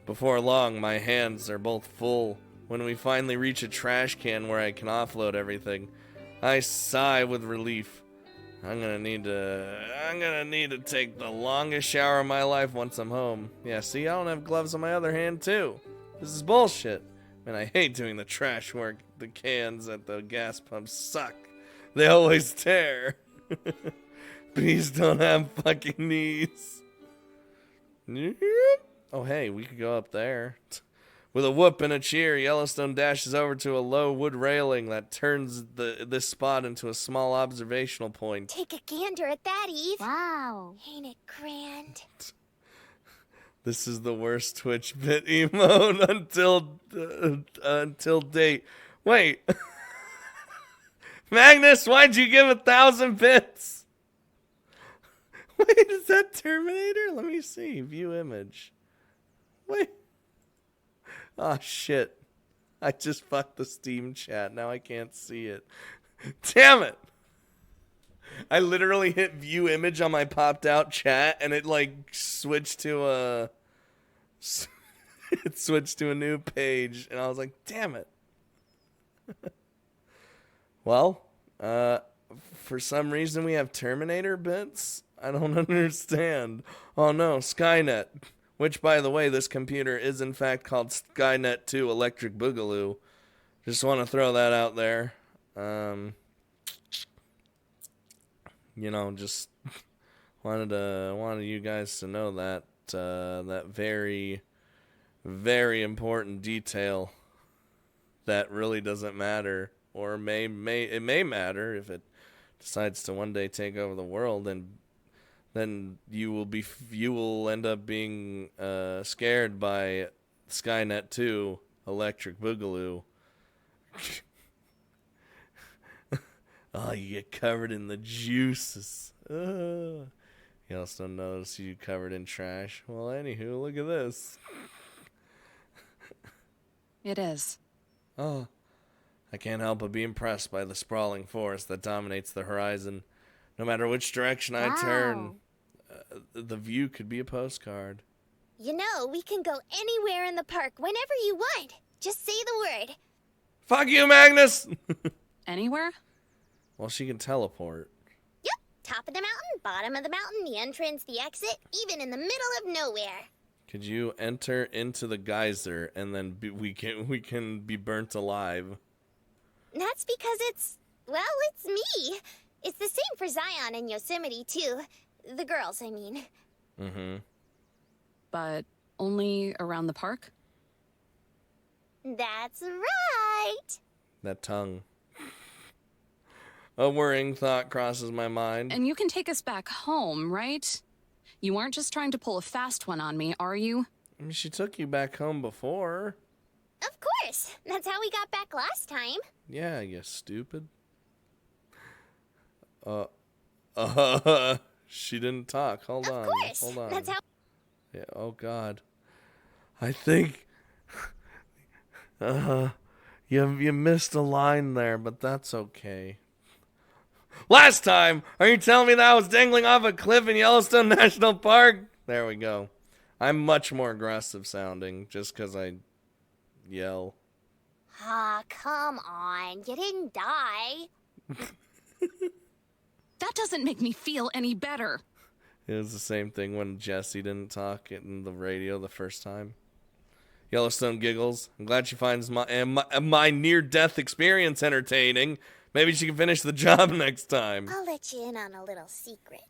Speaker 1: Before long, my hands are both full. When we finally reach a trash can where I can offload everything, I sigh with relief. I'm gonna need to take the longest shower of my life once I'm home. Yeah, see, I don't have gloves on my other hand too. This is bullshit. Man, I hate doing the trash work. The cans at the gas pumps suck. They always tear. Bees don't have fucking knees. Oh, hey, we could go up there. With a whoop and a cheer, Yellowstone dashes over to a low wood railing that turns this spot into a small observational point.
Speaker 4: Take a gander at that, Eve.
Speaker 8: Wow.
Speaker 4: Ain't it grand?
Speaker 1: This is the worst Twitch bit emote until date. Wait. Magnus, why'd you give 1,000 bits? Wait, is that Terminator? Let me see. View image. Wait. Oh, shit. I just fucked the Steam chat. Now I can't see it. Damn it. I literally hit view image on my popped out chat and it like switched to a new page and I was like, damn it. Well, for some reason we have Terminator bits. I don't understand. Oh no, Skynet. Which, by the way, this computer is in fact called Skynet 2 Electric Boogaloo. Just want to throw that out there. Just wanted you guys to know that that very, very important detail that really doesn't matter, or it may matter if it decides to one day take over the world, and then you will end up being scared by Skynet 2 Electric Boogaloo. Oh, you get covered in the juices. You also notice you covered in trash. Well, anywho, look at this.
Speaker 2: It is.
Speaker 1: Oh, I can't help but be impressed by the sprawling forest that dominates the horizon. No matter which direction I turn, the view could be a postcard.
Speaker 4: You know, we can go anywhere in the park whenever you want. Just say the word.
Speaker 1: Fuck you, Magnus!
Speaker 2: Anywhere?
Speaker 1: Well, she can teleport.
Speaker 4: Yep, top of the mountain, bottom of the mountain, the entrance, the exit, even in the middle of nowhere.
Speaker 1: Could you enter into the geyser and then we can be burnt alive?
Speaker 4: That's because it's me. It's the same for Zion and Yosemite, too. The girls, I mean.
Speaker 1: Mm-hmm.
Speaker 2: But only around the park?
Speaker 4: That's right.
Speaker 1: That tongue. A worrying thought crosses my mind.
Speaker 2: And you can take us back home, right? You aren't just trying to pull a fast one on me, are you?
Speaker 1: I mean, she took you back home before.
Speaker 4: Of course. That's how we got back last time.
Speaker 1: Yeah, you stupid. She didn't talk. Hold on.
Speaker 4: Of course.
Speaker 1: Hold on.
Speaker 4: That's how.
Speaker 1: Yeah, oh God. I think you missed a line there, but that's okay. Last time, are you telling me that I was dangling off a cliff in Yellowstone National Park? There we go. I'm much more aggressive sounding just because I yell.
Speaker 4: Ah, come on. You didn't die.
Speaker 2: That doesn't make me feel any better.
Speaker 1: It was the same thing when Jesse didn't talk in the radio the first time. Yellowstone giggles. I'm glad she finds my near-death experience entertaining. Maybe she can finish the job next time.
Speaker 4: I'll let you in on a little secret.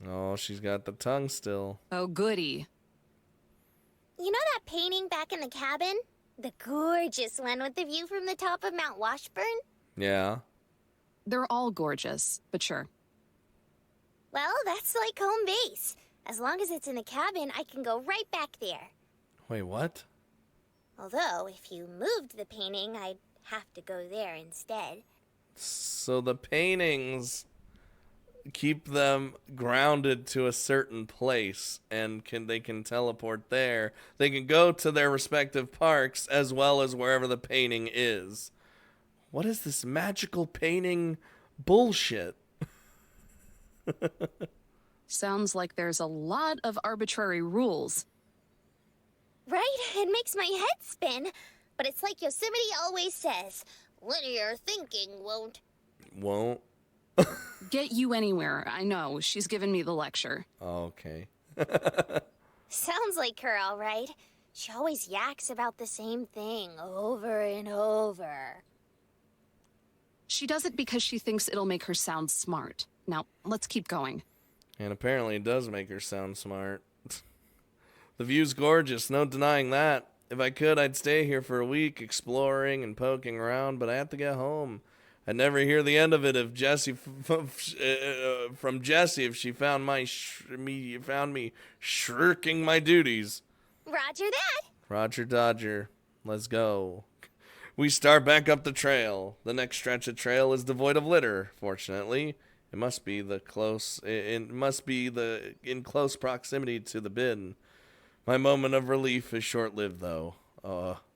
Speaker 1: Oh, she's got the tongue still.
Speaker 2: Oh, goody.
Speaker 4: You know that painting back in the cabin? The gorgeous one with the view from the top of Mount Washburn?
Speaker 1: Yeah.
Speaker 2: They're all gorgeous, but sure.
Speaker 4: Well, that's like home base. As long as it's in the cabin, I can go right back there.
Speaker 1: Wait, what?
Speaker 4: Although, if you moved the painting, I'd have to go there instead.
Speaker 1: So the paintings keep them grounded to a certain place, and they can teleport there. They can go to their respective parks as well as wherever the painting is. What is this magical painting bullshit?
Speaker 2: Sounds like there's a lot of arbitrary rules.
Speaker 4: Right? It makes my head spin. But it's like Yosemite always says, linear thinking won't.
Speaker 1: Won't?
Speaker 2: Get you anywhere. I know. She's given me the lecture.
Speaker 1: Okay.
Speaker 4: Sounds like her, all right. She always yaks about the same thing over and over.
Speaker 2: She does it because she thinks it'll make her sound smart. Now, let's keep going.
Speaker 1: And apparently it does make her sound smart. The view's gorgeous, no denying that. If I could, I'd stay here for a week, exploring and poking around, but I have to get home. I'd never hear the end of it if Jessie, from Jessie, if she found found me shirking my duties.
Speaker 4: Roger that.
Speaker 1: Roger Dodger, let's go. We start back up the trail. The next stretch of trail is devoid of litter, fortunately. It must be in close proximity to the bin. My moment of relief is short-lived, though.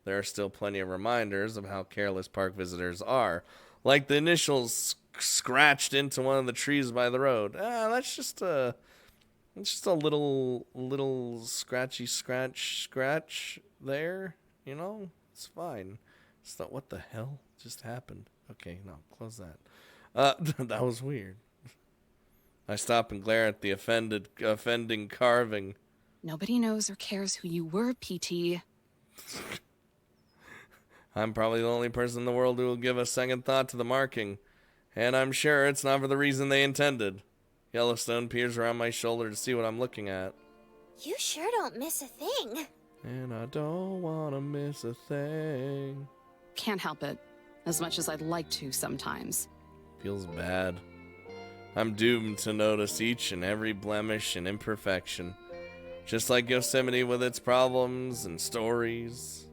Speaker 1: There are still plenty of reminders of how careless park visitors are, like the initials scratched into one of the trees by the road. That's just a little scratchy scratch there. You know, it's fine. It's not, what the hell just happened? Okay, no, close that. That was weird. I stop and glare at the offending carving.
Speaker 2: Nobody knows or cares who you were, PT.
Speaker 1: I'm probably the only person in the world who will give a second thought to the marking, and I'm sure it's not for the reason they intended. Yellowstone peers around my shoulder to see what I'm looking at.
Speaker 4: You sure don't miss a thing.
Speaker 1: And I don't want to miss a thing.
Speaker 2: Can't help it, as much as I'd like to sometimes.
Speaker 1: Feels bad. I'm doomed to notice each and every blemish and imperfection. Just like Yosemite with its problems and stories.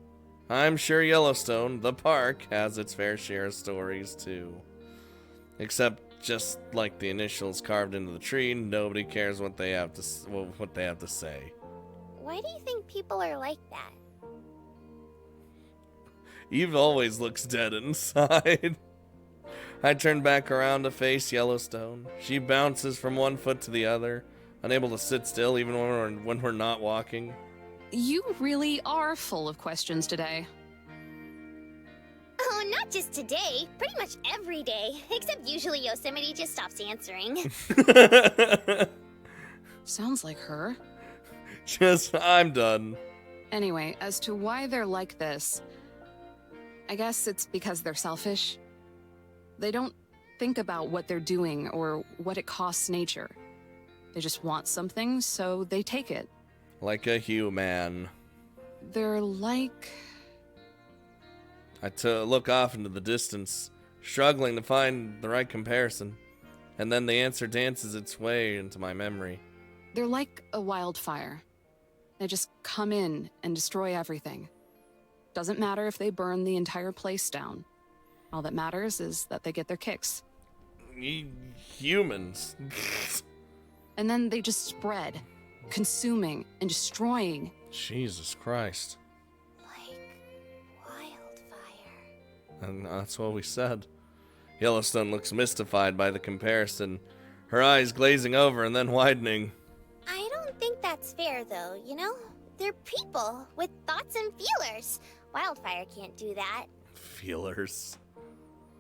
Speaker 1: I'm sure Yellowstone, the park, has its fair share of stories too. Except just like the initials carved into the tree, nobody cares what they have to say.
Speaker 4: Why do you think people are like that?
Speaker 1: Eve always looks dead inside. I turn back around to face Yellowstone. She bounces from one foot to the other, unable to sit still even when we're not walking.
Speaker 2: You really are full of questions today.
Speaker 4: Oh, not just today. Pretty much every day. Except usually Yosemite just stops answering.
Speaker 2: Sounds like her.
Speaker 1: I'm done.
Speaker 2: Anyway, as to why they're like this, I guess it's because they're selfish. They don't think about what they're doing or what it costs nature. They just want something, so they take it.
Speaker 1: Like a human.
Speaker 2: They're like...
Speaker 1: I look off into the distance, struggling to find the right comparison. And then the answer dances its way into my memory.
Speaker 2: They're like a wildfire. They just come in and destroy everything. Doesn't matter if they burn the entire place down. All that matters is that they get their kicks.
Speaker 1: Humans.
Speaker 2: And then they just spread, consuming and destroying.
Speaker 1: Jesus Christ.
Speaker 4: Like wildfire.
Speaker 1: And that's what we said. Yellowstone looks mystified by the comparison, her eyes glazing over and then widening.
Speaker 4: I don't think that's fair, though, you know? They're people with thoughts and feelers. Wildfire can't do that.
Speaker 1: Feelers.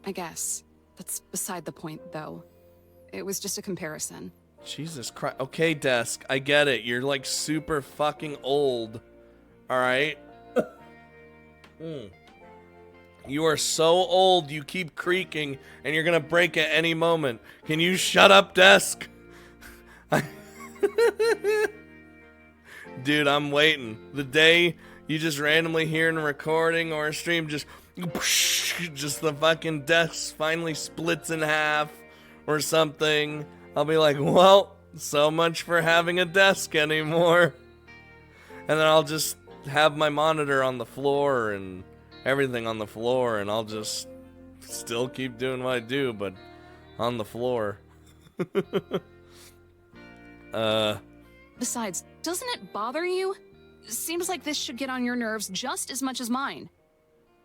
Speaker 2: I guess. That's beside the point, though. It was just a comparison.
Speaker 1: Jesus Christ. Okay, Desk, I get it. You're like super fucking old. Alright? You are so old, you keep creaking, and you're gonna break at any moment. Can you shut up, Desk? Dude, I'm waiting. The day you just randomly hear in a recording or a stream, just the fucking desk finally splits in half or something. I'll be like, well, so much for having a desk anymore. And then I'll just have my monitor on the floor and everything on the floor, and I'll just still keep doing what I do, but on the floor.
Speaker 2: Besides, doesn't it bother you? Seems like this should get on your nerves just as much as mine.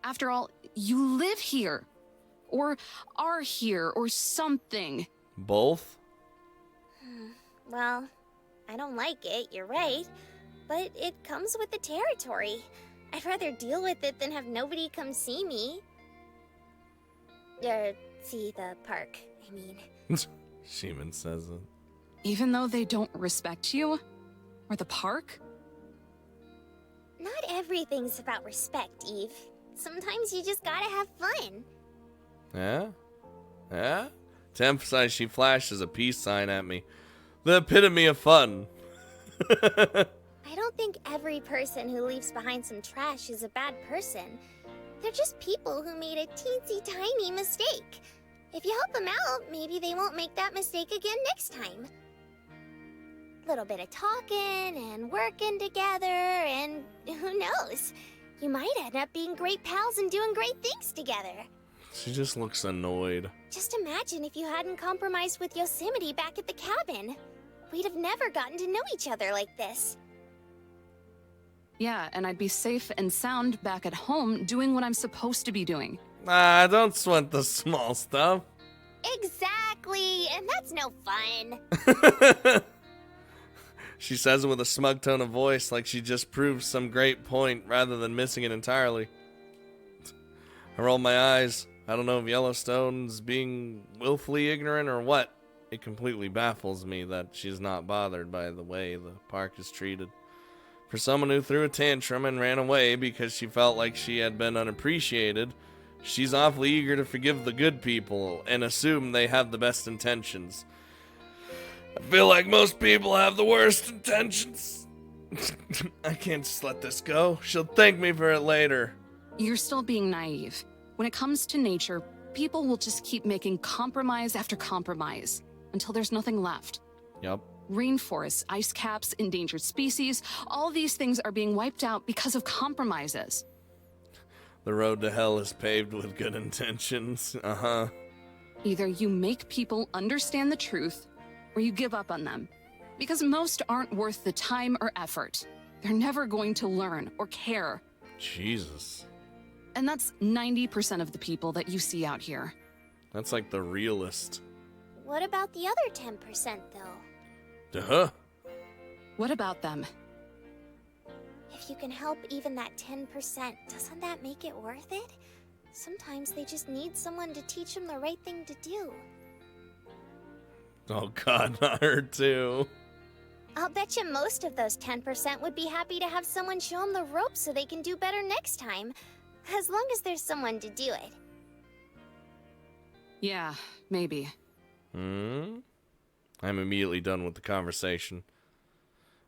Speaker 2: After all, you live here. Or are here, or something.
Speaker 1: Both?
Speaker 4: Well, I don't like it, you're right. But it comes with the territory. I'd rather deal with it than have nobody come see me. See the park, I mean.
Speaker 1: Sheeman says it.
Speaker 2: Even though they don't respect you? Or the park?
Speaker 4: Not everything's about respect, Eve. Sometimes you just gotta have fun.
Speaker 1: Yeah? Yeah? To emphasize, she flashes a peace sign at me. The epitome of fun.
Speaker 4: I don't think every person who leaves behind some trash is a bad person. They're just people who made a teensy tiny mistake. If you help them out, maybe they won't make that mistake again next time. Little bit of talking and working together, and who knows? You might end up being great pals and doing great things together.
Speaker 1: She just looks annoyed.
Speaker 4: Just imagine if you hadn't compromised with Yosemite back at the cabin. We'd have never gotten to know each other like this.
Speaker 2: Yeah, and I'd be safe and sound back at home doing what I'm supposed to be doing.
Speaker 1: Ah, don't sweat the small stuff.
Speaker 4: Exactly, and that's no fun.
Speaker 1: She says it with a smug tone of voice, like she just proved some great point rather than missing it entirely. I roll my eyes. I don't know if Yellowstone's being willfully ignorant or what. It completely baffles me that she's not bothered by the way the park is treated. For someone who threw a tantrum and ran away because she felt like she had been unappreciated, she's awfully eager to forgive the good people and assume they have the best intentions. I feel like most people have the worst intentions. I can't just let this go. She'll thank me for it later.
Speaker 2: You're still being naive. When it comes to nature, people will just keep making compromise after compromise until there's nothing left.
Speaker 1: Yep.
Speaker 2: Rainforests, ice caps, endangered species, all these things are being wiped out because of compromises.
Speaker 1: The road to hell is paved with good intentions. Uh-huh.
Speaker 2: Either you make people understand the truth, or you give up on them. Because most aren't worth the time or effort. They're never going to learn or care.
Speaker 1: Jesus.
Speaker 2: And that's 90% of the people that you see out here.
Speaker 1: That's like the realist.
Speaker 4: What about the other 10% though?
Speaker 1: Duh.
Speaker 2: What about them?
Speaker 4: If you can help even that 10%, doesn't that make it worth it? Sometimes they just need someone to teach them the right thing to do.
Speaker 1: Oh god, not her too.
Speaker 4: I'll bet you most of those 10% would be happy to have someone show them the ropes so they can do better next time. As long as there's someone to do it.
Speaker 2: Yeah, maybe.
Speaker 1: I'm immediately done with the conversation.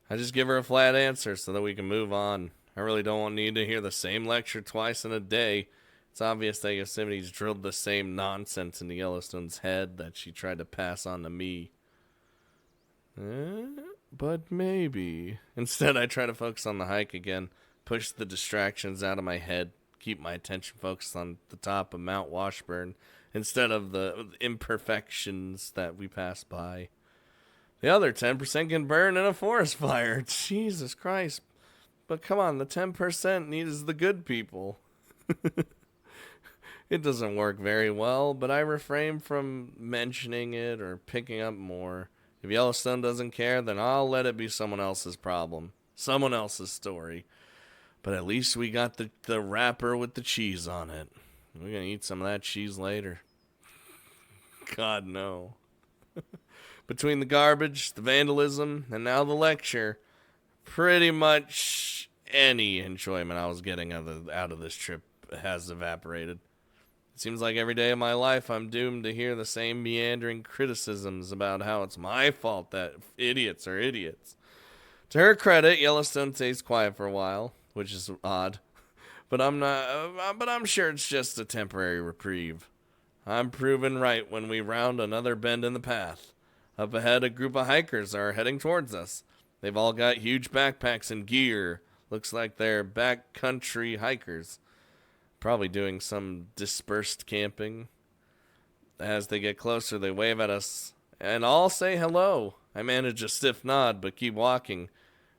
Speaker 1: I just give her a flat answer so that we can move on. I really don't need to hear the same lecture twice in a day. It's obvious that Yosemite's drilled the same nonsense into Yellowstone's head that she tried to pass on to me. But maybe. Instead, I try to focus on the hike again, push the distractions out of my head, keep my attention focused on the top of Mount Washburn instead of the imperfections that we pass by. The other 10% can burn in a forest fire. Jesus Christ. But come on, the 10% needs the good people. It doesn't work very well, but I refrain from mentioning it or picking up more. If Yellowstone doesn't care, then I'll let it be someone else's problem. Someone else's story. But at least we got the wrapper with the cheese on it. We're going to eat some of that cheese later. God, no. Between the garbage, the vandalism, and now the lecture, pretty much any enjoyment I was getting out of this trip has evaporated. It seems like every day of my life I'm doomed to hear the same meandering criticisms about how it's my fault that idiots are idiots. To her credit, Yellowstone stays quiet for a while, which is odd. But I'm sure it's just a temporary reprieve. I'm proven right when we round another bend in the path. Up ahead, a group of hikers are heading towards us. They've all got huge backpacks and gear. Looks like they're backcountry hikers. Probably doing some dispersed camping. As they get closer, they wave at us, and all say hello. I manage a stiff nod, but keep walking.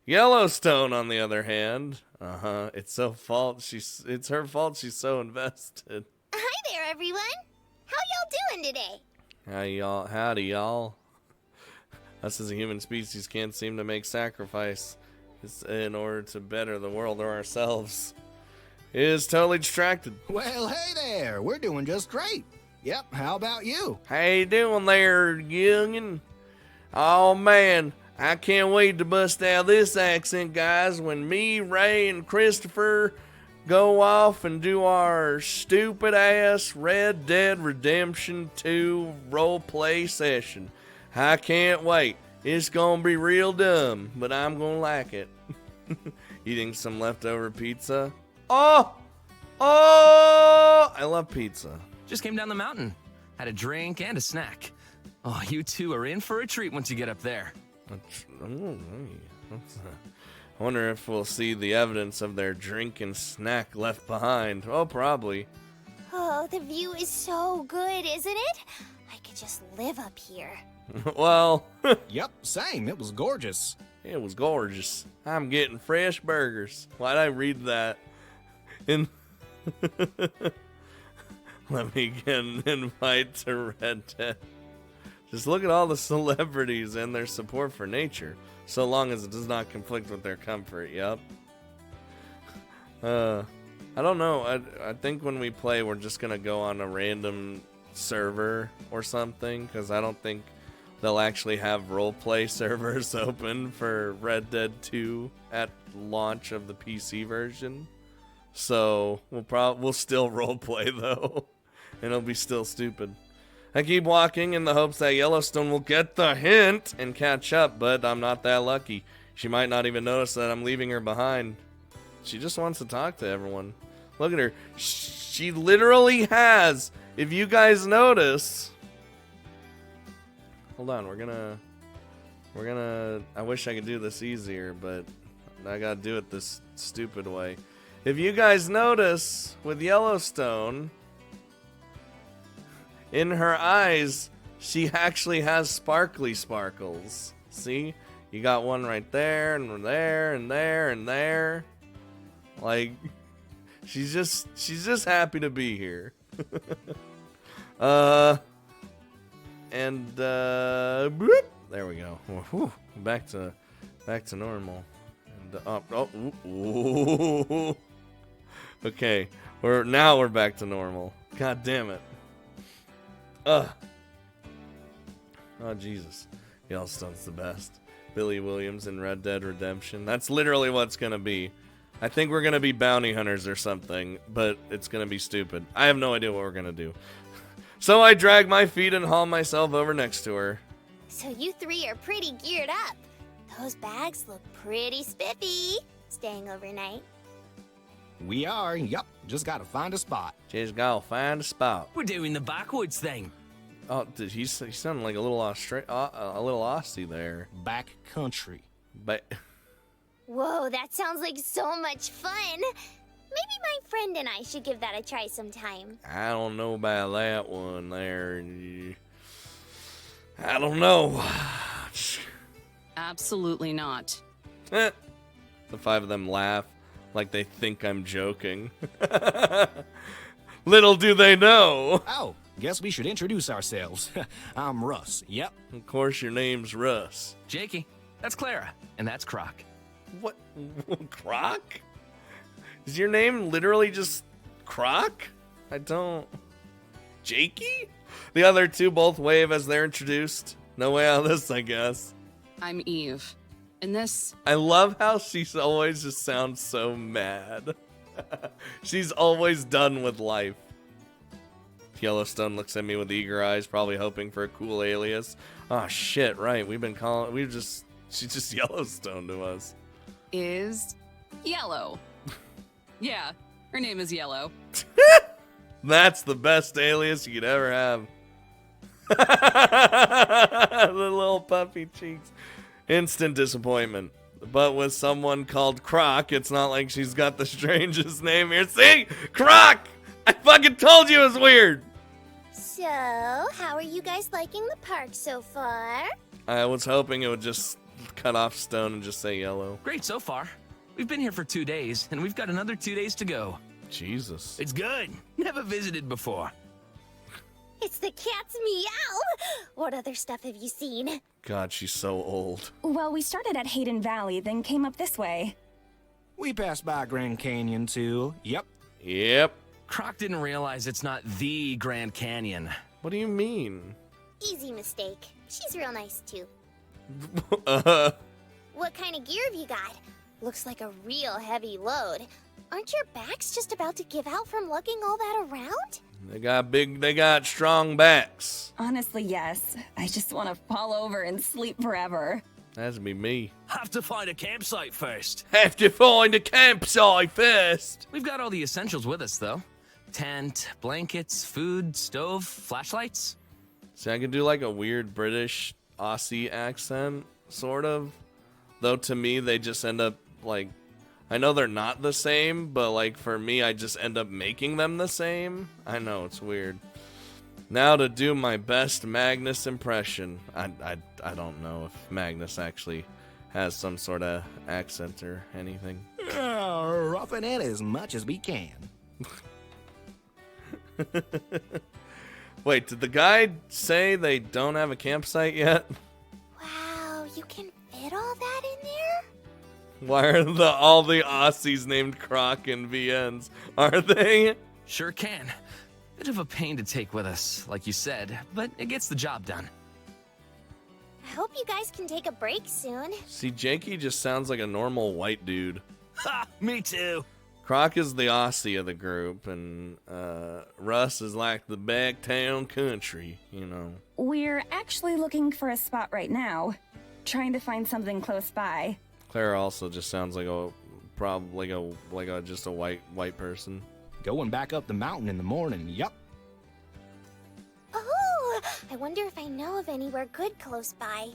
Speaker 1: Yellowstone, on the other hand, it's her fault she's so invested.
Speaker 4: Hi there, everyone. How y'all doing today?
Speaker 1: Howdy, y'all. Us as a human species can't seem to make sacrifice in order to better the world or ourselves. It is totally distracted.
Speaker 9: Well, hey there. We're doing just great. Yep, how about you?
Speaker 1: How you doing there, youngin'? Oh, man, I can't wait to bust out this accent, guys, when me, Ray, and Christopher go off and do our stupid-ass Red Dead Redemption 2 roleplay session. I can't wait. It's gonna be real dumb, but I'm gonna like it. Eating some leftover pizza. Oh! Oh! I love pizza.
Speaker 10: Just came down the mountain. Had a drink and a snack. Oh, you two are in for a treat once you get up there.
Speaker 1: I wonder if we'll see the evidence of their drink and snack left behind. Oh, probably.
Speaker 4: Oh, the view is so good, isn't it? I could just live up here.
Speaker 1: Well,
Speaker 9: Yep, same. It was gorgeous.
Speaker 1: it was gorgeous. I'm getting fresh burgers. Why'd I read that? In Let me get an invite to Red Dead. Just look at all the celebrities and their support for nature, so long as it does not conflict with their comfort. Yep. I don't know. I think when we play, we're just gonna go on a random server or something, because I don't think they'll actually have roleplay servers open for Red Dead 2 at launch of the PC version. So we'll still roleplay though, and it'll be still stupid. I keep walking in the hopes that Yellowstone will get the hint and catch up, but I'm not that lucky. She might not even notice that I'm leaving her behind. She just wants to talk to everyone. Look at her. She literally has, if you guys notice. Hold on, we're gonna, I wish I could do this easier, but I gotta do it this stupid way. If you guys notice, with Yellowstone, in her eyes, she actually has sparkly sparkles. See? You got one right there, and there, and there, and there. Like, she's just happy to be here. Boop, there we go. Whew, back to normal. And, ooh. Okay, we're back to normal. God damn it. Oh, Jesus. Yellowstone's the best. Billy Williams in Red Dead Redemption. That's literally what it's gonna be. I think we're gonna be bounty hunters or something, but it's gonna be stupid. I have no idea what we're gonna do. So I drag my feet and haul myself over next to her.
Speaker 4: So you three are pretty geared up. Those bags look pretty spiffy. Staying overnight.
Speaker 9: We are. Yup. Just gotta find a spot.
Speaker 1: Just gotta find a spot.
Speaker 10: We're doing the backwoods thing.
Speaker 1: Oh, did he sounded like a little a little Aussie there.
Speaker 9: Back country.
Speaker 1: But
Speaker 4: Whoa, that sounds like so much fun. Maybe my friend and I should give that a try sometime.
Speaker 1: I don't know about that one there. I don't know.
Speaker 2: Absolutely not.
Speaker 1: The five of them laugh like they think I'm joking. Little do they know.
Speaker 9: Oh, guess we should introduce ourselves. I'm Russ. Yep.
Speaker 1: Of course your name's Russ.
Speaker 10: Jakey, that's Clara, and that's Croc.
Speaker 1: What? Croc? Is your name literally just Croc? I don't... Jakey? The other two both wave as they're introduced. No way out of this, I guess.
Speaker 2: I'm Eve. And this...
Speaker 1: I love how she's always just sounds so mad. She's always done with life. Yellowstone looks at me with eager eyes, probably hoping for a cool alias. Oh shit, right. She's just Yellowstone to us.
Speaker 2: is Yellow. Yeah, her name is Yellow.
Speaker 1: That's the best alias you could ever have. The little puffy cheeks. Instant disappointment. But with someone called Croc, it's not like she's got the strangest name here. See? Croc! I fucking told you it was weird!
Speaker 4: So, how are you guys liking the park so far?
Speaker 1: I was hoping it would just cut off Stone and just say Yellow.
Speaker 10: Great so far. We've been here for 2 days, and we've got another 2 days to go.
Speaker 1: Jesus.
Speaker 10: It's good. Never visited before.
Speaker 4: It's the cat's meow! What other stuff have you seen?
Speaker 1: God, she's so old.
Speaker 5: Well, we started at Hayden Valley, then came up this way.
Speaker 9: We passed by Grand Canyon too. Yep.
Speaker 1: Yep.
Speaker 10: Croc didn't realize it's not the Grand Canyon.
Speaker 1: What do you mean?
Speaker 4: Easy mistake. She's real nice too.
Speaker 1: uh,
Speaker 4: What kind of gear have you got? Looks like a real heavy load. Aren't your backs just about to give out from lugging all that around?
Speaker 1: they got strong backs.
Speaker 5: Honestly, yes. I just want to fall over and sleep forever.
Speaker 1: That'd be me.
Speaker 10: Have to find a campsite first.
Speaker 1: Have to find a campsite first.
Speaker 10: We've got all the essentials with us, though. Tent, blankets, food, stove, flashlights.
Speaker 1: See, I could do like a weird British Aussie accent, sort of. Though to me, they just end up like, I know they're not the same, but like for me, I just end up making them the same. I know, it's weird. Now to do my best Magnus impression. I don't know if Magnus actually has some sort of accent or anything.
Speaker 9: Roughing it as much as we can.
Speaker 1: Wait, did the guy say they don't have a campsite yet?
Speaker 4: Wow, you can fit all that in there?
Speaker 1: Why are all the Aussies named Croc and VNs? Are they?
Speaker 10: Sure can. Bit of a pain to take with us, like you said, but it gets the job done.
Speaker 4: I hope you guys can take a break soon.
Speaker 1: See, Jakey just sounds like a normal white dude.
Speaker 10: Ha! Me too.
Speaker 1: Croc is the Aussie of the group, and Russ is like the back town country, you know.
Speaker 5: We're actually looking for a spot right now. Trying to find something close by.
Speaker 1: Clara also just sounds like just a white person.
Speaker 9: Going back up the mountain in the morning, yup.
Speaker 4: Oh, I wonder if I know of anywhere good close by.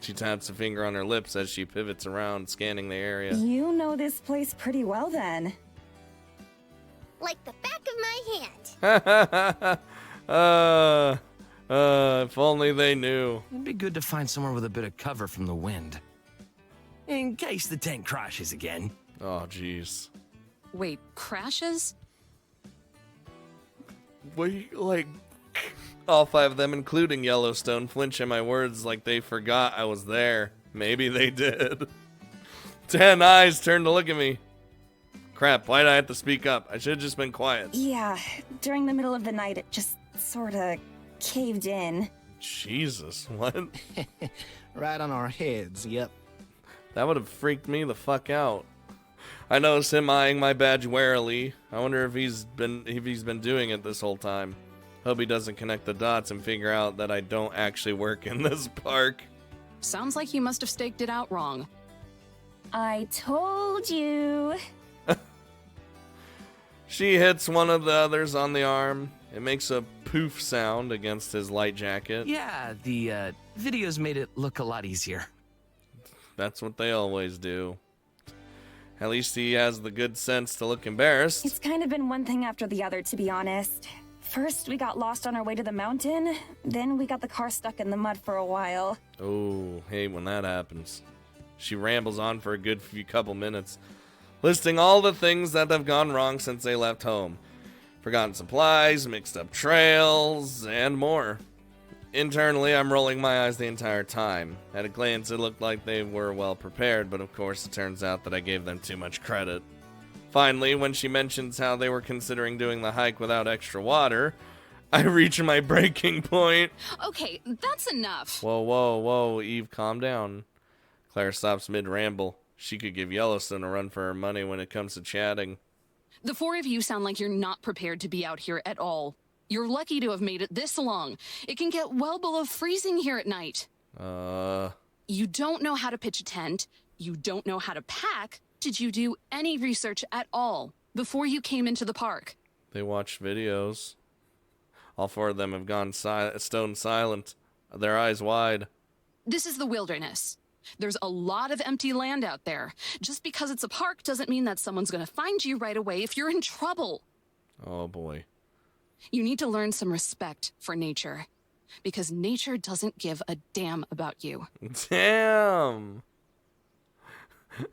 Speaker 1: She taps a finger on her lips as she pivots around, scanning the area.
Speaker 5: You know this place pretty well then.
Speaker 4: Like the back of my hand.
Speaker 1: If only they knew.
Speaker 10: It'd be good to find somewhere with a bit of cover from the wind. In case the tent crashes again.
Speaker 1: Oh, jeez.
Speaker 2: Wait, crashes?
Speaker 1: All five of them, including Yellowstone, flinch at my words like they forgot I was there. Maybe they did. 10 eyes turned to look at me. Crap, why'd I have to speak up? I should have just been quiet.
Speaker 5: Yeah, during the middle of the night it just sorta caved in.
Speaker 1: Jesus, what?
Speaker 9: Right on our heads, yep.
Speaker 1: That would have freaked me the fuck out. I noticed him eyeing my badge warily. I wonder if he's been doing it this whole time. Hope he doesn't connect the dots and figure out that I don't actually work in this park.
Speaker 2: Sounds like you must have staked it out wrong.
Speaker 5: I told you.
Speaker 1: She hits one of the others on the arm. It makes a poof sound against his light jacket.
Speaker 10: Yeah, the videos made it look a lot easier.
Speaker 1: That's what they always do. At least he has the good sense to look embarrassed.
Speaker 5: It's kind of been one thing after the other, to be honest. First, we got lost on our way to the mountain. Then we got the car stuck in the mud for a while.
Speaker 1: Oh, hate when that happens. She rambles on for a good couple minutes, listing all the things that have gone wrong since they left home. Forgotten supplies, mixed up trails, and more. Internally, I'm rolling my eyes the entire time. At a glance, it looked like they were well prepared, but of course it turns out that I gave them too much credit. Finally, when she mentions how they were considering doing the hike without extra water, I reach my breaking point.
Speaker 2: Okay, that's enough.
Speaker 1: Whoa, Eve, calm down. Claire stops mid-ramble. She could give Yellowstone a run for her money when it comes to chatting.
Speaker 2: The four of you sound like you're not prepared to be out here at all. You're lucky to have made it this long. It can get well below freezing here at night. You don't know how to pitch a tent. You don't know how to pack. Did you do any research at all before you came into the park?
Speaker 1: They watched videos. All four of them have gone stone silent, their eyes wide.
Speaker 2: This is the wilderness. There's a lot of empty land out there. Just because it's a park doesn't mean that someone's going to find you right away if you're in trouble.
Speaker 1: Oh, boy.
Speaker 2: You need to learn some respect for nature, because nature doesn't give a damn about you.
Speaker 1: Damn!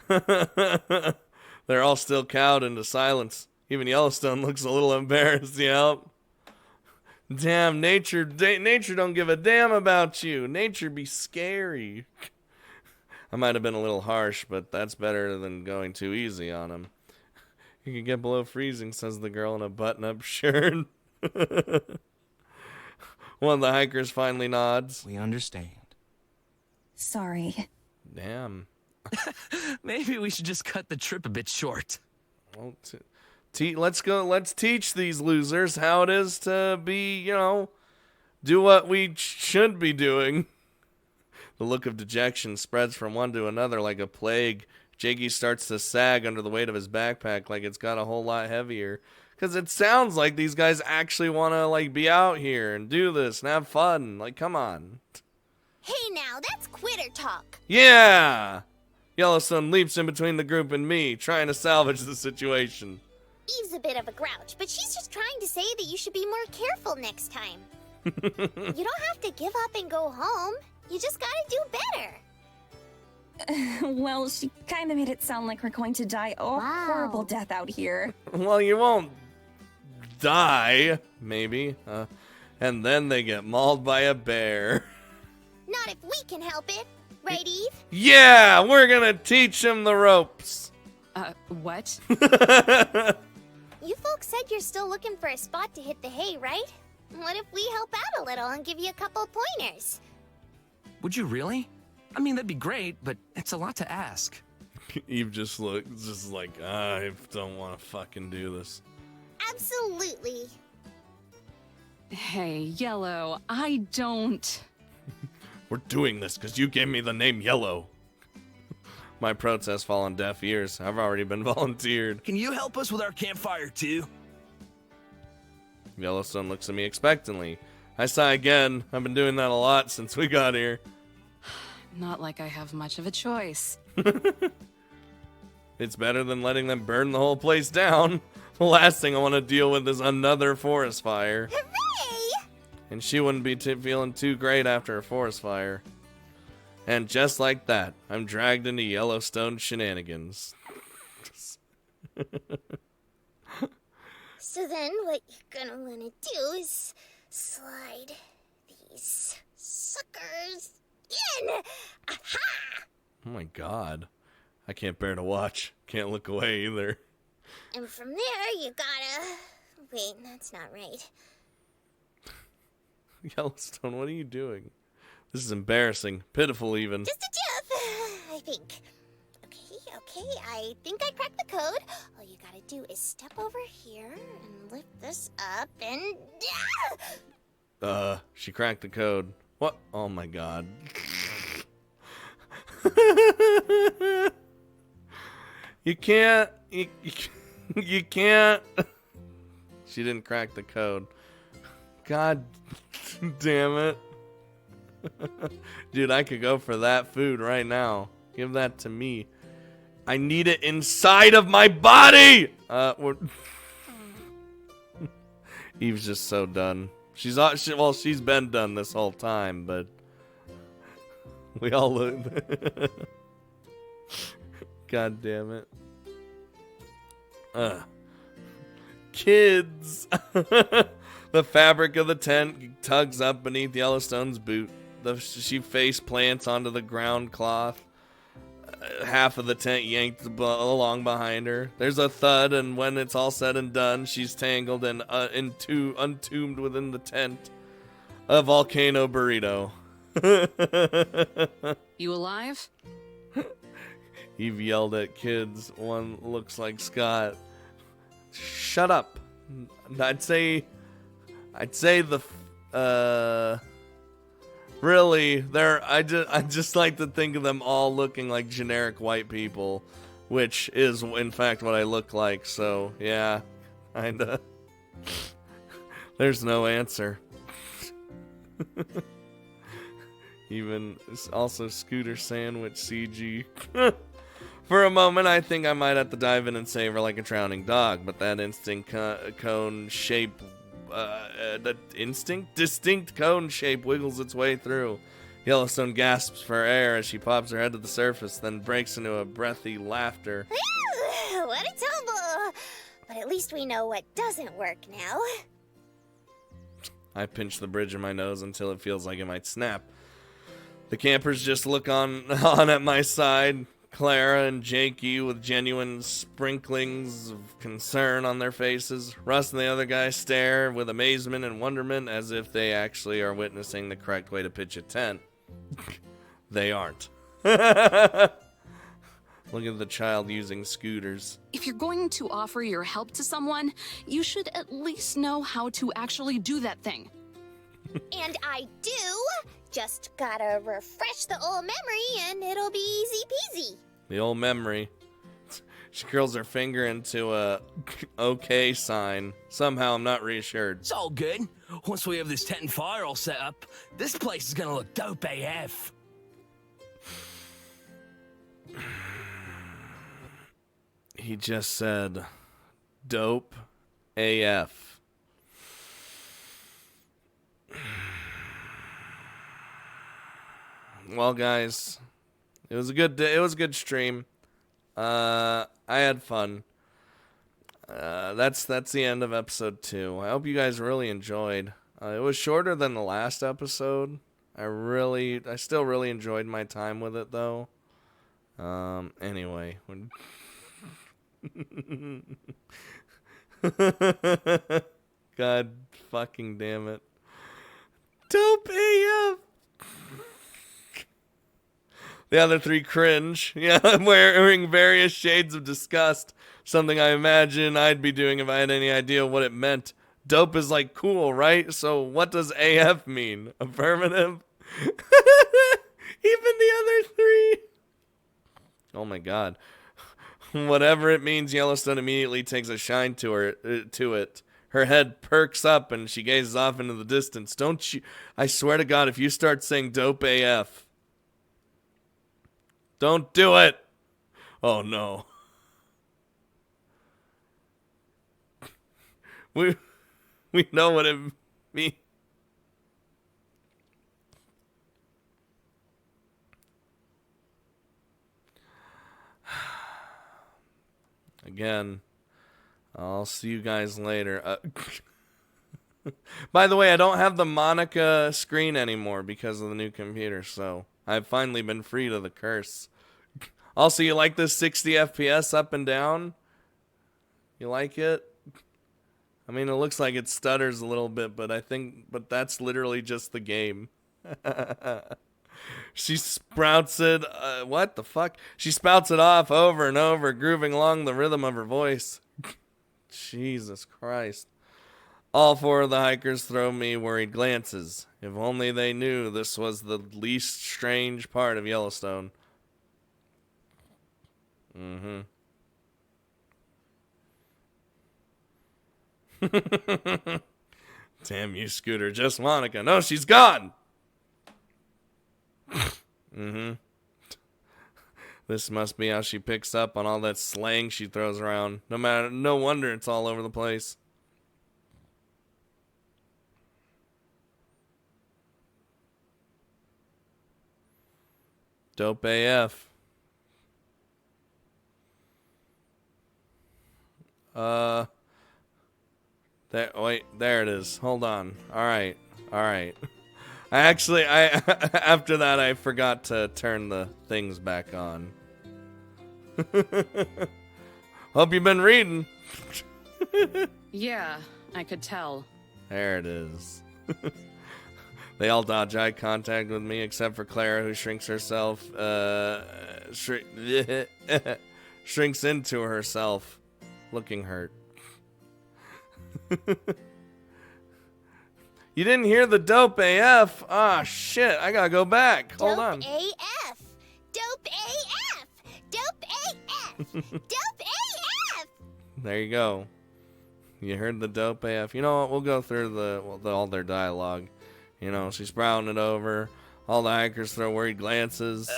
Speaker 1: They're all still cowed into silence. Even Yellowstone looks a little embarrassed, yep. Damn, nature don't give a damn about you. Nature be scary. I might have been a little harsh, but that's better than going too easy on him. You can get below freezing, says the girl in a button-up shirt. One of the hikers finally nods.
Speaker 9: We understand.
Speaker 5: Sorry.
Speaker 1: Damn.
Speaker 10: Maybe we should just cut the trip a bit short.
Speaker 1: Well, let's teach these losers how it is to be, do what we should be doing. The look of dejection spreads from one to another like a plague. Jakey starts to sag under the weight of his backpack like it's got a whole lot heavier. Because it sounds like these guys actually want to, like, be out here and do this and have fun. Like, come on.
Speaker 4: Hey now, that's quitter talk.
Speaker 1: Yeah! Yellowstone leaps in between the group and me, trying to salvage the situation.
Speaker 4: Eve's a bit of a grouch, but she's just trying to say that you should be more careful next time. You don't have to give up and go home. You just gotta do better.
Speaker 5: Well, she kind of made it sound like we're going to die a horrible death out here.
Speaker 1: Well, you won't die, maybe. And then they get mauled by a bear.
Speaker 4: Not if we can help it. Right, Eve?
Speaker 1: Yeah, we're gonna teach him the ropes.
Speaker 2: What?
Speaker 4: You folks said you're still looking for a spot to hit the hay, right? What if we help out a little and give you a couple pointers?
Speaker 10: Would you really? I mean, that'd be great, but it's a lot to ask.
Speaker 1: Eve just looks just like, I don't want to fucking do this.
Speaker 4: Absolutely.
Speaker 2: Hey, Yellow, I don't...
Speaker 1: We're doing this because you gave me the name Yellow. My protests fall on deaf ears. I've already been volunteered.
Speaker 10: Can you help us with our campfire, too?
Speaker 1: Yellowstone looks at me expectantly. I sigh again. I've been doing that a lot since we got here.
Speaker 2: Not like I have much of a choice.
Speaker 1: It's better than letting them burn the whole place down. The last thing I want to deal with is another forest fire.
Speaker 4: Hooray!
Speaker 1: And she wouldn't be feeling too great after a forest fire. And just like that, I'm dragged into Yellowstone shenanigans.
Speaker 4: So then what you're gonna wanna do is slide these suckers in. Aha!
Speaker 1: Oh my god. I can't bear to watch. Can't look away either.
Speaker 4: And from there you gotta... Wait, that's not right.
Speaker 1: Yellowstone, what are you doing? This is embarrassing. Pitiful even.
Speaker 4: Just a tip, I think. Okay, I think I cracked the code. All you gotta do is step over here and lift this up and...
Speaker 1: She cracked the code. What? Oh my god. You can't... You can't... She didn't crack the code. God damn it. Dude, I could go for that food right now. Give that to me. I need it inside of my body! Eve's just so done. She's been done this whole time, but we all look. God damn it. Kids! The fabric of the tent tugs up beneath Yellowstone's boot. She face plants onto the ground cloth. Half of the tent yanked along behind her. There's a thud, and when it's all said and done, she's tangled and entombed within the tent. A volcano burrito.
Speaker 2: You alive?
Speaker 1: Eve yelled at kids. One looks like Scott. Shut up. I'd say the really, I just like to think of them all looking like generic white people, which is in fact what I look like. So yeah, kinda. There's no answer. Even also Scooter Sandwich CG. For a moment, I think I might have to dive in and save her like a drowning dog, but that distinct cone shape wiggles its way through. Yellowstone gasps for air as she pops her head to the surface, then breaks into a breathy laughter.
Speaker 4: What a tumble! But at least we know what doesn't work now.
Speaker 1: I pinch the bridge of my nose until it feels like it might snap. The campers just look on at my side. Clara and Jakey with genuine sprinklings of concern on their faces. Russ and the other guy stare with amazement and wonderment as if they actually are witnessing the correct way to pitch a tent. They aren't. Look at the child using scooters.
Speaker 2: If you're going to offer your help to someone, you should at least know how to actually do that thing.
Speaker 4: And I do Just gotta refresh the old memory and it'll be easy peasy.
Speaker 1: The old memory. She curls her finger into a okay sign. Somehow I'm not reassured.
Speaker 10: It's all good. Once we have this tent and fire all set up, this place is gonna look dope AF.
Speaker 1: He just said dope AF. Well, guys, it was a good day. It was a good stream. I had fun. That's the end of episode 2. I hope you guys really enjoyed. It was shorter than the last episode. I still really enjoyed my time with it though. Anyway. God fucking damn it. Dope AF. The other 3 cringe. Yeah, I'm wearing various shades of disgust. Something I imagine I'd be doing if I had any idea what it meant. Dope is like cool, right? So what does AF mean? Affirmative? Even the other 3. Oh my god. Whatever it means, Yellowstone immediately takes a shine to it. Her head perks up and she gazes off into the distance. Don't you... I swear to God, if you start saying dope AF... Don't do it! Oh no. We know what it means. Again, I'll see you guys later. By the way, I don't have the Monica screen anymore because of the new computer, so I've finally been freed of the curse. Also, you like this 60 FPS up and down? You like it? I mean, it looks like it stutters a little bit, but that's literally just the game. She sprouts it, what the fuck? She spouts it off over and over, grooving along the rhythm of her voice. Jesus Christ. All 4 of the hikers throw me worried glances. If only they knew this was the least strange part of Yellowstone. Damn you, Scooter. Just Monica. No, she's gone. This must be how she picks up on all that slang she throws around. No wonder it's all over the place. Dope AF. There it is. Hold on. All right. After that, I forgot to turn the things back on. Hope you've been reading.
Speaker 2: Yeah, I could tell.
Speaker 1: There it is. They all dodge eye contact with me except for Clara, who shrinks herself, shrinks into herself, looking hurt. You didn't hear the dope AF? Ah, shit, I gotta go back. Hold on.
Speaker 4: Dope AF. Dope AF. Dope AF. Dope AF.
Speaker 1: There you go. You heard the dope AF. You know what? We'll go through all their dialogue. You know, she's sprouting it over. All the hikers throw worried glances.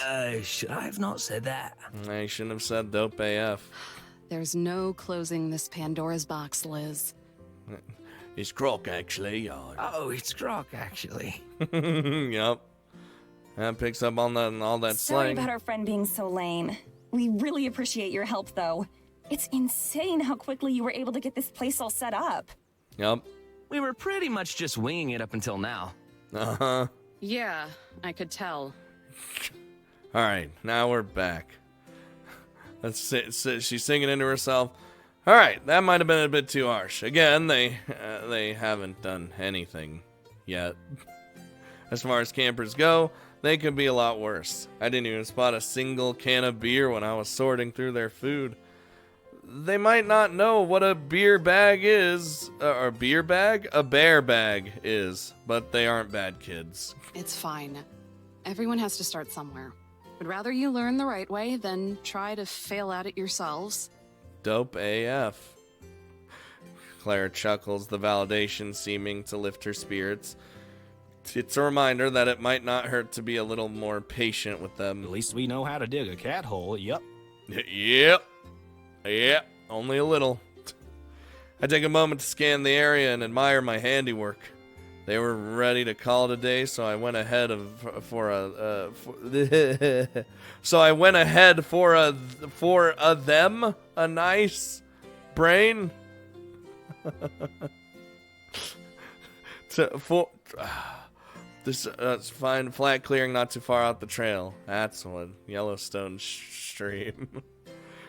Speaker 10: Should I have not said that?
Speaker 1: I shouldn't have said dope AF.
Speaker 2: There's no closing this Pandora's box, Liz.
Speaker 1: It's Croc, actually.
Speaker 10: Oh, it's Croc, actually.
Speaker 1: Yep. That picks up on all that
Speaker 5: Sorry
Speaker 1: slang.
Speaker 5: about our friend being so lame. We really appreciate your help, though. It's insane how quickly you were able to get this place all set up.
Speaker 1: Yep.
Speaker 10: We were pretty much just winging it up until now.
Speaker 1: Uh-huh.
Speaker 2: Yeah, I could tell.
Speaker 1: Alright, now we're back. She's singing into herself. Alright, that might have been a bit too harsh. Again, they haven't done anything yet. As far as campers go, they could be a lot worse. I didn't even spot a single can of beer when I was sorting through their food. They might not know what a beer bag is, or beer bag? A bear bag is, but they aren't bad kids.
Speaker 2: It's fine. Everyone has to start somewhere. Would rather you learn the right way than try to fail at it yourselves.
Speaker 1: Dope AF. Clara chuckles, the validation seeming to lift her spirits. It's a reminder that it might not hurt to be a little more patient with them.
Speaker 9: At least we know how to dig a cat hole. Yup.
Speaker 1: Yep. Yep. Only a little. I take a moment to scan the area and admire my handiwork. They were ready to call it a day, so I went ahead for them a nice brain. This fine flat clearing not too far out the trail. That's one. Yellowstone stream.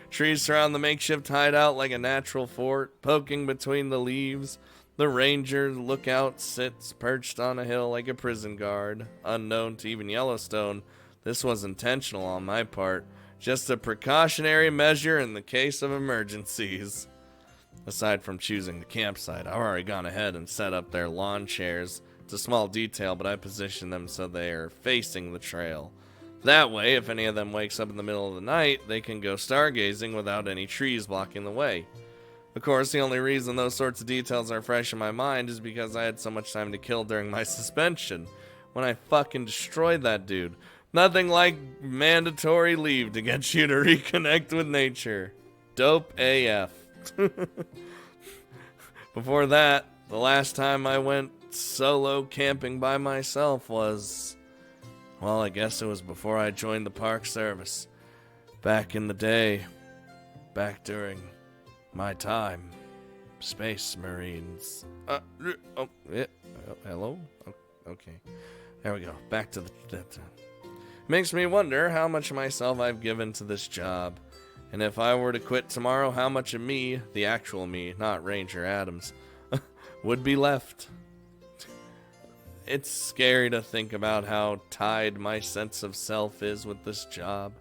Speaker 1: Trees surround the makeshift hideout like a natural fort, poking between the leaves. The ranger lookout sits perched on a hill like a prison guard. Unknown to even Yellowstone, this was intentional on my part. Just a precautionary measure in the case of emergencies. Aside from choosing the campsite, I've already gone ahead and set up their lawn chairs. It's a small detail, but I position them so they are facing the trail. That way, if any of them wakes up in the middle of the night, they can go stargazing without any trees blocking the way. Of course, the only reason those sorts of details are fresh in my mind is because I had so much time to kill during my suspension, when I fucking destroyed that dude. Nothing like mandatory leave to get you to reconnect with nature. Dope AF. Before that, the last time I went solo camping by myself was... well, I guess it was before I joined the Park Service. Back in the day. Back during my time. Space Marines. Hello? Okay. There we go. Back to that. Makes me wonder how much of myself I've given to this job. And if I were to quit tomorrow, how much of me, the actual me, not Ranger Adams, would be left? It's scary to think about how tied my sense of self is with this job.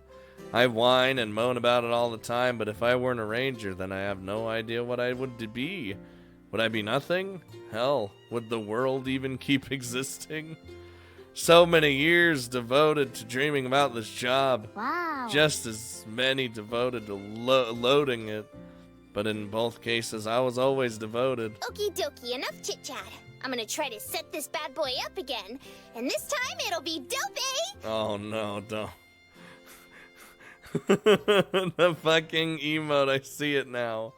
Speaker 1: I whine and moan about it all the time, but if I weren't a ranger, then I have no idea what I would be. Would I be nothing? Hell, would the world even keep existing? So many years devoted to dreaming about this job.
Speaker 8: Wow.
Speaker 1: Just as many devoted to loading it. But in both cases, I was always devoted.
Speaker 4: Okie dokie, enough chit-chat. I'm gonna try to set this bad boy up again, and this time it'll be dope, eh?
Speaker 1: Oh no, don't. The fucking emote, I see it now.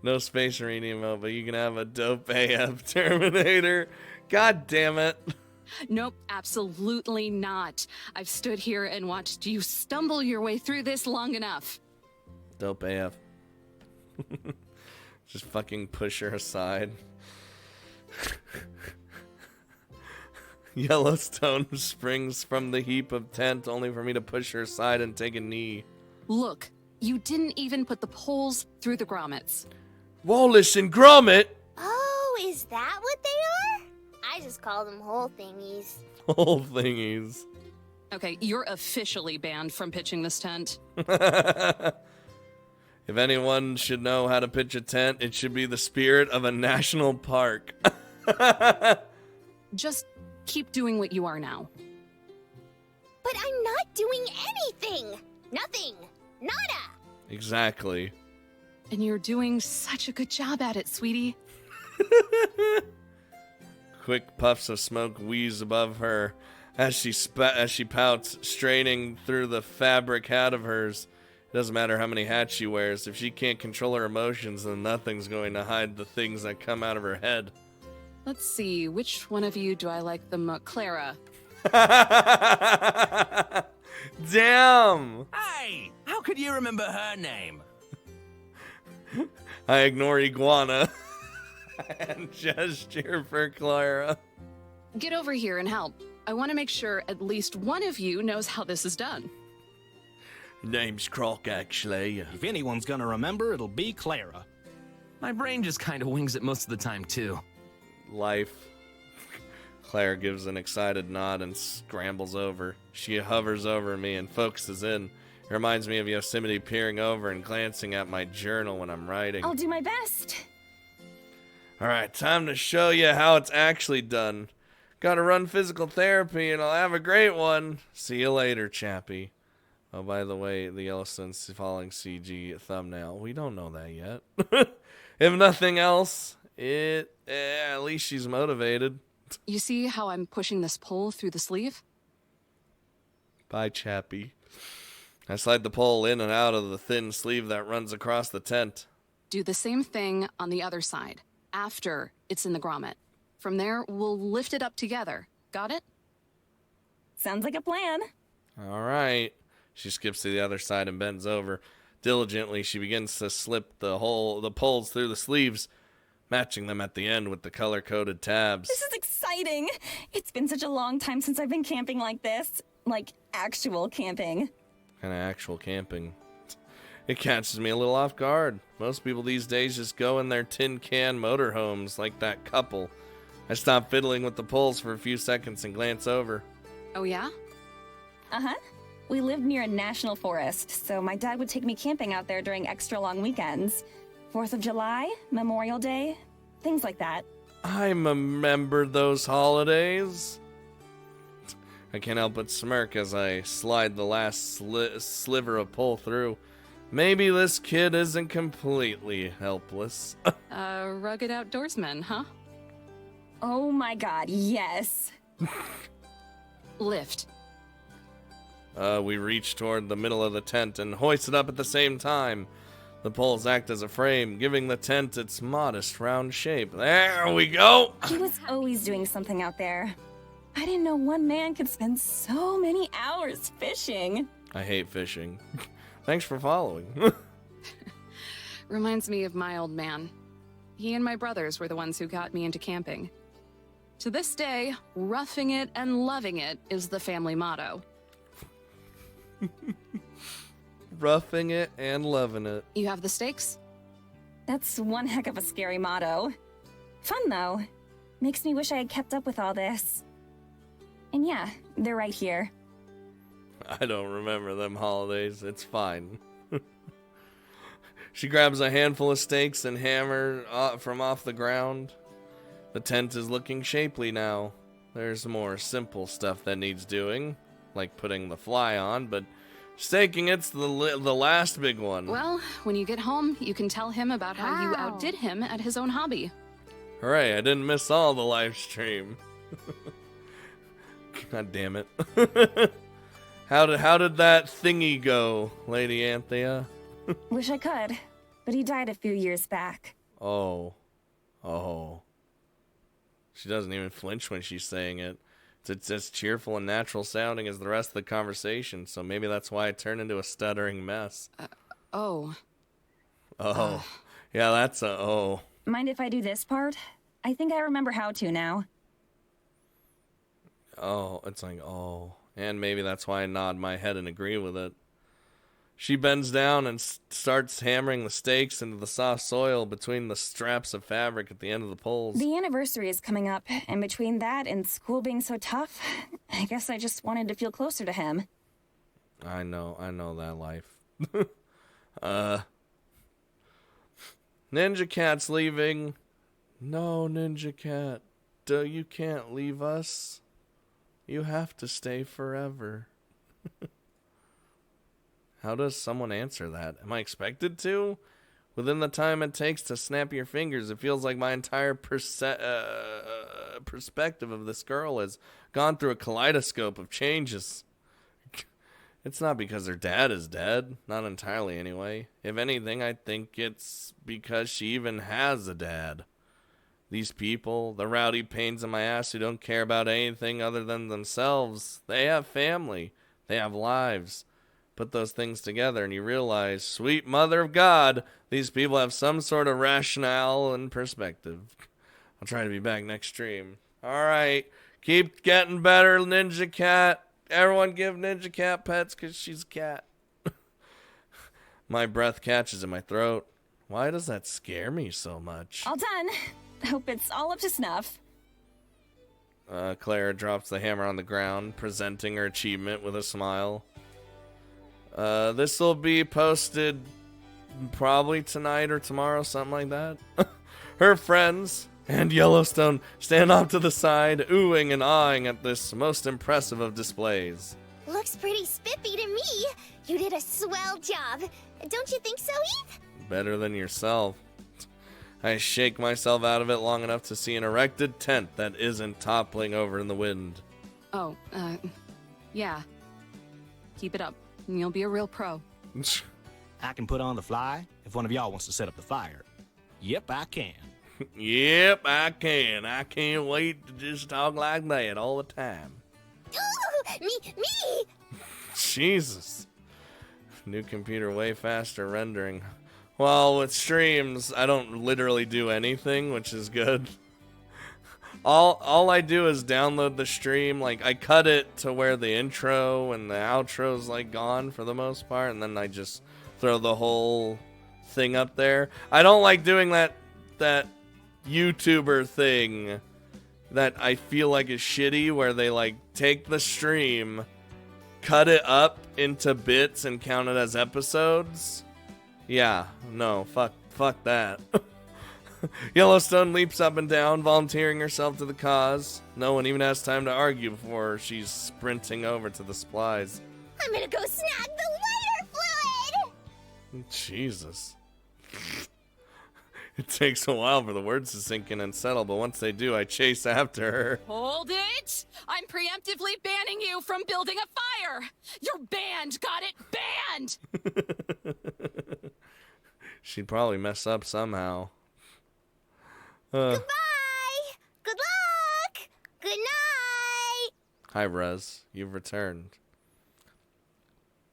Speaker 1: No Space Marine emote, but you can have a dope AF Terminator. God damn it.
Speaker 2: Nope, absolutely not. I've stood here and watched you stumble your way through this long enough.
Speaker 1: Dope AF. Just fucking push her aside. Yellowstone springs from the heap of tent only for me to push her aside and take a knee.
Speaker 2: Look, you didn't even put the poles through the grommets.
Speaker 1: Wallace and Gromit?
Speaker 4: Oh, is that what they are? I just call them hole thingies.
Speaker 1: Whole thingies.
Speaker 2: Okay, you're officially banned from pitching this tent.
Speaker 1: If anyone should know how to pitch a tent, it should be the spirit of a national park.
Speaker 2: Just keep doing what you are now.
Speaker 4: But I'm not doing anything. Nothing. Nada.
Speaker 1: Exactly.
Speaker 2: And you're doing such a good job at it, sweetie.
Speaker 1: Quick puffs of smoke wheeze above her as she pouts, straining through the fabric hat of hers. It doesn't matter how many hats she wears. If she can't control her emotions, then nothing's going to hide the things that come out of her head.
Speaker 2: Let's see, which one of you do I like the most? Clara.
Speaker 1: Damn!
Speaker 10: Hey, how could you remember her name?
Speaker 1: I ignore Iguana and gesture for Clara.
Speaker 2: Get over here and help. I want to make sure at least one of you knows how this is done.
Speaker 1: Name's Croc, actually.
Speaker 9: If anyone's gonna remember, it'll be Clara.
Speaker 10: My brain just kind of wings it most of the time, too.
Speaker 1: Life. Claire gives an excited nod and scrambles over. She hovers over me and focuses in. It reminds me of Yosemite peering over and glancing at my journal when I'm writing.
Speaker 8: I'll do my best.
Speaker 1: Alright, time to show you how it's actually done. Gotta run physical therapy and I'll have a great one. See you later, chappie. Oh, by the way, the Yellowstone's falling CG thumbnail. We don't know that yet. If nothing else, at least she's motivated.
Speaker 2: You see how I'm pushing this pole through the sleeve?
Speaker 1: Bye, chappie. I slide the pole in and out of the thin sleeve that runs across the tent.
Speaker 2: Do the same thing on the other side, after it's in the grommet. From there, we'll lift it up together. Got it?
Speaker 5: Sounds like a plan.
Speaker 1: All right. She skips to the other side and bends over. Diligently, she begins to slip the poles through the sleeves, matching them at the end with the color-coded tabs.
Speaker 5: This is exciting. It's been such a long time since I've been camping like this. Like, actual camping.
Speaker 1: Kind of actual camping. It catches me a little off guard. Most people these days just go in their tin can motorhomes like that couple. I stop fiddling with the poles for a few seconds and glance over.
Speaker 2: Oh, yeah?
Speaker 5: Uh-huh. We lived near a national forest, so my dad would take me camping out there during extra long weekends. 4th of July, Memorial Day, things like that.
Speaker 1: I remember those holidays. I can't help but smirk as I slide the last sliver of pole through. Maybe this kid isn't completely helpless.
Speaker 2: Rugged outdoorsman, huh?
Speaker 5: Oh my god, yes.
Speaker 2: Lift.
Speaker 1: We reach toward the middle of the tent and hoist it up at the same time. The poles act as a frame, giving the tent its modest round shape. There we go!
Speaker 5: He was always doing something out there. I didn't know one man could spend so many hours fishing.
Speaker 1: I hate fishing. Thanks for following.
Speaker 2: Reminds me of my old man. He and my brothers were the ones who got me into camping. To this day, roughing it and loving it is the family motto.
Speaker 1: Roughing it and loving it.
Speaker 2: You have the stakes?
Speaker 5: That's one heck of a scary motto. Fun, though. Makes me wish I had kept up with all this. And yeah, they're right here.
Speaker 1: I don't remember them holidays. It's fine. She grabs a handful of stakes and hammer from off the ground. The tent is looking shapely now. There's more simple stuff that needs doing, like putting the fly on, but staking it's the last big one.
Speaker 2: Well, when you get home, you can tell him about how you outdid him at his own hobby.
Speaker 1: Hooray, I didn't miss all the live stream. God damn it. How did that thingy go, Lady Anthea?
Speaker 5: Wish I could, but he died a few years back.
Speaker 1: Oh. She doesn't even flinch when she's saying it. It's as cheerful and natural sounding as the rest of the conversation, so maybe that's why it turned into a stuttering mess.
Speaker 2: Oh.
Speaker 1: Yeah, that's a oh.
Speaker 5: Mind if I do this part? I think I remember how to now.
Speaker 1: Oh, it's like, oh. And maybe that's why I nod my head and agree with it. She bends down and starts hammering the stakes into the soft soil between the straps of fabric at the end of the poles.
Speaker 5: The anniversary is coming up, and between that and school being so tough, I guess I just wanted to feel closer to him.
Speaker 1: I know that life. Ninja Cat's leaving. No, Ninja Cat. You can't leave us. You have to stay forever. How does someone answer that? Am I expected to? Within the time it takes to snap your fingers, it feels like my entire perspective of this girl has gone through a kaleidoscope of changes. It's not because her dad is dead. Not entirely, anyway. If anything, I think it's because she even has a dad. These people, the rowdy pains in my ass who don't care about anything other than themselves, they have family. They have lives. Put those things together and you realize, sweet mother of God, these people have some sort of rationale and perspective. I'll try to be back next stream. Alright, keep getting better, Ninja Cat. Everyone give Ninja Cat pets because she's a cat. My breath catches in my throat. Why does that scare me so much?
Speaker 5: All done. Hope it's all up to snuff.
Speaker 1: Clara drops the hammer on the ground, presenting her achievement with a smile. This will be posted probably tonight or tomorrow, something like that. Her friends and Yellowstone stand off to the side, oohing and awing at this most impressive of displays.
Speaker 4: Looks pretty spiffy to me. You did a swell job. Don't you think so, Eve?
Speaker 1: Better than yourself. I shake myself out of it long enough to see an erected tent that isn't toppling over in the wind.
Speaker 2: Oh, yeah. Keep it up, and you'll be a real pro.
Speaker 9: I can put on the fly if one of y'all wants to set up the fire. Yep, I can.
Speaker 1: Yep, I can. I can't wait to just talk like that all the time.
Speaker 4: Ooh, me!
Speaker 1: Jesus. New computer way faster rendering. Well, with streams, I don't literally do anything, which is good. All I do is download the stream, like I cut it to where the intro and the outro's like gone for the most part, and then I just throw the whole thing up there. I don't like doing that YouTuber thing that I feel like is shitty, where they like take the stream, cut it up into bits and count it as episodes. Yeah, no, fuck that. Yellowstone leaps up and down, volunteering herself to the cause. No one even has time to argue before she's sprinting over to the supplies.
Speaker 4: I'm gonna go snag the lighter fluid!
Speaker 1: Jesus. It takes a while for the words to sink in and settle, but once they do, I chase after her.
Speaker 2: Hold it! I'm preemptively banning you from building a fire! You're banned! Got it? Banned!
Speaker 1: She'd probably mess up somehow.
Speaker 4: Goodbye! Good luck! Good night!
Speaker 1: Hi, Rez. You've returned.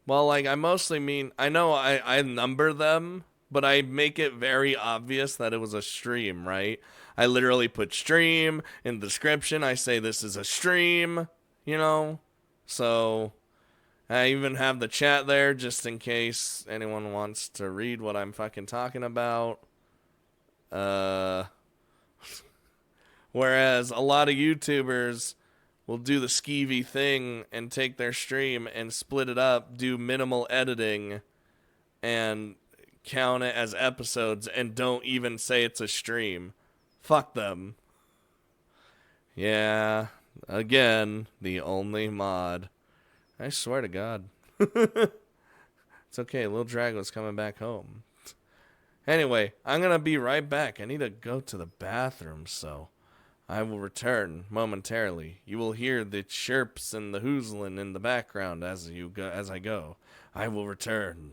Speaker 1: Well, like, I mostly mean, I know I number them, but I make it very obvious that it was a stream, right? I literally put stream in the description. I say this is a stream, you know? So, I even have the chat there just in case anyone wants to read what I'm fucking talking about. Whereas a lot of YouTubers will do the skeevy thing and take their stream and split it up, do minimal editing, and count it as episodes and don't even say it's a stream. Fuck them. Yeah, again, the only mod. I swear to God. It's okay, Lil Drago's coming back home. Anyway, I'm gonna be right back. I need to go to the bathroom, so I will return momentarily. You will hear the chirps and the hoozling in the background as I go. I will return.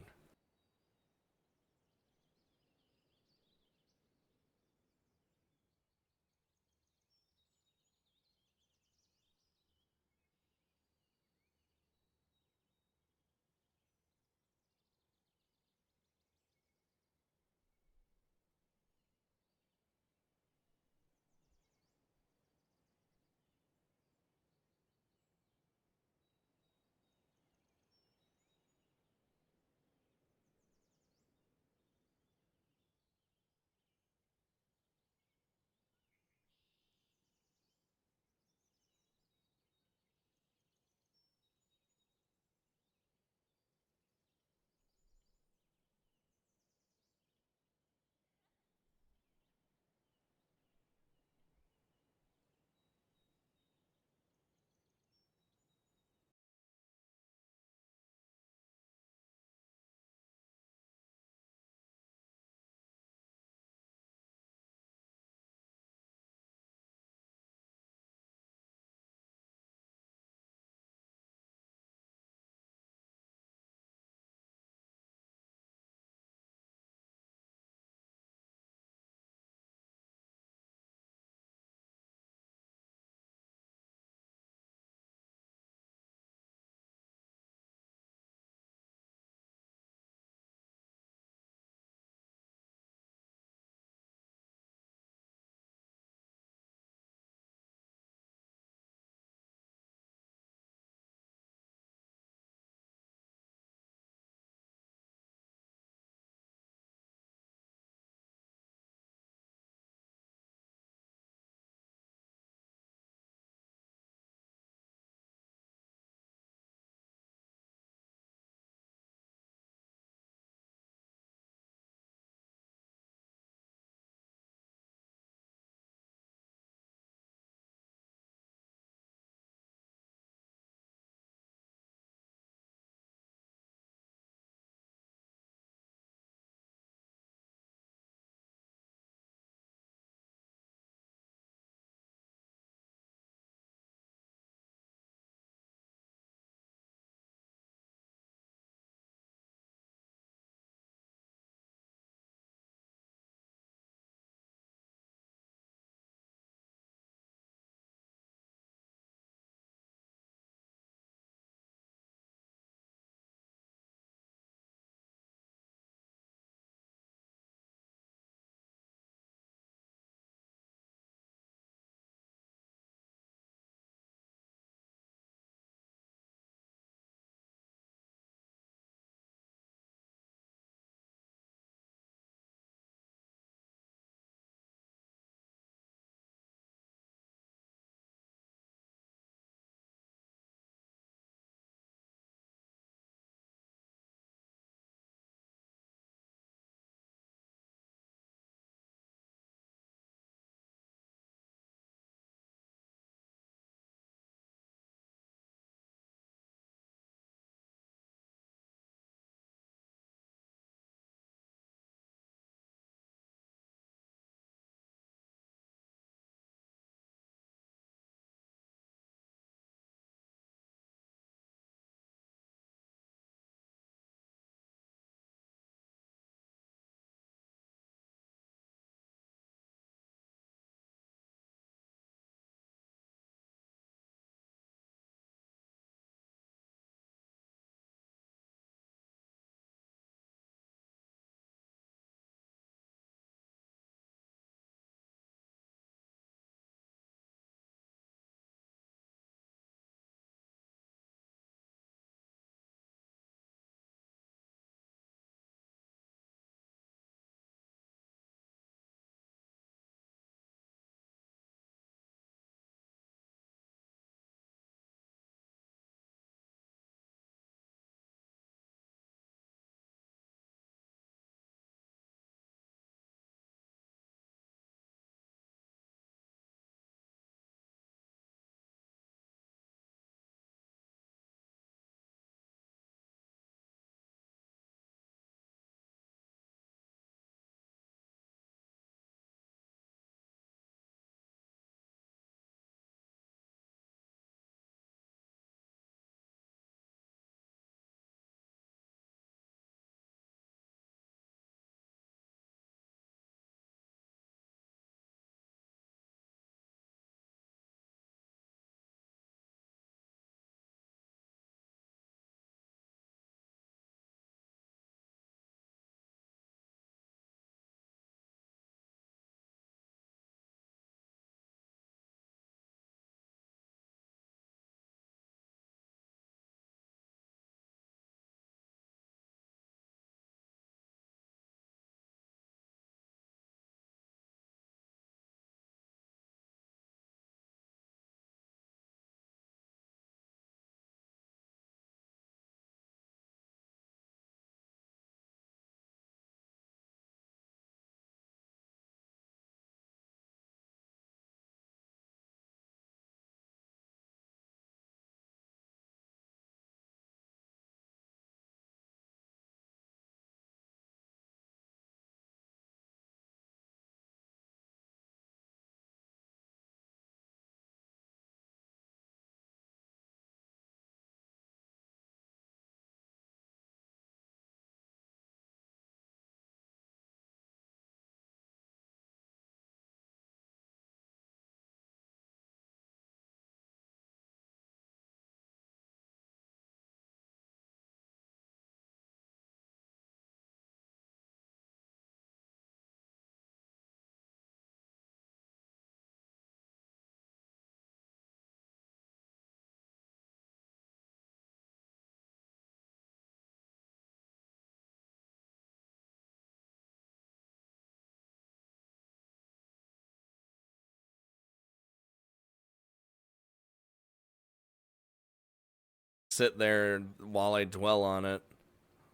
Speaker 1: sit there while I dwell on it.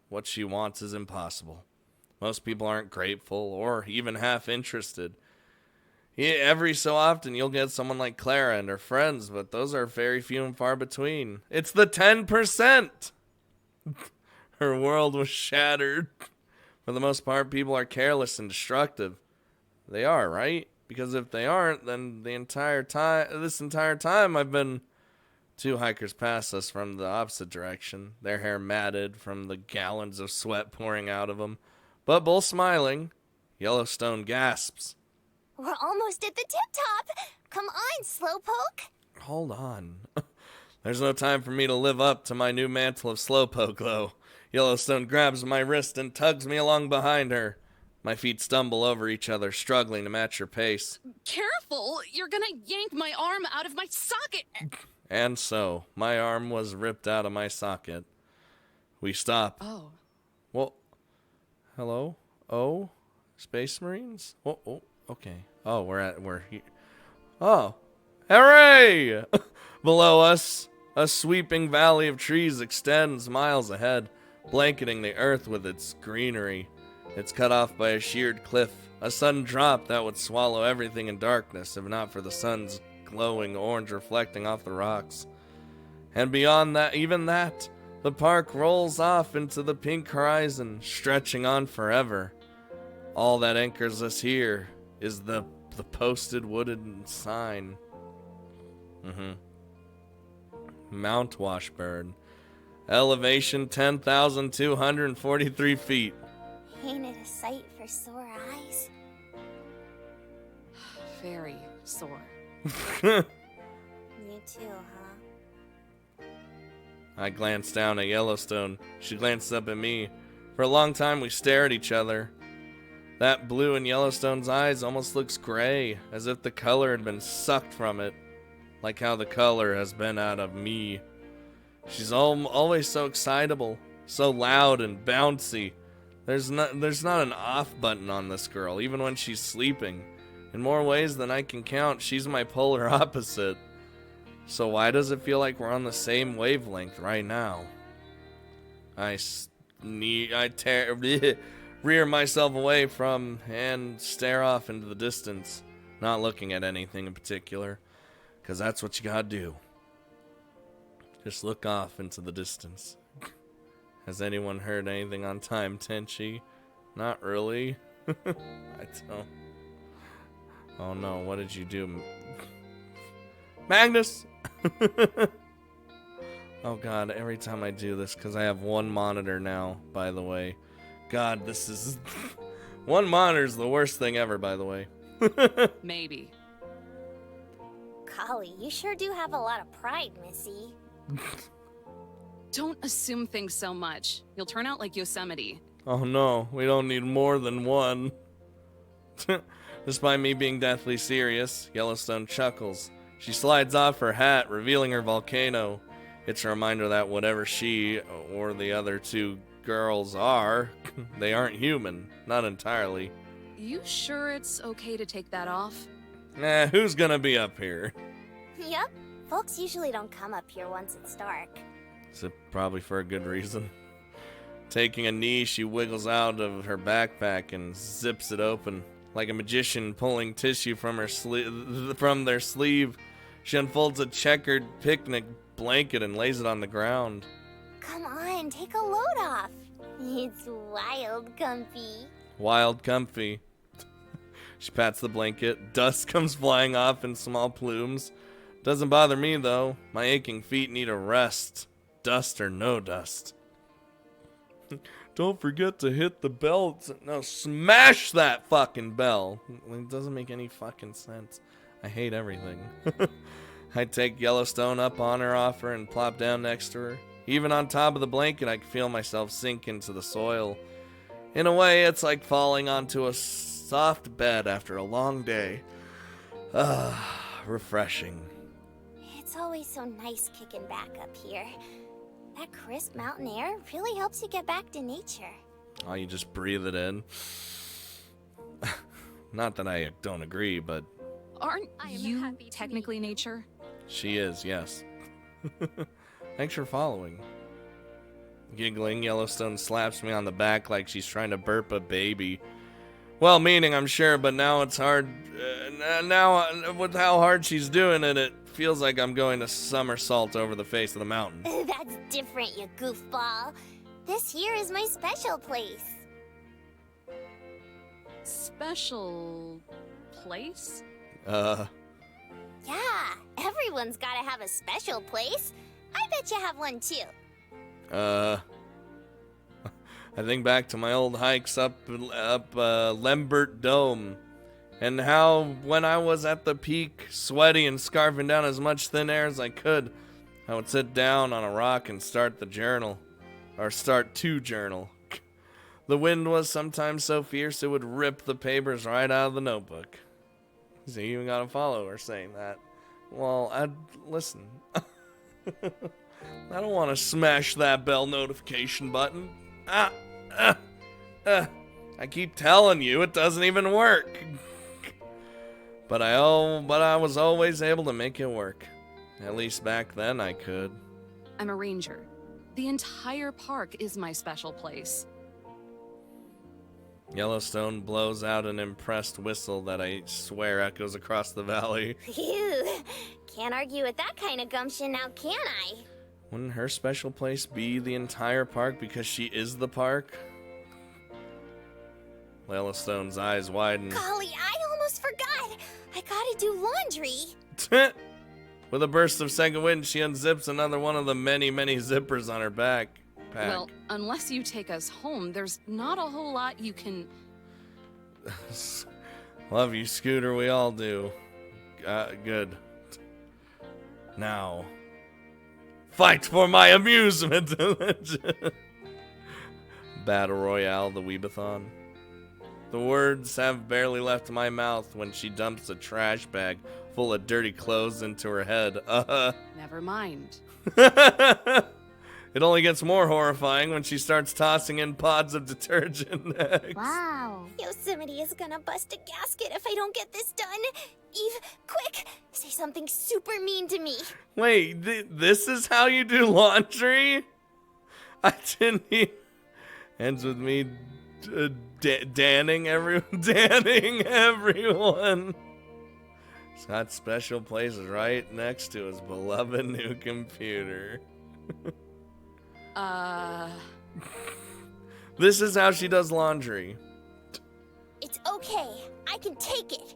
Speaker 1: What she wants is impossible. Most people aren't grateful or even half interested. Yeah, every so often you'll get someone like Clara and her friends, but those are very few and far between. It's the 10%! Her world was shattered. For the most part, people are careless and destructive. They are, right? Because if they aren't, then this entire time I've been... Two hikers passed us from the opposite direction, their hair matted from the gallons of sweat pouring out of them. But both smiling. Yellowstone gasps.
Speaker 4: We're almost at the tip-top. Come on, Slowpoke.
Speaker 1: Hold on. There's no time for me to live up to my new mantle of Slowpoke glow. Yellowstone grabs my wrist and tugs me along behind her. My feet stumble over each other, struggling to match her pace.
Speaker 2: Careful! You're gonna yank my arm out of my socket!
Speaker 1: And so, my arm was ripped out of my socket. We stop.
Speaker 2: Oh.
Speaker 1: Well, hello? Oh? Space Marines? Oh, okay. Oh, we're here. Oh. Hooray! Below us, a sweeping valley of trees extends miles ahead, blanketing the earth with its greenery. It's cut off by a sheared cliff, a sudden drop that would swallow everything in darkness if not for the sun's glowing orange reflecting off the rocks. And beyond that, even that, the park rolls off into the pink horizon, stretching on forever. All that anchors us here is the posted wooden sign. Mount Washburn. Elevation 10,243 feet.
Speaker 4: Ain't it a sight for sore eyes?
Speaker 2: Very sore.
Speaker 4: You too, huh?
Speaker 1: I glanced down at Yellowstone. She glanced up at me. For a long time we stare at each other. That blue in Yellowstone's eyes almost looks gray, as if the color had been sucked from it, like how the color has been out of me. She's always so excitable, so loud and bouncy. There's not an off button on this girl, even when she's sleeping. In more ways than I can count, she's my polar opposite. So why does it feel like we're on the same wavelength right now? I rear myself away from and stare off into the distance, not looking at anything in particular, because that's what you gotta do. Just look off into the distance. Has anyone heard anything on time, Tenchi? Not really. I don't. Oh no, what did you do? Magnus! Oh god, every time I do this, because I have one monitor now, by the way. God, this is... One monitor's the worst thing ever, by the way.
Speaker 2: Maybe.
Speaker 4: Golly, you sure do have a lot of pride, Missy.
Speaker 2: Don't assume things so much. You'll turn out like Yosemite.
Speaker 1: Oh no, we don't need more than one. Despite me being deathly serious, Yellowstone chuckles. She slides off her hat, revealing her volcano. It's a reminder that whatever she or the other two girls are, they aren't human. Not entirely.
Speaker 2: You sure it's okay to take that off?
Speaker 1: Who's gonna be up here?
Speaker 4: Yep. Folks usually don't come up here once it's dark.
Speaker 1: Is it probably for a good reason? Taking a knee, she wiggles out of her backpack and zips it open. Like a magician pulling tissue from their sleeve, she unfolds a checkered picnic blanket and lays it on the ground.
Speaker 4: Come on, take a load off. It's wild comfy.
Speaker 1: Wild comfy. She pats the blanket. Dust comes flying off in small plumes. Doesn't bother me, though. My aching feet need a rest. Dust or no dust. Don't forget to hit the bell. No, smash that fucking bell. It doesn't make any fucking sense. I hate everything. I take Yellowstone up on her offer and plop down next to her. Even on top of the blanket, I can feel myself sink into the soil. In a way, it's like falling onto a soft bed after a long day. Refreshing.
Speaker 4: It's always so nice kicking back up here. That crisp mountain air really helps you get back to nature.
Speaker 1: Oh, you just breathe it in? Not that I don't agree, but...
Speaker 2: Aren't you technically nature?
Speaker 1: She is, yes. Thanks for following. Giggling, Yellowstone slaps me on the back like she's trying to burp a baby. Well meaning, I'm sure, but now it's hard. Now, with how hard she's doing it, it feels like I'm going to somersault over the face of the mountain.
Speaker 4: That's different, you goofball. This here is my special place.
Speaker 2: Special place?
Speaker 4: Yeah, everyone's gotta have a special place. I bet you have one too.
Speaker 1: I think back to my old hikes up Lambert Dome, and how when I was at the peak, sweaty and scarfing down as much thin air as I could, I would sit down on a rock and start to journal. The wind was sometimes so fierce it would rip the papers right out of the notebook. So you even got a follower saying that. Well, listen. I don't want to smash that bell notification button. I keep telling you it doesn't even work. But I was always able to make it work. At least back then I could.
Speaker 2: I'm a ranger. The entire park is my special place.
Speaker 1: Yellowstone blows out an impressed whistle that I swear echoes across the valley.
Speaker 4: Phew. Can't argue with that kind of gumption now, can I?
Speaker 1: Wouldn't her special place be the entire park because she is the park? Yellowstone's eyes widen.
Speaker 4: Golly, I almost forgot. I gotta do laundry.
Speaker 1: With a burst of second wind, she unzips another one of the many, many zippers on her back.
Speaker 2: Well, unless you take us home, there's not a whole lot you can...
Speaker 1: Love you, Scooter, we all do. Good. Now, fight for my amusement! Battle Royale, the Weebathon. The words have barely left my mouth when she dumps a trash bag full of dirty clothes into her head.
Speaker 2: Never mind.
Speaker 1: It only gets more horrifying when she starts tossing in pods of detergent next.
Speaker 8: Wow.
Speaker 4: Yosemite is gonna bust a gasket if I don't get this done. Eve, quick! Say something super mean to me.
Speaker 1: Wait, this is how you do laundry? I didn't even... Ends with me danning everyone. He's got special places right next to his beloved new computer. This is how she does laundry.
Speaker 4: It's okay. I can take it.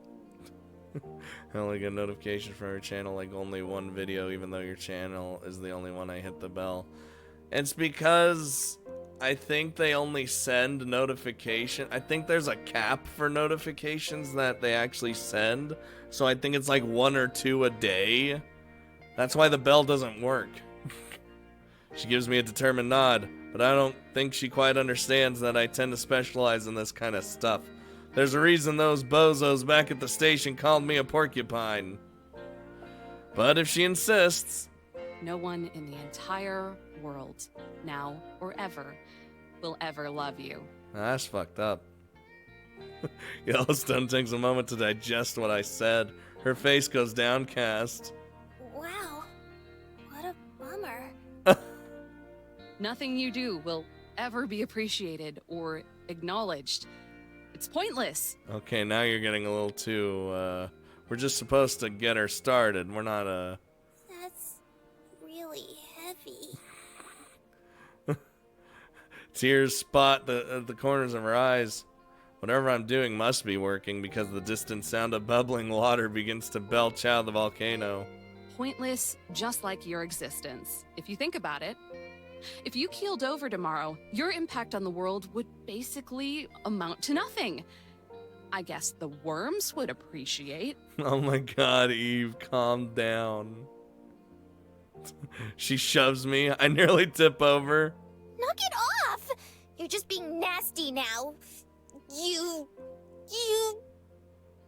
Speaker 1: I only get notification from her channel, like only one video, even though your channel is the only one I hit the bell. It's because I think they only send notification. I think there's a cap for notifications that they actually send. So I think it's like 1 or 2 a day. That's why the bell doesn't work. She gives me a determined nod, but I don't think she quite understands that I tend to specialize in this kind of stuff. There's a reason those bozos back at the station called me a porcupine. But if she insists...
Speaker 2: No one in the entire world, now or ever, will ever love you.
Speaker 1: That's fucked up. Yellowstone takes a moment to digest what I said. Her face goes downcast.
Speaker 4: Wow. What a bummer.
Speaker 2: Nothing you do will ever be appreciated or acknowledged. It's pointless.
Speaker 1: Okay, now you're getting a little too, we're just supposed to get her started. We're not,
Speaker 4: That's really heavy.
Speaker 1: Tears spot the corners of her eyes. Whatever I'm doing must be working because the distant sound of bubbling water begins to belch out of the volcano.
Speaker 2: Pointless, just like your existence. If you think about it, if you keeled over tomorrow, your impact on the world would basically amount to nothing. I guess the worms would appreciate.
Speaker 1: Oh my god, Eve, calm down. She shoves me. I nearly tip over.
Speaker 4: Knock it off! You're just being nasty now. You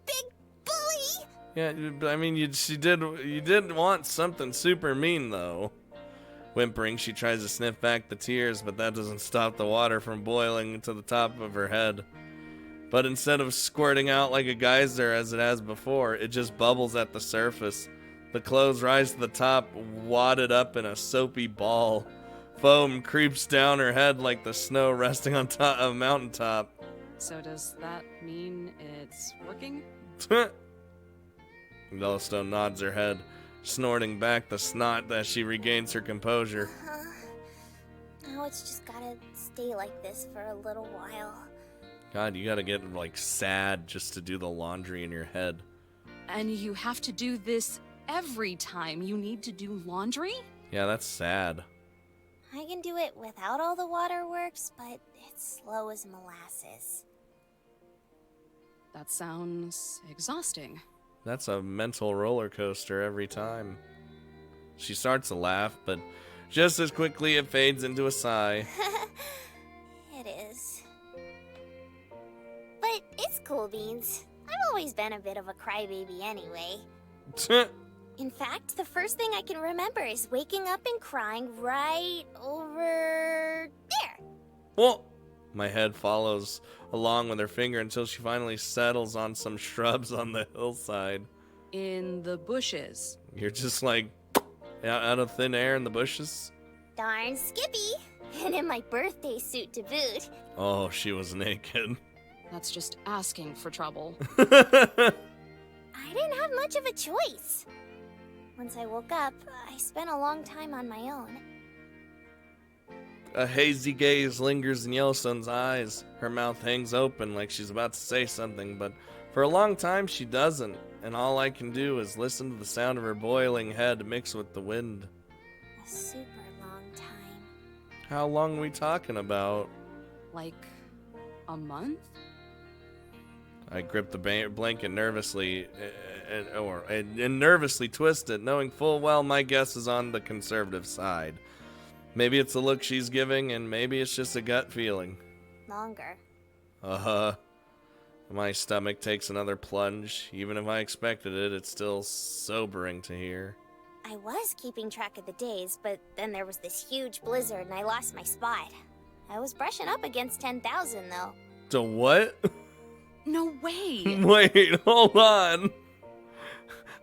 Speaker 4: big bully!
Speaker 1: Yeah, but I mean, you did want something super mean, though. Whimpering, she tries to sniff back the tears, but that doesn't stop the water from boiling to the top of her head. But instead of squirting out like a geyser as it has before, it just bubbles at the surface. The clothes rise to the top, wadded up in a soapy ball. Foam creeps down her head like the snow resting on top of a mountaintop.
Speaker 2: So does that mean it's working?
Speaker 1: Yellowstone nods her head, snorting back the snot as she regains her composure.
Speaker 4: Now it's just gotta stay like this for a little while.
Speaker 1: God, you gotta get, like, sad just to do the laundry in your head.
Speaker 2: And you have to do this every time you need to do laundry?
Speaker 1: Yeah, that's sad.
Speaker 4: I can do it without all the waterworks, but it's slow as molasses.
Speaker 2: That sounds exhausting.
Speaker 1: That's a mental roller coaster every time. She starts to laugh, but just as quickly it fades into a sigh.
Speaker 4: It is. But it's cool beans. I've always been a bit of a crybaby anyway. In fact, the first thing I can remember is waking up and crying right over there.
Speaker 1: Well, my head follows along with her finger until she finally settles on some shrubs on the hillside.
Speaker 2: In the bushes.
Speaker 1: You're just like out of thin air in the bushes?
Speaker 4: Darn Skippy. And in my birthday suit to boot.
Speaker 1: Oh, she was naked.
Speaker 2: That's just asking for trouble.
Speaker 4: I didn't have much of a choice. Once I woke up, I spent a long time on my own.
Speaker 1: A hazy gaze lingers in Yellowstone's eyes. Her mouth hangs open like she's about to say something, but for a long time she doesn't, and all I can do is listen to the sound of her boiling head mixed with the wind.
Speaker 4: A super long time.
Speaker 1: How long are we talking about?
Speaker 2: Like a month?
Speaker 1: I grip the blanket nervously and nervously twist it, knowing full well my guess is on the conservative side. Maybe it's the look she's giving, and maybe it's just a gut feeling.
Speaker 4: Longer.
Speaker 1: My stomach takes another plunge. Even if I expected it, it's still sobering to hear.
Speaker 4: I was keeping track of the days, but then there was this huge blizzard and I lost my spot. I was brushing up against 10,000 though.
Speaker 1: To what?
Speaker 2: No way.
Speaker 1: Wait, hold on.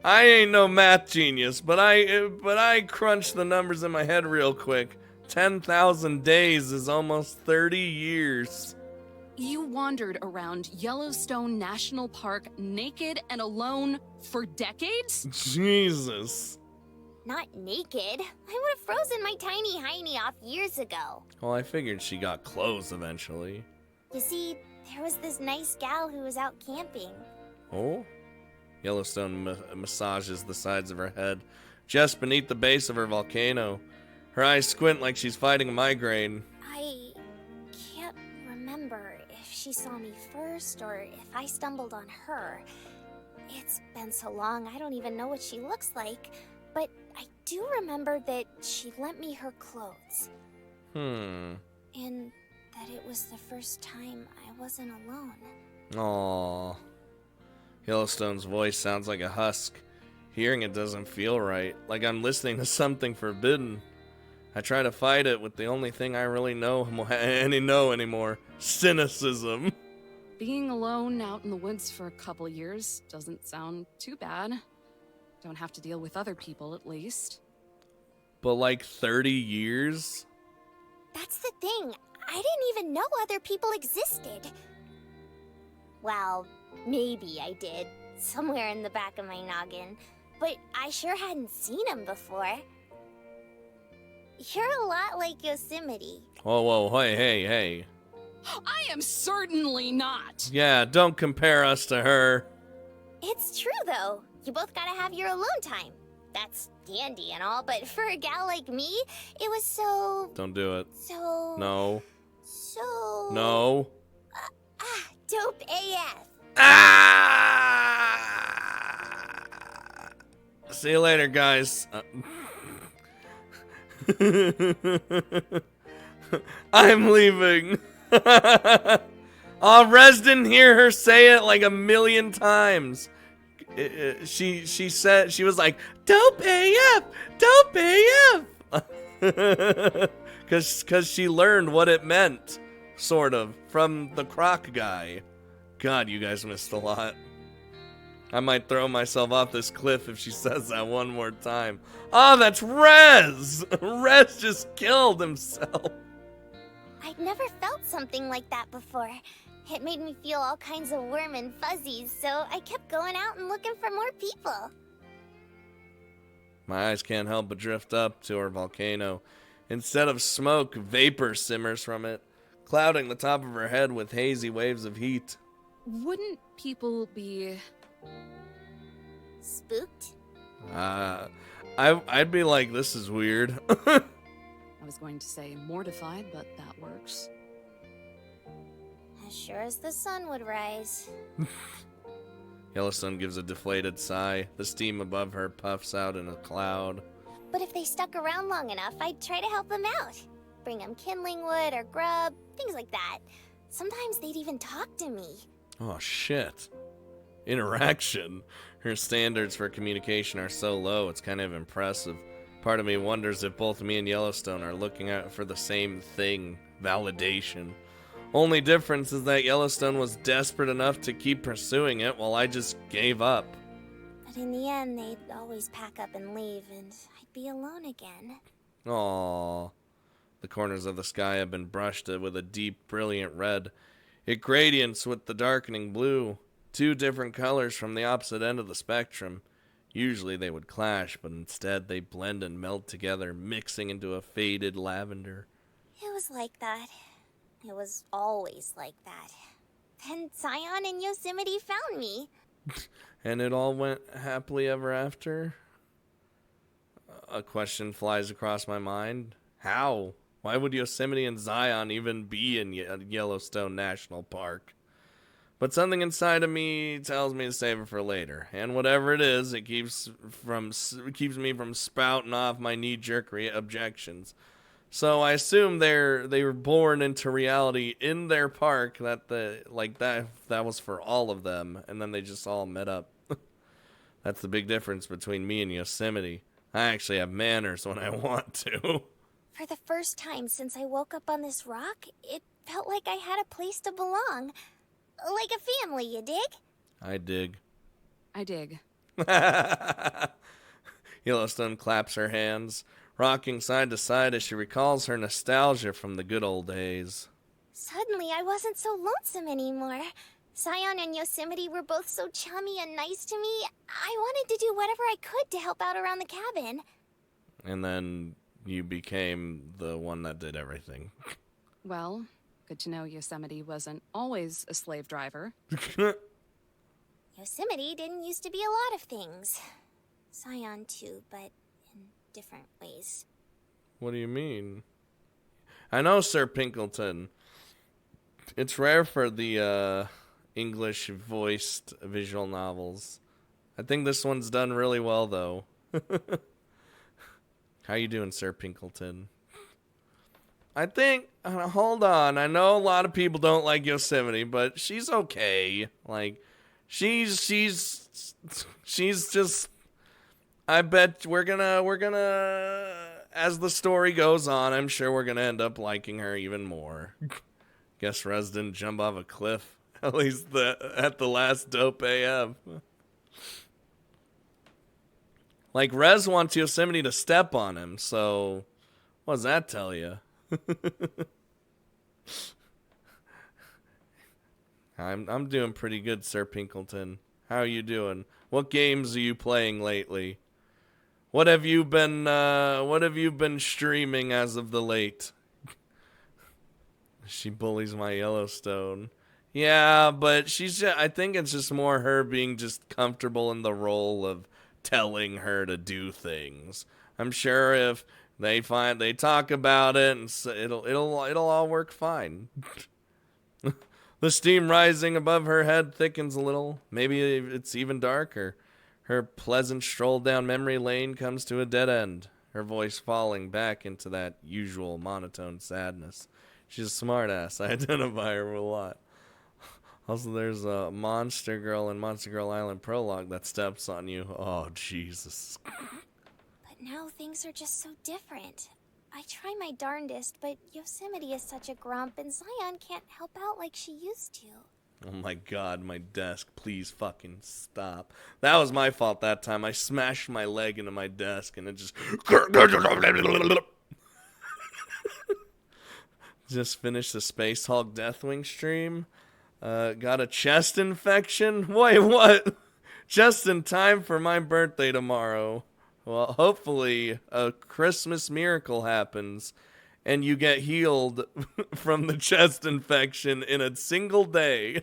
Speaker 1: I ain't no math genius, but I crunched the numbers in my head real quick. 10,000 days is almost 30 years.
Speaker 2: You wandered around Yellowstone National Park naked and alone for decades?
Speaker 1: Jesus.
Speaker 4: Not naked. I would have frozen my tiny hiney off years ago.
Speaker 1: Well, I figured she got clothes eventually.
Speaker 4: You see, there was this nice gal who was out camping.
Speaker 1: Oh? Yellowstone massages the sides of her head, just beneath the base of her volcano. Her eyes squint like she's fighting a migraine.
Speaker 4: I can't remember if she saw me first or if I stumbled on her. It's been so long, I don't even know what she looks like. But I do remember that she lent me her clothes. And that it was the first time I wasn't alone.
Speaker 1: Aww. Yellowstone's voice sounds like a husk. Hearing it doesn't feel right, like I'm listening to something forbidden. I try to fight it with the only thing I really know anymore. Cynicism.
Speaker 2: Being alone out in the woods for a couple years doesn't sound too bad. Don't have to deal with other people, at least.
Speaker 1: But like 30 years?
Speaker 4: That's the thing. I didn't even know other people existed. Well, maybe I did, somewhere in the back of my noggin. But I sure hadn't seen them before. You're a lot like Yosemite.
Speaker 1: Whoa, hey.
Speaker 2: I am certainly not.
Speaker 1: Yeah, don't compare us to her.
Speaker 4: It's true, though. You both gotta have your alone time. That's dandy and all, but for a gal like me, it was so...
Speaker 1: Don't do it.
Speaker 4: So...
Speaker 1: No.
Speaker 4: So...
Speaker 1: No.
Speaker 4: Dope AF.
Speaker 1: See you later, guys. I'm leaving. Rez didn't hear her say it like a million times. She said, she was like, dope AF, dope AF. Cause she learned what it meant, sort of, from the croc guy. God, you guys missed a lot. I might throw myself off this cliff if she says that one more time. Oh, that's Rez! Rez just killed himself.
Speaker 4: I'd never felt something like that before. It made me feel all kinds of warm and fuzzy, so I kept going out and looking for more people.
Speaker 1: My eyes can't help but drift up to her volcano. Instead of smoke, vapor simmers from it, clouding the top of her head with hazy waves of heat.
Speaker 2: Wouldn't people be...
Speaker 4: Spooked?
Speaker 1: I'd be like, this is weird.
Speaker 2: I was going to say mortified, but that works.
Speaker 4: As sure as the sun would rise.
Speaker 1: Yellowstone gives a deflated sigh. The steam above her puffs out in a cloud.
Speaker 4: But if they stuck around long enough, I'd try to help them out. Bring them kindling wood or grub, things like that. Sometimes they'd even talk to me.
Speaker 1: Oh, shit. Interaction. Her standards for communication are so low, it's kind of impressive. Part of me wonders if both me and Yellowstone are looking out for the same thing, validation. Only difference is that Yellowstone was desperate enough to keep pursuing it while I just gave up.
Speaker 4: But in the end, they'd always pack up and leave, and I'd be alone again.
Speaker 1: Aww. The corners of the sky have been brushed with a deep, brilliant red. It gradients with the darkening blue. Two different colors from the opposite end of the spectrum. Usually they would clash, but instead they blend and melt together, mixing into a faded lavender.
Speaker 4: It was like that. It was always like that. Then Zion and Yosemite found me.
Speaker 1: And it all went happily ever after? A question flies across my mind. How? Why would Yosemite and Zion even be in Yellowstone National Park? But something inside of me tells me to save it for later. And whatever it is, it keeps me from spouting off my knee-jerk objections. So I assume they were born into reality in their park, that was for all of them, and then they just all met up. That's the big difference between me and Yosemite. I actually have manners when I want to.
Speaker 4: For the first time since I woke up on this rock, it felt like I had a place to belong. Like a family, you dig?
Speaker 1: I dig.
Speaker 2: I dig.
Speaker 1: Yellowstone claps her hands, rocking side to side as she recalls her nostalgia from the good old days.
Speaker 4: Suddenly, I wasn't so lonesome anymore. Zion and Yosemite were both so chummy and nice to me. I wanted to do whatever I could to help out around the cabin.
Speaker 1: And then you became the one that did everything.
Speaker 2: Well, good to know Yosemite wasn't always a slave driver.
Speaker 4: Yosemite didn't used to be a lot of things. Zion too, but in different ways.
Speaker 1: What do you mean? I know, Sir Pinkleton. It's rare for the English-voiced visual novels. I think this one's done really well, though. How you doing, Sir Pinkleton? I think... hold on. I know a lot of people don't like Yosemite, but she's okay. Like, she's just... I bet we're gonna... As the story goes on, I'm sure we're gonna end up liking her even more. Guess Rez didn't jump off a cliff. At least at the last dope AF. Like, Rez wants Yosemite to step on him, so... What does that tell you? I'm doing pretty good, Sir Pinkleton. How are you doing? What games are you playing lately? What have you been streaming as of the late? She bullies my Yellowstone. Yeah, but I think it's just more her being just comfortable in the role of telling her to do things. I'm sure if they talk about it, and it'll all work fine. The steam rising above her head thickens a little. Maybe it's even darker. Her pleasant stroll down memory lane comes to a dead end, her voice falling back into that usual monotone sadness. She's a smartass. I identify her with a lot. Also, there's a Monster Girl in Monster Girl Island Prologue that steps on you. Oh, Jesus.
Speaker 4: But now things are just so different. I try my darndest, but Yosemite is such a grump, and Zion can't help out like she used to.
Speaker 1: Oh my god, my desk. Please fucking stop. That was my fault that time. I smashed my leg into my desk and it just... Just finished the Space Hulk Deathwing stream. Got a chest infection? Wait, what? Just in time for my birthday tomorrow. Well, hopefully a Christmas miracle happens and you get healed from the chest infection in a single day.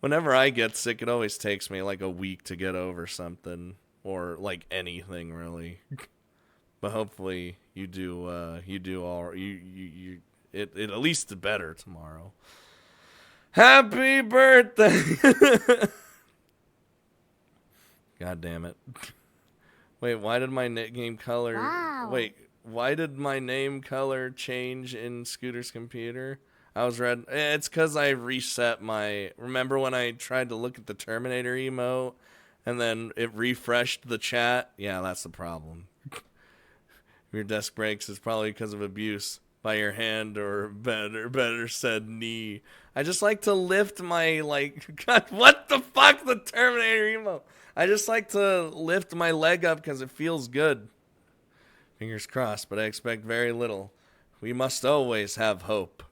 Speaker 1: Whenever I get sick, it always takes me like a week to get over something, or like anything really. But hopefully it at least better tomorrow. Happy birthday! God damn it. Wait, why did my game color...
Speaker 8: Wow.
Speaker 1: Wait, why did my name color change in Scooter's computer? I was red. It's because I reset my... Remember when I tried to look at the Terminator emote and then it refreshed the chat? Yeah, that's the problem. If your desk breaks, it's probably because of abuse by your hand, or better said, knee. I just like to lift my, like... God, what the fuck? The Terminator emote. I just like to lift my leg up because it feels good. Fingers crossed, but I expect very little. We must always have hope.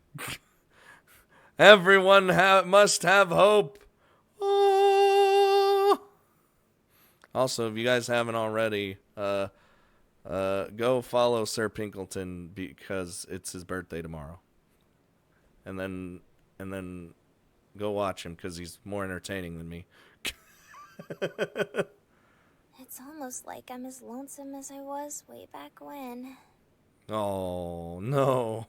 Speaker 1: Everyone must have hope. Oh. Also, if you guys haven't already, go follow Sir Pinkleton because it's his birthday tomorrow. And then go watch him because he's more entertaining than me.
Speaker 4: It's almost like I'm as lonesome as I was way back when.
Speaker 1: Oh, no.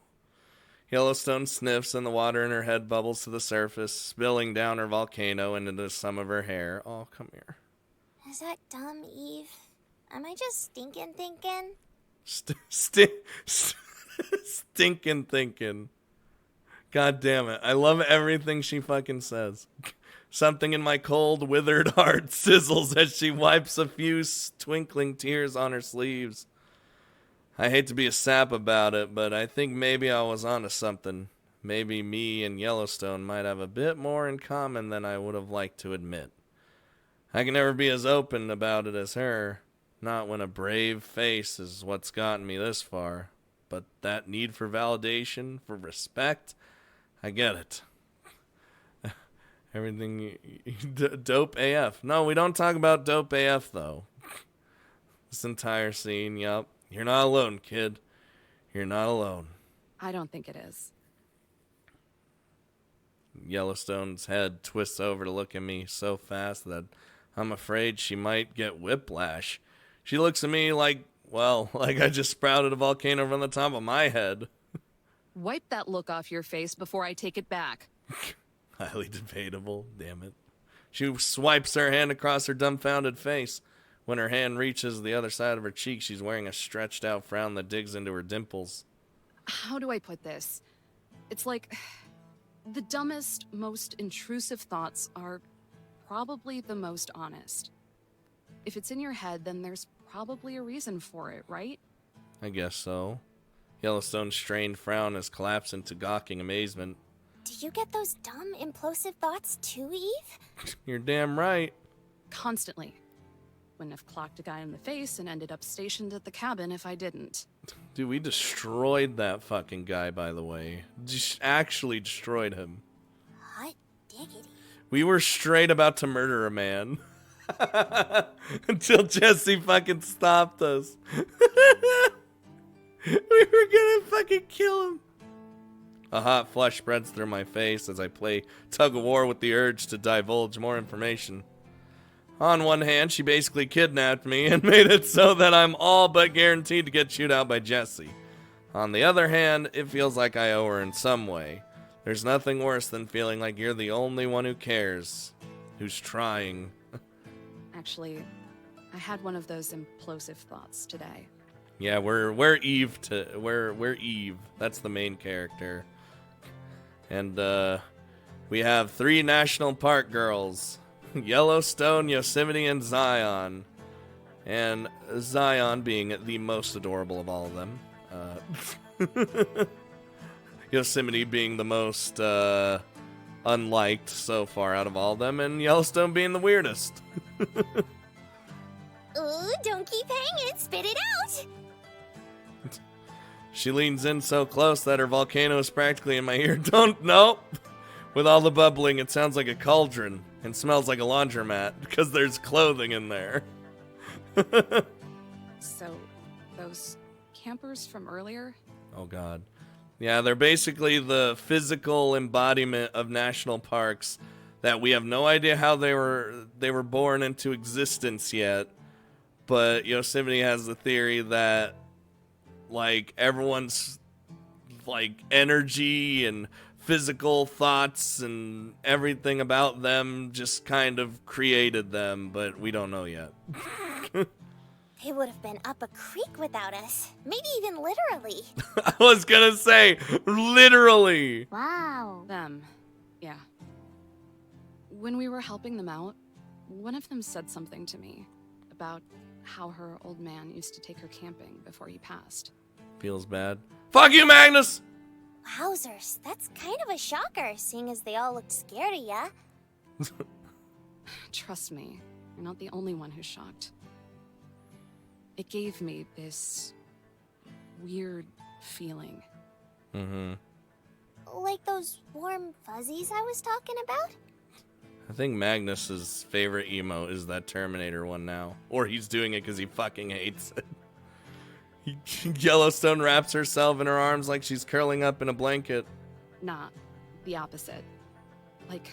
Speaker 1: Yellowstone sniffs and the water in her head bubbles to the surface, spilling down her volcano and into some of her hair. Oh, come here.
Speaker 4: Is that dumb, Eve? Am I just stinking thinking?
Speaker 1: Stinking thinking. God damn it. I love everything she fucking says. Something in my cold, withered heart sizzles as she wipes a few twinkling tears on her sleeves. I hate to be a sap about it, but I think maybe I was onto something. Maybe me and Yellowstone might have a bit more in common than I would have liked to admit. I can never be as open about it as her. Not when a brave face is what's gotten me this far. But that need for validation, for respect, I get it. Everything dope AF. No, we don't talk about dope AF, though. This entire scene, yup. You're not alone, kid. You're not alone.
Speaker 2: I don't think it is.
Speaker 1: Yellowstone's head twists over to look at me so fast that I'm afraid she might get whiplash. She looks at me like, well, like I just sprouted a volcano from the top of my head.
Speaker 2: Wipe that look off your face before I take it back.
Speaker 1: Highly debatable, damn it. She swipes her hand across her dumbfounded face. When her hand reaches the other side of her cheek, she's wearing a stretched out frown that digs into her dimples.
Speaker 2: How do I put this? It's like the dumbest, most intrusive thoughts are probably the most honest. If it's in your head, then there's probably a reason for it, right?
Speaker 1: I guess so. Yellowstone's strained frown has collapsed into gawking amazement.
Speaker 4: Do you get those dumb, implosive thoughts too, Eve?
Speaker 1: You're damn right.
Speaker 2: Constantly. Wouldn't have clocked a guy in the face and ended up stationed at the cabin if I didn't.
Speaker 1: Dude, we destroyed that fucking guy, by the way. Just actually destroyed him.
Speaker 4: Hot diggity.
Speaker 1: We were straight about to murder a man. Until Jesse fucking stopped us. We were gonna fucking kill him. A hot flush spreads through my face as I play tug of war with the urge to divulge more information. On one hand, she basically kidnapped me and made it so that I'm all but guaranteed to get chewed out by Jesse. On the other hand, it feels like I owe her in some way. There's nothing worse than feeling like you're the only one who cares, who's trying.
Speaker 2: Actually, I had one of those implosive thoughts today.
Speaker 1: Yeah, we're Eve. We're Eve. That's the main character. And we have 3 national park girls. Yellowstone, Yosemite, and Zion. And Zion being the most adorable of all of them. Yosemite being the most unliked so far out of all of them, and Yellowstone being the weirdest.
Speaker 4: Ooh, don't keep hanging. Spit it out.
Speaker 1: She leans in so close that her volcano is practically in my ear. Nope. With all the bubbling, it sounds like a cauldron and smells like a laundromat because there's clothing in there.
Speaker 2: So, those campers from earlier?
Speaker 1: Oh, God. Yeah, they're basically the physical embodiment of national parks that we have no idea how they were born into existence yet. But Yosemite has the theory that, like, everyone's, like, energy and physical thoughts and everything about them just kind of created them, but we don't know yet.
Speaker 4: They would have been up a creek without us. Maybe even literally.
Speaker 1: I was gonna say, literally.
Speaker 8: Wow.
Speaker 2: Them. Yeah. When we were helping them out, one of them said something to me about how her old man used to take her camping before he passed.
Speaker 1: Feels bad. Fuck you, Magnus!
Speaker 4: Wowzers, that's kind of a shocker, seeing as they all looked scared of ya.
Speaker 2: Trust me, you're not the only one who's shocked. It gave me this weird feeling.
Speaker 1: Mm-hmm.
Speaker 4: Like those warm fuzzies I was talking about?
Speaker 1: I think Magnus's favorite emo is that Terminator one now. Or he's doing it because he fucking hates it. Yellowstone wraps herself in her arms like she's curling up in a blanket.
Speaker 2: Nah, the opposite. Like,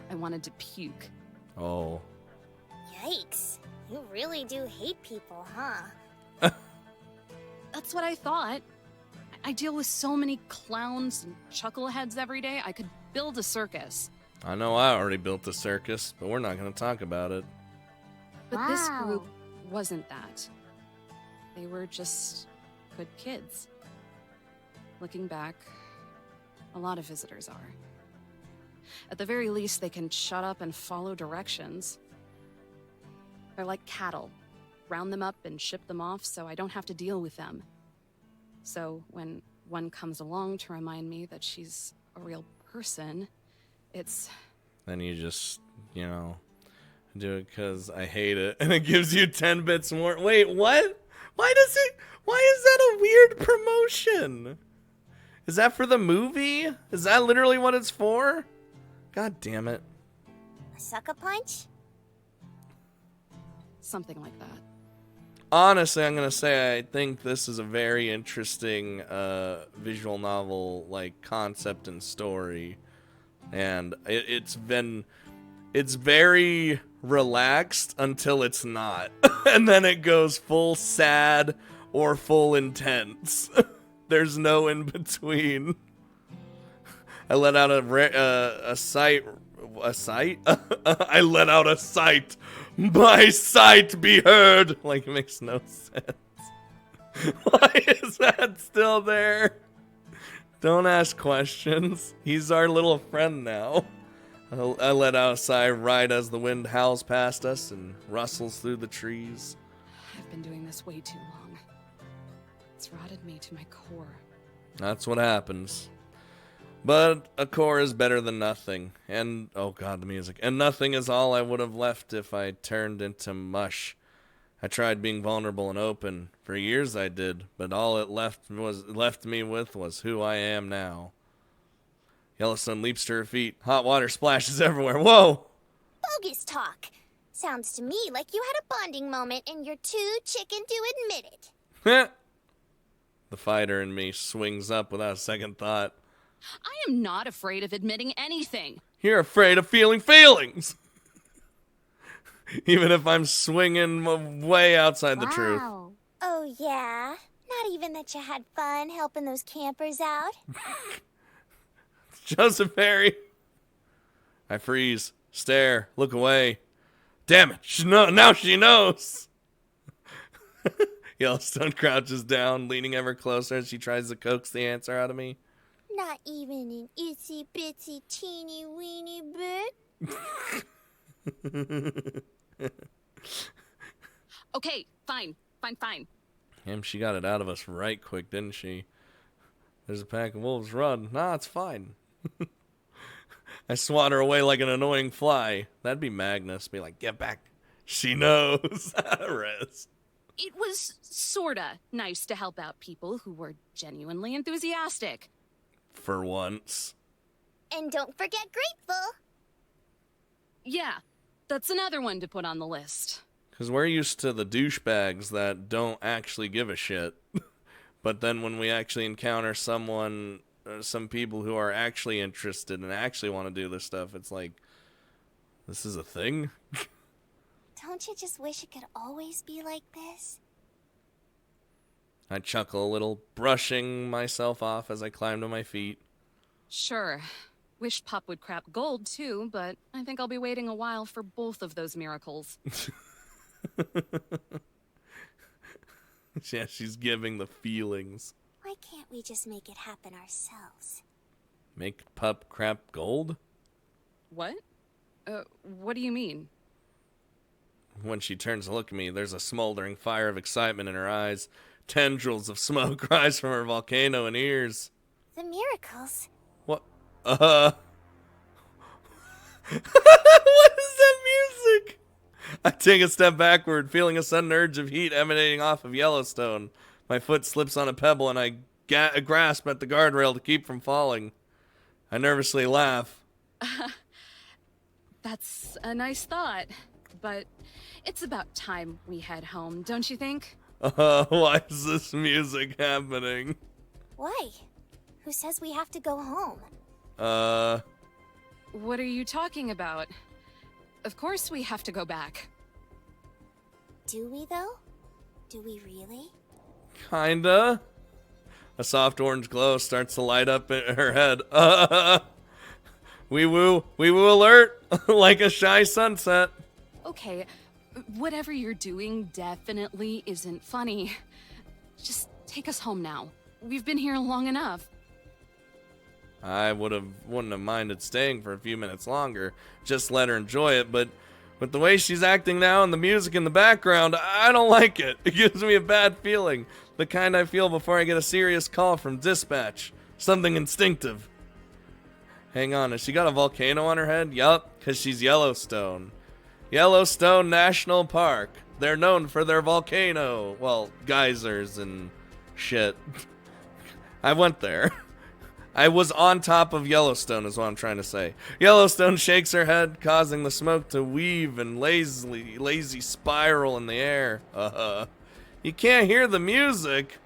Speaker 2: I wanted to puke.
Speaker 1: Oh.
Speaker 4: Yikes. You really do hate people, huh?
Speaker 2: That's what I thought. I deal with so many clowns and chuckleheads every day, I could build a circus.
Speaker 1: I know I already built a circus, but we're not going to talk about it.
Speaker 2: But this group wasn't that. They were just good kids. Looking back, a lot of visitors are. At the very least, they can shut up and follow directions. They're like cattle. Round them up and ship them off so I don't have to deal with them. So when one comes along to remind me that she's a real person, it's...
Speaker 1: Then you just, do it because I hate it. And it gives you 10 bits more. Wait, what? Why is that a weird promotion? Is that for the movie? Is that literally what it's for? God damn it.
Speaker 4: A sucker punch?
Speaker 2: something like that.
Speaker 1: Honestly, I'm going to say I think this is a very interesting visual novel, like, concept and story. And it's very relaxed until it's not. And then it goes full sad or full intense. There's no in between. I let out a sight. A sight? I let out a sight. My sight be heard. Like, it makes no sense. Why is that still there? Don't ask questions. He's our little friend now. I let out a sigh right as the wind howls past us and rustles through the trees.
Speaker 2: I've been doing this way too long. It's rotted me to my core.
Speaker 1: That's what happens. But a core is better than nothing. And, oh god, the music. And nothing is all I would have left if I turned into mush. I tried being vulnerable and open. For years I did, but all it left me with was who I am now. Yellowstone leaps to her feet. Hot water splashes everywhere. Whoa!
Speaker 4: Bogus talk. Sounds to me like you had a bonding moment and you're too chicken to admit it.
Speaker 1: The fighter in me swings up without a second thought.
Speaker 2: I am not afraid of admitting anything.
Speaker 1: You're afraid of feeling feelings. Even if I'm swinging way outside the truth.
Speaker 4: Oh, yeah? Not even that you had fun helping those campers out?
Speaker 1: Joseph Harry. I freeze, stare, look away. Damn it, now she knows. Yellowstone crouches down, leaning ever closer as she tries to coax the answer out of me.
Speaker 4: Not even an itsy bitsy teeny weeny bit?
Speaker 2: Okay, fine.
Speaker 1: Damn, she got it out of us right quick, didn't she? There's a pack of wolves, run. Nah, it's fine. I swat her away like an annoying fly. That'd be Magnus. Be like, get back. She knows. Rest.
Speaker 2: It was sorta nice to help out people who were genuinely enthusiastic.
Speaker 1: For once.
Speaker 4: And don't forget grateful.
Speaker 2: Yeah, that's another one to put on the list.
Speaker 1: Because we're used to the douchebags that don't actually give a shit. But then when we actually encounter someone, some people who are actually interested and actually want to do this stuff, it's like, this is a thing?
Speaker 4: Don't you just wish it could always be like this?
Speaker 1: I chuckle a little, brushing myself off as I climb to my feet.
Speaker 2: Sure. Wish Pup would crap gold too, but I think I'll be waiting a while for both of those miracles.
Speaker 1: Yeah, she's giving the feelings.
Speaker 4: Why can't we just make it happen ourselves?
Speaker 1: Make Pup crap gold?
Speaker 2: What? What do you mean?
Speaker 1: When she turns to look at me, there's a smoldering fire of excitement in her eyes. Tendrils of smoke rise from her volcano and ears.
Speaker 4: The miracles?
Speaker 1: What? What is that music? I take a step backward, feeling a sudden urge of heat emanating off of Yellowstone. My foot slips on a pebble and I grasp at the guardrail to keep from falling. I nervously laugh.
Speaker 2: That's a nice thought, but it's about time we head home, don't you think?
Speaker 1: Why is this music happening?
Speaker 4: Why? Who says we have to go home?
Speaker 2: What are you talking about? Of course we have to go back.
Speaker 4: Do we, though? Do we really?
Speaker 1: Kinda. A soft orange glow starts to light up in her head. Wee woo alert! Like a shy sunset.
Speaker 2: Okay, whatever you're doing definitely isn't funny. Just take us home now. We've been here long enough.
Speaker 1: I wouldn't have minded staying for a few minutes longer. Just let her enjoy it, but with the way she's acting now and the music in the background, I don't like it. It gives me a bad feeling. The kind I feel before I get a serious call from dispatch. Something instinctive. Hang on, has she got a volcano on her head? Yup, because she's Yellowstone. Yellowstone National Park. They're known for their volcano. Well, geysers and shit. I went there. I was on top of Yellowstone is what I'm trying to say. Yellowstone shakes her head, causing the smoke to weave and lazy spiral in the air. You can't hear the music?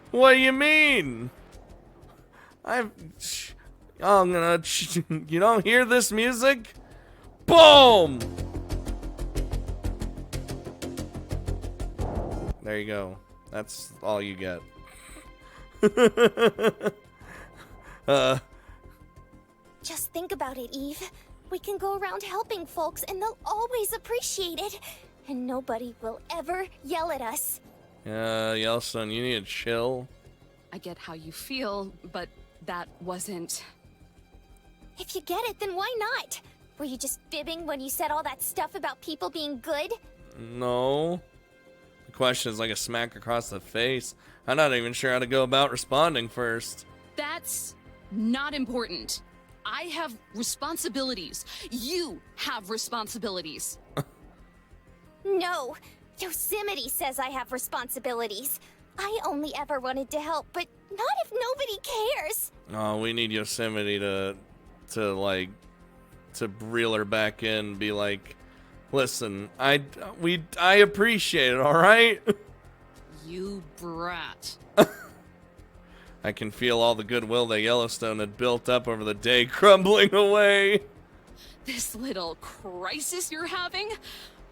Speaker 1: What do you mean? I'm gonna... You don't hear this music? Boom! There you go. That's all you get.
Speaker 4: Just think about it, Eve. We can go around helping folks and they'll always appreciate it. And nobody will ever yell at us.
Speaker 1: Yellowstone, you need to chill.
Speaker 2: I get how you feel, but that wasn't...
Speaker 4: If you get it, then why not? Were you just fibbing when you said all that stuff about people being good?
Speaker 1: No. The question is like a smack across the face. I'm not even sure how to go about responding first.
Speaker 2: That's not important. I have responsibilities. You have responsibilities.
Speaker 4: No. Yosemite says I have responsibilities. I only ever wanted to help, but not if nobody cares.
Speaker 1: Oh, we need Yosemite to reel her back in, be like, listen, I appreciate it, all right?
Speaker 2: You brat.
Speaker 1: I can feel all the goodwill that Yellowstone had built up over the day crumbling away.
Speaker 2: This little crisis you're having?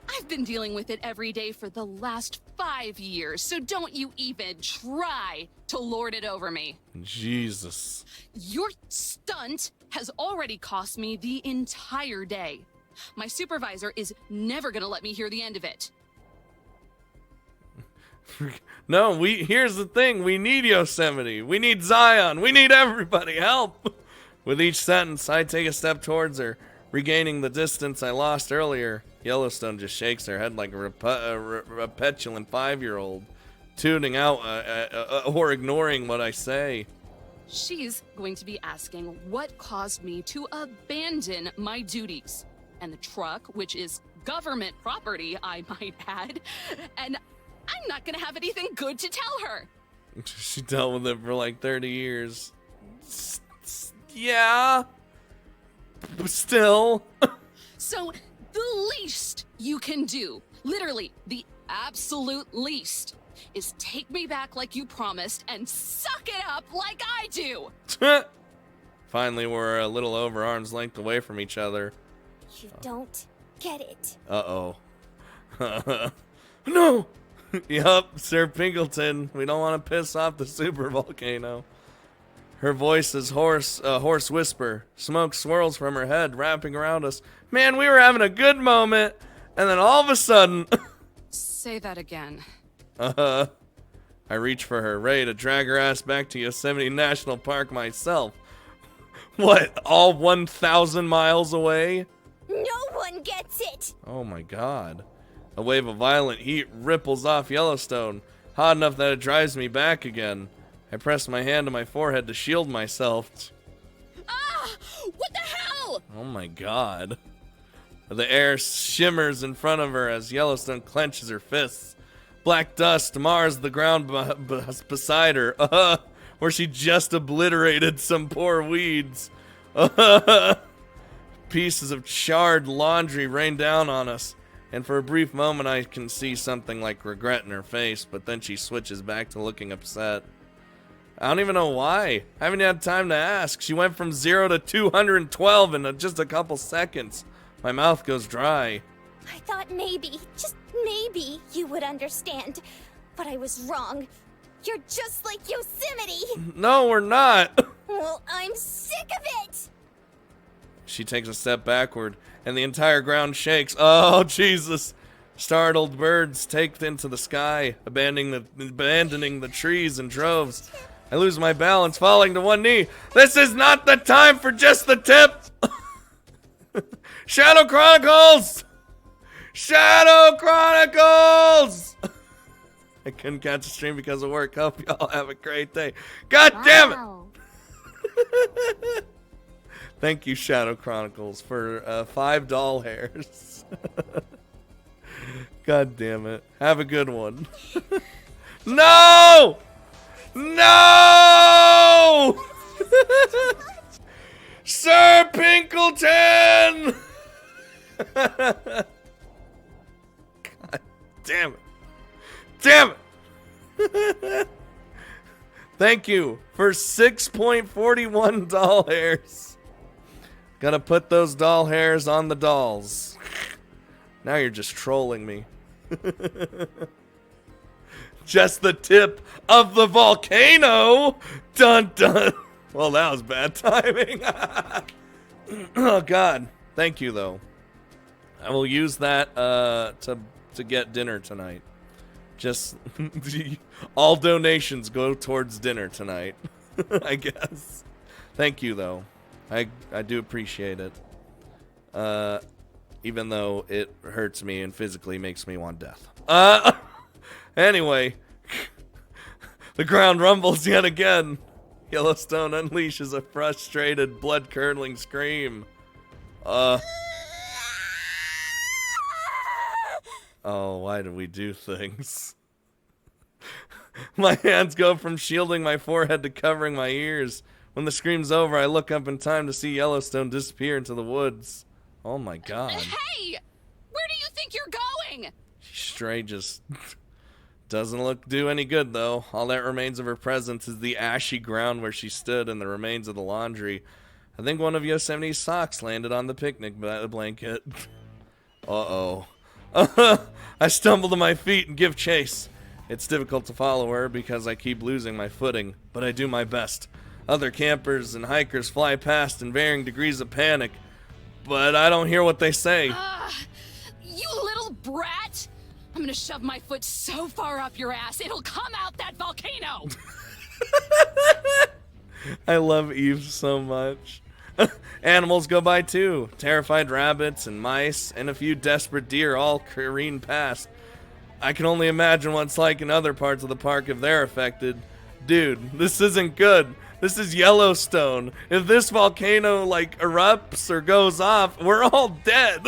Speaker 2: I've been dealing with it every day for the last 5 years, so don't you even try to lord it over me.
Speaker 1: Jesus.
Speaker 2: Your stunt has already cost me the entire day. My supervisor is never gonna let me hear the end of it.
Speaker 1: No, here's the thing. We need Yosemite. We need Zion. We need everybody. Help. With each sentence, I take a step towards her, regaining the distance I lost earlier. Yellowstone just shakes her head like a petulant 5-year-old, tuning out or ignoring what I say.
Speaker 2: She's going to be asking what caused me to abandon my duties. And the truck, which is government property, I might add. And I'm not gonna have anything good to tell her.
Speaker 1: She dealt with it for like 30 years. Yeah. But still.
Speaker 2: So the least you can do, literally the absolute least, is take me back like you promised and suck it up like I do.
Speaker 1: Finally, we're a little over arm's length away from each other.
Speaker 4: You don't get it.
Speaker 1: Uh-oh. No! Yup, Sir Pinkleton. We don't want to piss off the super volcano. Her voice is a hoarse whisper. Smoke swirls from her head, wrapping around us. Man, we were having a good moment, and then all of a sudden...
Speaker 2: Say that again.
Speaker 1: I reach for her, ready to drag her ass back to Yosemite National Park myself. What, all 1,000 miles away?
Speaker 4: No one gets it!
Speaker 1: Oh my god. A wave of violent heat ripples off Yellowstone, hot enough that it drives me back again. I press my hand to my forehead to shield myself.
Speaker 2: Ah! What the hell?
Speaker 1: Oh my god. The air shimmers in front of her as Yellowstone clenches her fists. Black dust mars the ground beside her, where she just obliterated some poor weeds. Pieces of charred laundry rain down on us, and for a brief moment I can see something like regret in her face, but then she switches back to looking upset. I don't even know why. I haven't had time to ask. She went from 0 to 212 in just a couple seconds. My mouth goes dry.
Speaker 4: I thought maybe, just maybe, you would understand. But I was wrong. You're just like Yosemite.
Speaker 1: No, we're not.
Speaker 4: Well, I'm sick of it.
Speaker 1: She takes a step backward, and the entire ground shakes. Oh, Jesus. Startled birds take into the sky, abandoning the trees in droves. I lose my balance, falling to one knee. This is not the time for just the tip. Shadow Chronicles! Shadow Chronicles! I couldn't catch a stream because of work. Hope y'all have a great day. God damn it! Thank you, Shadow Chronicles, for 5 doll hairs. God damn it. Have a good one. No! No! Sir Pinkleton! God damn it. Damn it! Thank you for 6.41 doll hairs. Gotta put those doll hairs on the dolls. Now you're just trolling me. Just the tip of the volcano. Dun dun. Well, that was bad timing. Oh God. Thank you though. I will use that to get dinner tonight. Just all donations go towards dinner tonight. I guess. Thank you though. I do appreciate it. Even though it hurts me and physically makes me want death. Anyway, the ground rumbles yet again. Yellowstone unleashes a frustrated, blood-curdling scream. Oh, why do we do things? My hands go from shielding my forehead to covering my ears. When the scream's over, I look up in time to see Yellowstone disappear into the woods. Oh my God.
Speaker 2: Hey! Where do you think you're going?
Speaker 1: Stray just doesn't do any good, though. All that remains of her presence is the ashy ground where she stood and the remains of the laundry. I think one of Yosemite's socks landed on the picnic blanket. Uh-oh. I stumble to my feet and give chase. It's difficult to follow her because I keep losing my footing, but I do my best. Other campers and hikers fly past in varying degrees of panic, but I don't hear what they say.
Speaker 2: You little brat! I'm gonna shove my foot so far up your ass, it'll come out that volcano!
Speaker 1: I love Eve so much. Animals go by too. Terrified rabbits and mice and a few desperate deer all careen past. I can only imagine what it's like in other parts of the park if they're affected. Dude, this isn't good. This is Yellowstone. If this volcano, like, erupts or goes off, we're all dead.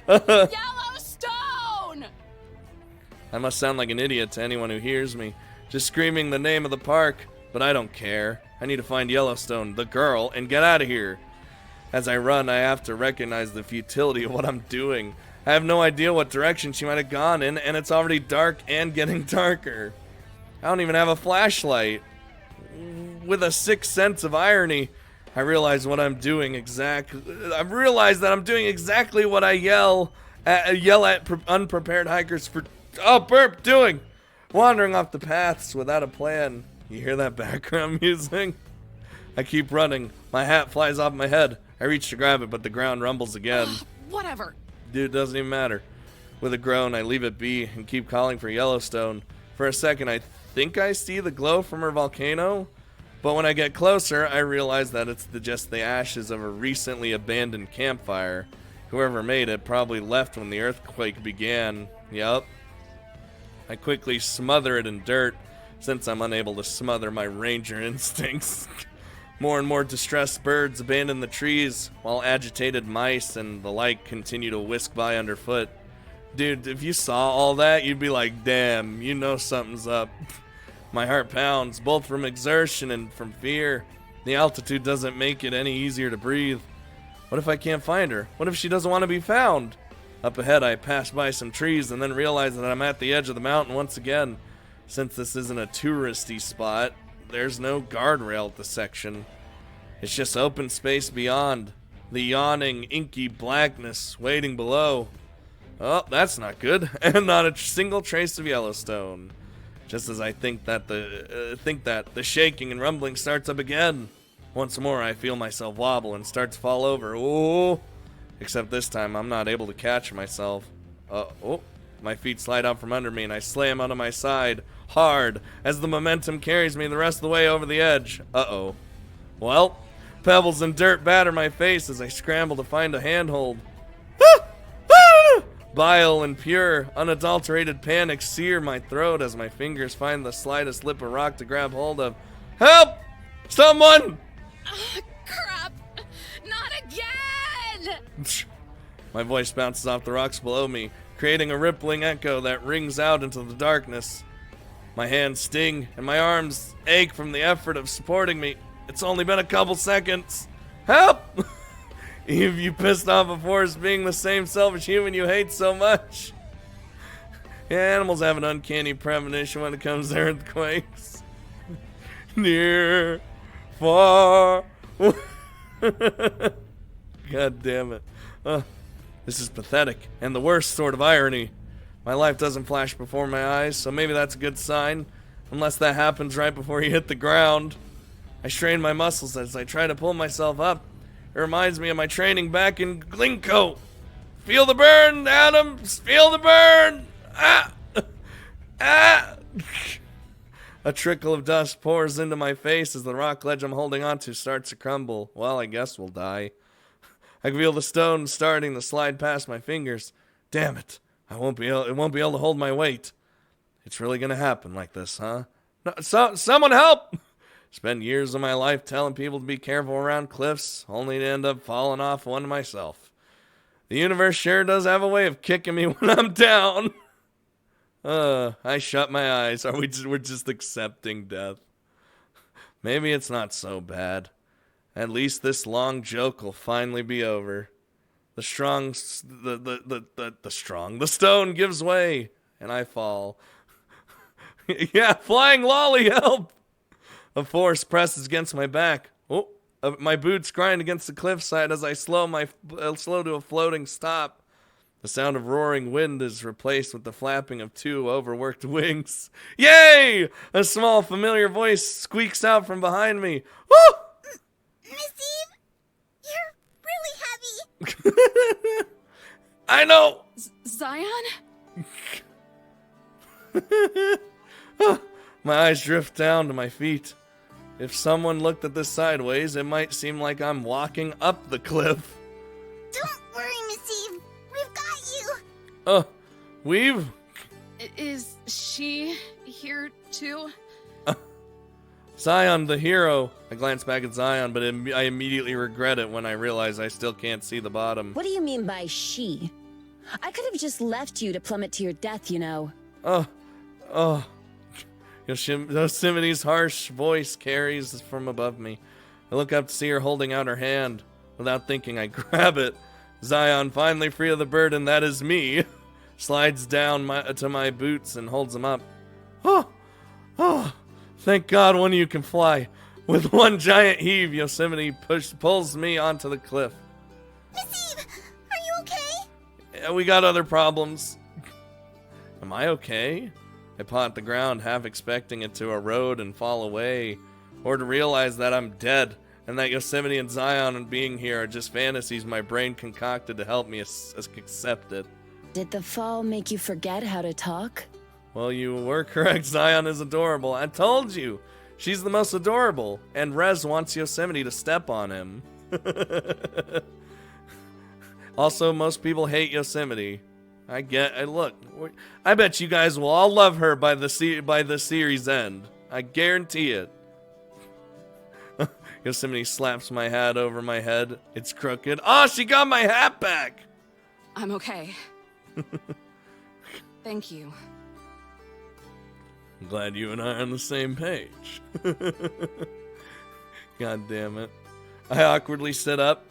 Speaker 2: Yellowstone!
Speaker 1: I must sound like an idiot to anyone who hears me, just screaming the name of the park, but I don't care. I need to find Yellowstone, the girl, and get out of here. As I run, I have to recognize the futility of what I'm doing. I have no idea what direction she might have gone in, and it's already dark and getting darker. I don't even have a flashlight. With a sixth sense of irony, I realize what I'm doing I realize that I'm doing exactly what I yell at unprepared hikers for doing. Wandering off the paths without a plan. You hear that background music? I keep running. My hat flies off my head. I reach to grab it, but the ground rumbles again.
Speaker 2: Whatever.
Speaker 1: Dude, it doesn't even matter. With a groan, I leave it be and keep calling for Yellowstone. For a second, I think I see the glow from her volcano, but when I get closer, I realize that it's just the ashes of a recently abandoned campfire. Whoever made it probably left when the earthquake began. Yup. I quickly smother it in dirt, since I'm unable to smother my ranger instincts. More and more distressed birds abandon the trees, while agitated mice and the like continue to whisk by underfoot. Dude, if you saw all that, you'd be like, damn, you know something's up. My heart pounds, both from exertion and from fear. The altitude doesn't make it any easier to breathe. What if I can't find her? What if she doesn't want to be found? Up ahead, I pass by some trees and then realize that I'm at the edge of the mountain once again. Since this isn't a touristy spot, there's no guardrail at the section. It's just open space beyond. The yawning, inky blackness waiting below. Oh, that's not good. And not a single trace of Yellowstone. Just as I think that the shaking and rumbling starts up again. Once more, I feel myself wobble and start to fall over. Oh! Except this time, I'm not able to catch myself. Oh! My feet slide out from under me, and I slam onto my side hard as the momentum carries me the rest of the way over the edge. Uh-oh. Well, pebbles and dirt batter my face as I scramble to find a handhold. Bile and pure, unadulterated panic sear my throat as my fingers find the slightest lip of rock to grab hold of. Help! Someone!
Speaker 2: Crap! Not again!
Speaker 1: My voice bounces off the rocks below me, creating a rippling echo that rings out into the darkness. My hands sting and my arms ache from the effort of supporting me. It's only been a couple seconds. Help! Eve, you pissed off a forest being the same selfish human you hate so much. Yeah, animals have an uncanny premonition when it comes to earthquakes. Near, far. God damn it. This is pathetic, and the worst sort of irony. My life doesn't flash before my eyes, so maybe that's a good sign. Unless that happens right before you hit the ground. I strain my muscles as I try to pull myself up. It reminds me of my training back in Glinko. Feel the burn, Adams! Feel the burn! Ah! Ah! A trickle of dust pours into my face as the rock ledge I'm holding onto starts to crumble. Well, I guess we'll die. I feel the stone starting to slide past my fingers. Damn it. It won't be able to hold my weight. It's really gonna happen like this, huh? No, someone help! Spent years of my life telling people to be careful around cliffs, only to end up falling off one myself. The universe sure does have a way of kicking me when I'm down. I shut my eyes. We're just accepting death. Maybe it's not so bad. At least this long joke will finally be over. The stone gives way, and I fall. Yeah, flying lolly, help! A force presses against my back. Oh, my boots grind against the cliffside as I slow to a floating stop. The sound of roaring wind is replaced with the flapping of two overworked wings. Yay! A small familiar voice squeaks out from behind me. Woo!
Speaker 8: Miss Eve, you're really heavy.
Speaker 1: I know!
Speaker 2: Zion?
Speaker 1: My eyes drift down to my feet. If someone looked at this sideways, it might seem like I'm walking up the cliff.
Speaker 8: Don't worry, Miss Eve. We've got you.
Speaker 1: We've?
Speaker 2: Is she here too?
Speaker 1: Zion, the hero. I glance back at Zion, but I immediately regret it when I realize I still can't see the bottom.
Speaker 6: What do you mean by she? I could have just left you to plummet to your death, you know.
Speaker 1: Oh. Yosemite's harsh voice carries from above me. I look up to see her holding out her hand. Without thinking, I grab it. Zion, finally free of the burden that is me, slides down to my boots and holds them up. Oh, thank God one of you can fly. With one giant heave, Yosemite pulls me onto the cliff.
Speaker 8: Miss Eve, are you okay?
Speaker 1: Yeah, we got other problems. Am I okay? I paw at the ground, half expecting it to erode and fall away, or to realize that I'm dead, and that Yosemite and Zion and being here are just fantasies my brain concocted to help me accept it.
Speaker 6: Did the fall make you forget how to talk?
Speaker 1: Well, you were correct. Zion is adorable. I told you. She's the most adorable. And Rez wants Yosemite to step on him. Also, most people hate Yosemite. Look, I bet you guys will all love her by the series end. I guarantee it. Yosemite slaps my hat over my head. It's crooked. Oh, she got my hat back!
Speaker 2: I'm okay. Thank you.
Speaker 1: I'm glad you and I are on the same page. God damn it. I awkwardly stood up,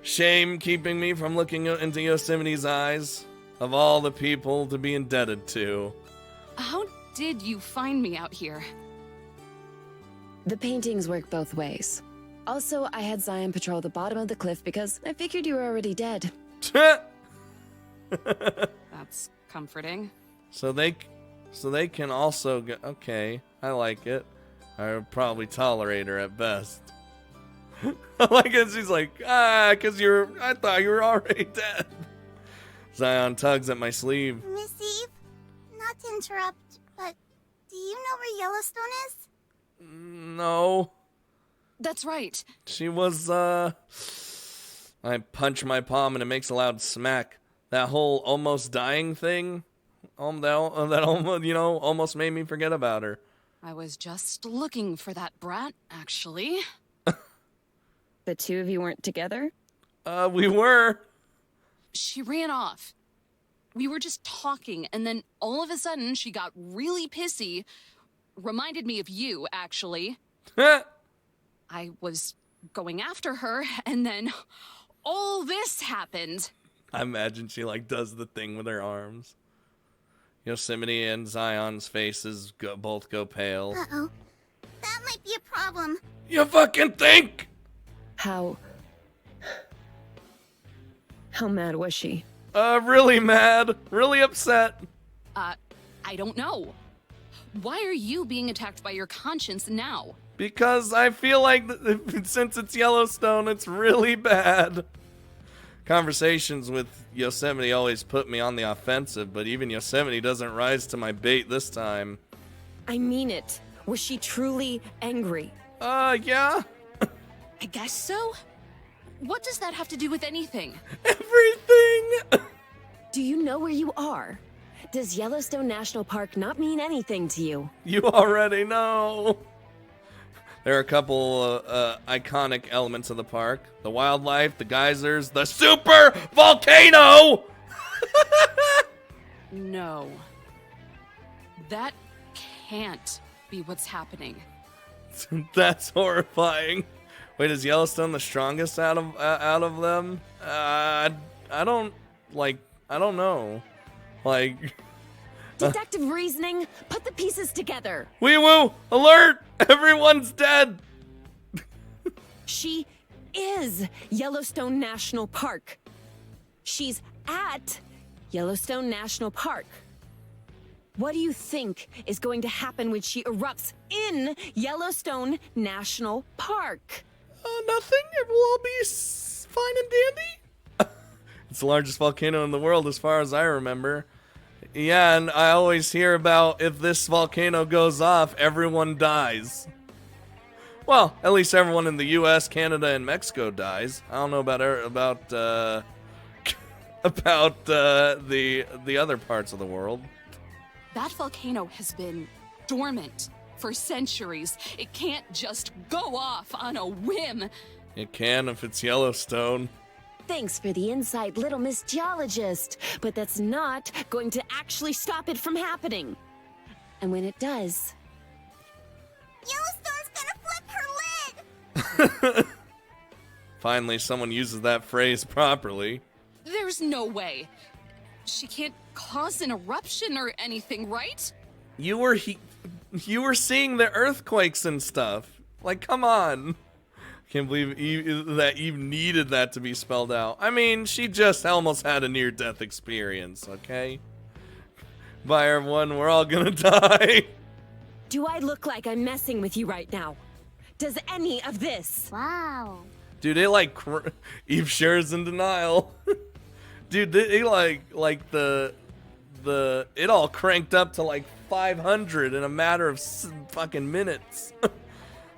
Speaker 1: shame keeping me from looking into Yosemite's eyes. Of all the people to be indebted to.
Speaker 2: How did you find me out here?
Speaker 6: The paintings work both ways. Also, I had Zion patrol the bottom of the cliff because I figured you were already dead.
Speaker 2: That's comforting.
Speaker 1: So they can also get... Okay, I like it. I would probably tolerate her at best. I like it. She's like, because I thought you were already dead. Zion tugs at my sleeve.
Speaker 8: Miss Eve, not to interrupt, but do you know where Yellowstone is?
Speaker 1: No.
Speaker 2: That's right.
Speaker 1: She was, I punch my palm and it makes a loud smack. That whole almost dying thing, that almost, almost made me forget about her.
Speaker 2: I was just looking for that brat, actually.
Speaker 6: The two of you weren't together?
Speaker 1: We were.
Speaker 2: She ran off. We were just talking, and then all of a sudden she got really pissy. Reminded me of you, actually. I was going after her, and then all this happened.
Speaker 1: I imagine she does the thing with her arms. Yosemite and Zion's faces both go pale.
Speaker 8: Uh-oh. That might be a problem.
Speaker 1: You fucking think?
Speaker 6: How mad was she?
Speaker 1: Really mad. Really upset.
Speaker 2: I don't know. Why are you being attacked by your conscience now?
Speaker 1: Because I feel like since it's Yellowstone, it's really bad. Conversations with Yosemite always put me on the offensive, but even Yosemite doesn't rise to my bait this time.
Speaker 6: I mean it. Was she truly angry?
Speaker 1: Yeah.
Speaker 2: I guess so. What does that have to do with anything?
Speaker 1: Everything!
Speaker 6: Do you know where you are? Does Yellowstone National Park not mean anything to you?
Speaker 1: You already know. There are a couple iconic elements of the park. The wildlife, the geysers, the super volcano!
Speaker 2: No. That can't be what's happening.
Speaker 1: That's horrifying. Wait, is Yellowstone the strongest out of them? I don't know.
Speaker 6: Deductive reasoning? Put the pieces together.
Speaker 1: Wee woo! Alert! Everyone's dead!
Speaker 6: She is Yellowstone National Park. She's at Yellowstone National Park. What do you think is going to happen when she erupts in Yellowstone National Park?
Speaker 1: Nothing. It will all be fine and dandy. It's the largest volcano in the world as far as I remember. Yeah, and I always hear about if this volcano goes off, everyone dies. Well, at least everyone in the U.S., Canada, and Mexico dies. I don't know about the other parts of the world.
Speaker 2: That volcano has been dormant for centuries. It can't just go off on a whim.
Speaker 1: It can if it's Yellowstone.
Speaker 6: Thanks for the insight, little Miss Geologist, but that's not going to actually stop it from happening. And when it does...
Speaker 8: Yellowstone's gonna flip her lid!
Speaker 1: Finally, someone uses that phrase properly.
Speaker 2: There's no way. She can't cause an eruption or anything, right?
Speaker 1: You were seeing the earthquakes and stuff. Like, come on. Can't believe that Eve needed that to be spelled out. I mean, she just almost had a near-death experience, okay? Bye, everyone. We're all gonna die.
Speaker 6: Do I look like I'm messing with you right now? Does any of this?
Speaker 8: Wow.
Speaker 1: Dude, it like Eve sure is in denial. Dude, it like the it all cranked up to like 500 in a matter of fucking minutes.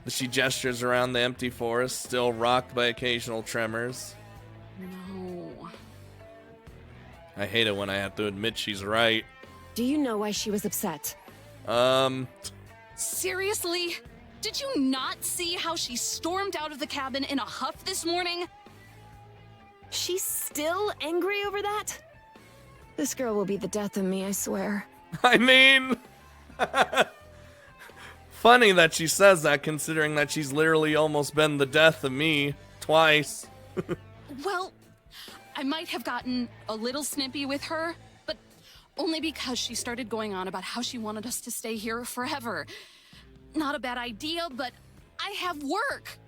Speaker 1: She gestures around the empty forest, still rocked by occasional tremors.
Speaker 2: No.
Speaker 1: I hate it when I have to admit she's right.
Speaker 6: Do you know why she was upset?
Speaker 2: Seriously? Did you not see how she stormed out of the cabin in a huff this morning?
Speaker 6: She's still angry over that? This girl will be the death of me, I swear.
Speaker 1: I mean... Funny that she says that, considering that she's literally almost been the death of me twice.
Speaker 2: Well, I might have gotten a little snippy with her, but only because she started going on about how she wanted us to stay here forever. Not a bad idea, but I have work.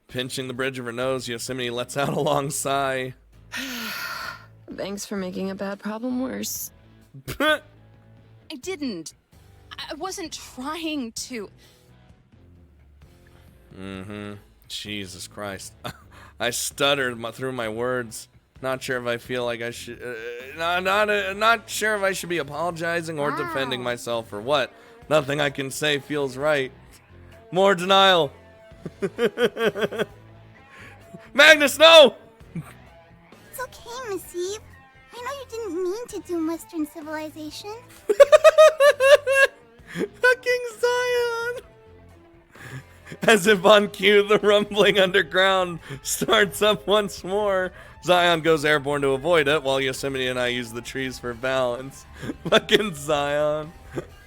Speaker 1: Pinching the bridge of her nose, Yosemite lets out a long sigh.
Speaker 6: Thanks for making a bad problem worse.
Speaker 2: I didn't. I wasn't trying to.
Speaker 1: Jesus Christ. I stuttered through my words. Not sure if I feel like I should... not sure if I should be apologizing or defending myself or what. Nothing I can say feels right. More denial. Magnus, no!
Speaker 8: It's okay, Miss Eve. I know you didn't mean to doom Western civilization.
Speaker 1: Fucking Zion! As if on cue, the rumbling underground starts up once more. Zion goes airborne to avoid it, while Yosemite and I use the trees for balance. Fucking Zion.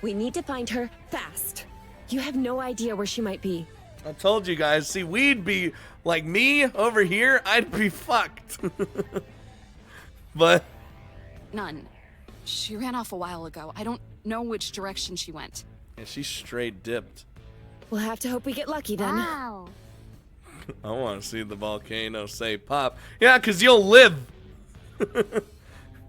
Speaker 6: We need to find her fast. You have no idea where she might be.
Speaker 1: I told you guys, see, we'd be, like me, over here, I'd be fucked. But...
Speaker 2: None. She ran off a while ago. I don't know which direction she went.
Speaker 1: Yeah, she straight dipped.
Speaker 6: We'll have to hope we get lucky then.
Speaker 8: Wow.
Speaker 1: I want to see the volcano say pop. Yeah, because you'll live.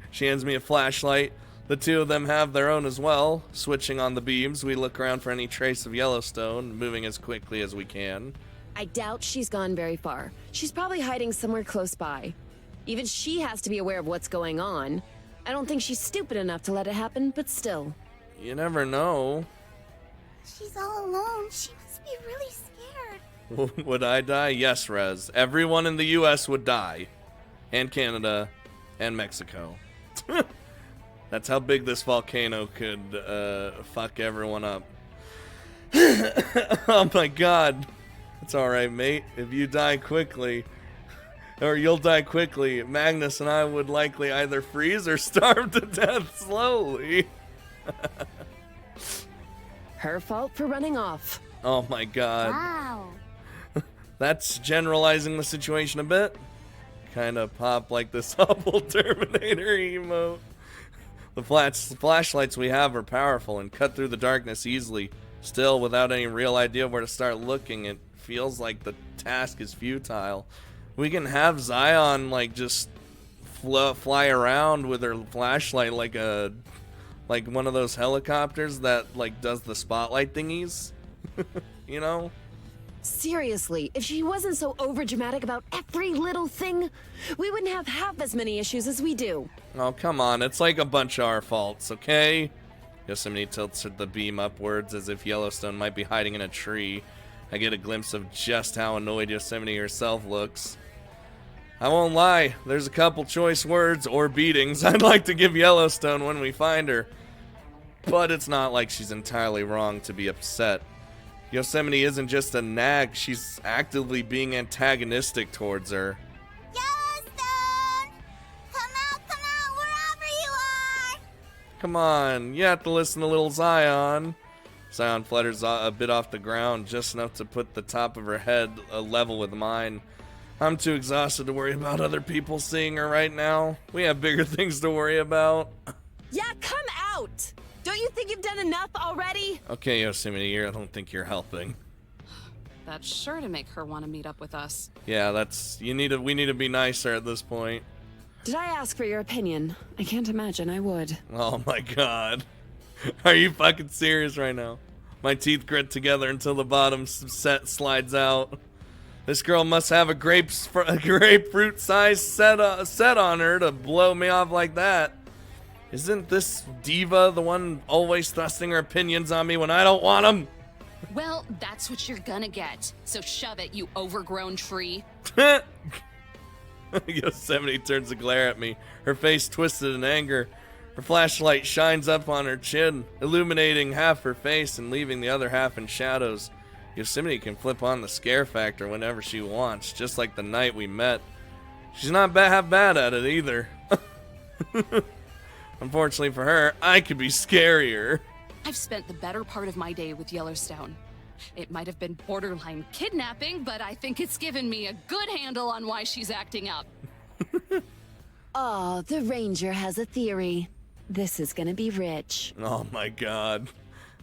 Speaker 1: She hands me a flashlight. The two of them have their own as well. Switching on the beams, we look around for any trace of Yellowstone, moving as quickly as we can.
Speaker 6: I doubt she's gone very far. She's probably hiding somewhere close by. Even she has to be aware of what's going on. I don't think she's stupid enough to let it happen, but still.
Speaker 1: You never know.
Speaker 8: She's all alone. She must be really scared.
Speaker 1: Would I die? Yes, Rez. Everyone in the U.S. would die. And Canada. And Mexico. That's how big this volcano could fuck everyone up. Oh my god. It's alright, mate. If you die quickly, or you'll die quickly, Magnus and I would likely either freeze or starve to death slowly.
Speaker 6: Her fault for running off.
Speaker 1: Oh my god.
Speaker 8: Wow.
Speaker 1: That's generalizing the situation a bit. Kind of pop like this Hubble Terminator emote. The flashlights we have are powerful and cut through the darkness easily. Still, without any real idea of where to start looking, it feels like the task is futile. We can have Zion like just fly around with her flashlight like one of those helicopters that like does the spotlight thingies. You know?
Speaker 6: Seriously, if she wasn't so overdramatic about every little thing, we wouldn't have half as many issues as we do.
Speaker 1: Oh, come on. It's like a bunch of our faults, okay? Yosemite tilts the beam upwards as if Yellowstone might be hiding in a tree. I get a glimpse of just how annoyed Yosemite herself looks. I won't lie, there's a couple choice words or beatings I'd like to give Yellowstone when we find her. But it's not like she's entirely wrong to be upset. Yosemite isn't just a nag, she's actively being antagonistic towards her.
Speaker 8: Yellowstone! Come out, wherever you are!
Speaker 1: Come on, you have to listen to little Zion. Zion flutters a bit off the ground, just enough to put the top of her head level with mine. I'm too exhausted to worry about other people seeing her right now. We have bigger things to worry about.
Speaker 6: Yeah, come out! Don't you think you've done enough already?
Speaker 1: Okay, Yosemite, I don't think you're helping.
Speaker 2: That's sure to make her want to meet up with us.
Speaker 1: Yeah, we need to be nicer at this point.
Speaker 6: Did I ask for your opinion? I can't imagine I would.
Speaker 1: Oh my god. Are you fucking serious right now? My teeth grit together until the bottom set slides out. This girl must have a grapefruit size set on her to blow me off like that. Isn't this diva the one always thrusting her opinions on me when I don't want them?
Speaker 2: Well, that's what you're gonna get. So shove it, you overgrown tree.
Speaker 1: Yosemite turns to glare at me, her face twisted in anger. Her flashlight shines up on her chin, illuminating half her face and leaving the other half in shadows. Yosemite can flip on the scare factor whenever she wants, just like the night we met. She's not half bad at it either. Unfortunately for her, I could be scarier.
Speaker 2: I've spent the better part of my day with Yellowstone. It might have been borderline kidnapping, but I think it's given me a good handle on why she's acting up.
Speaker 6: Oh, the ranger has a theory. This is gonna be rich.
Speaker 1: Oh my god.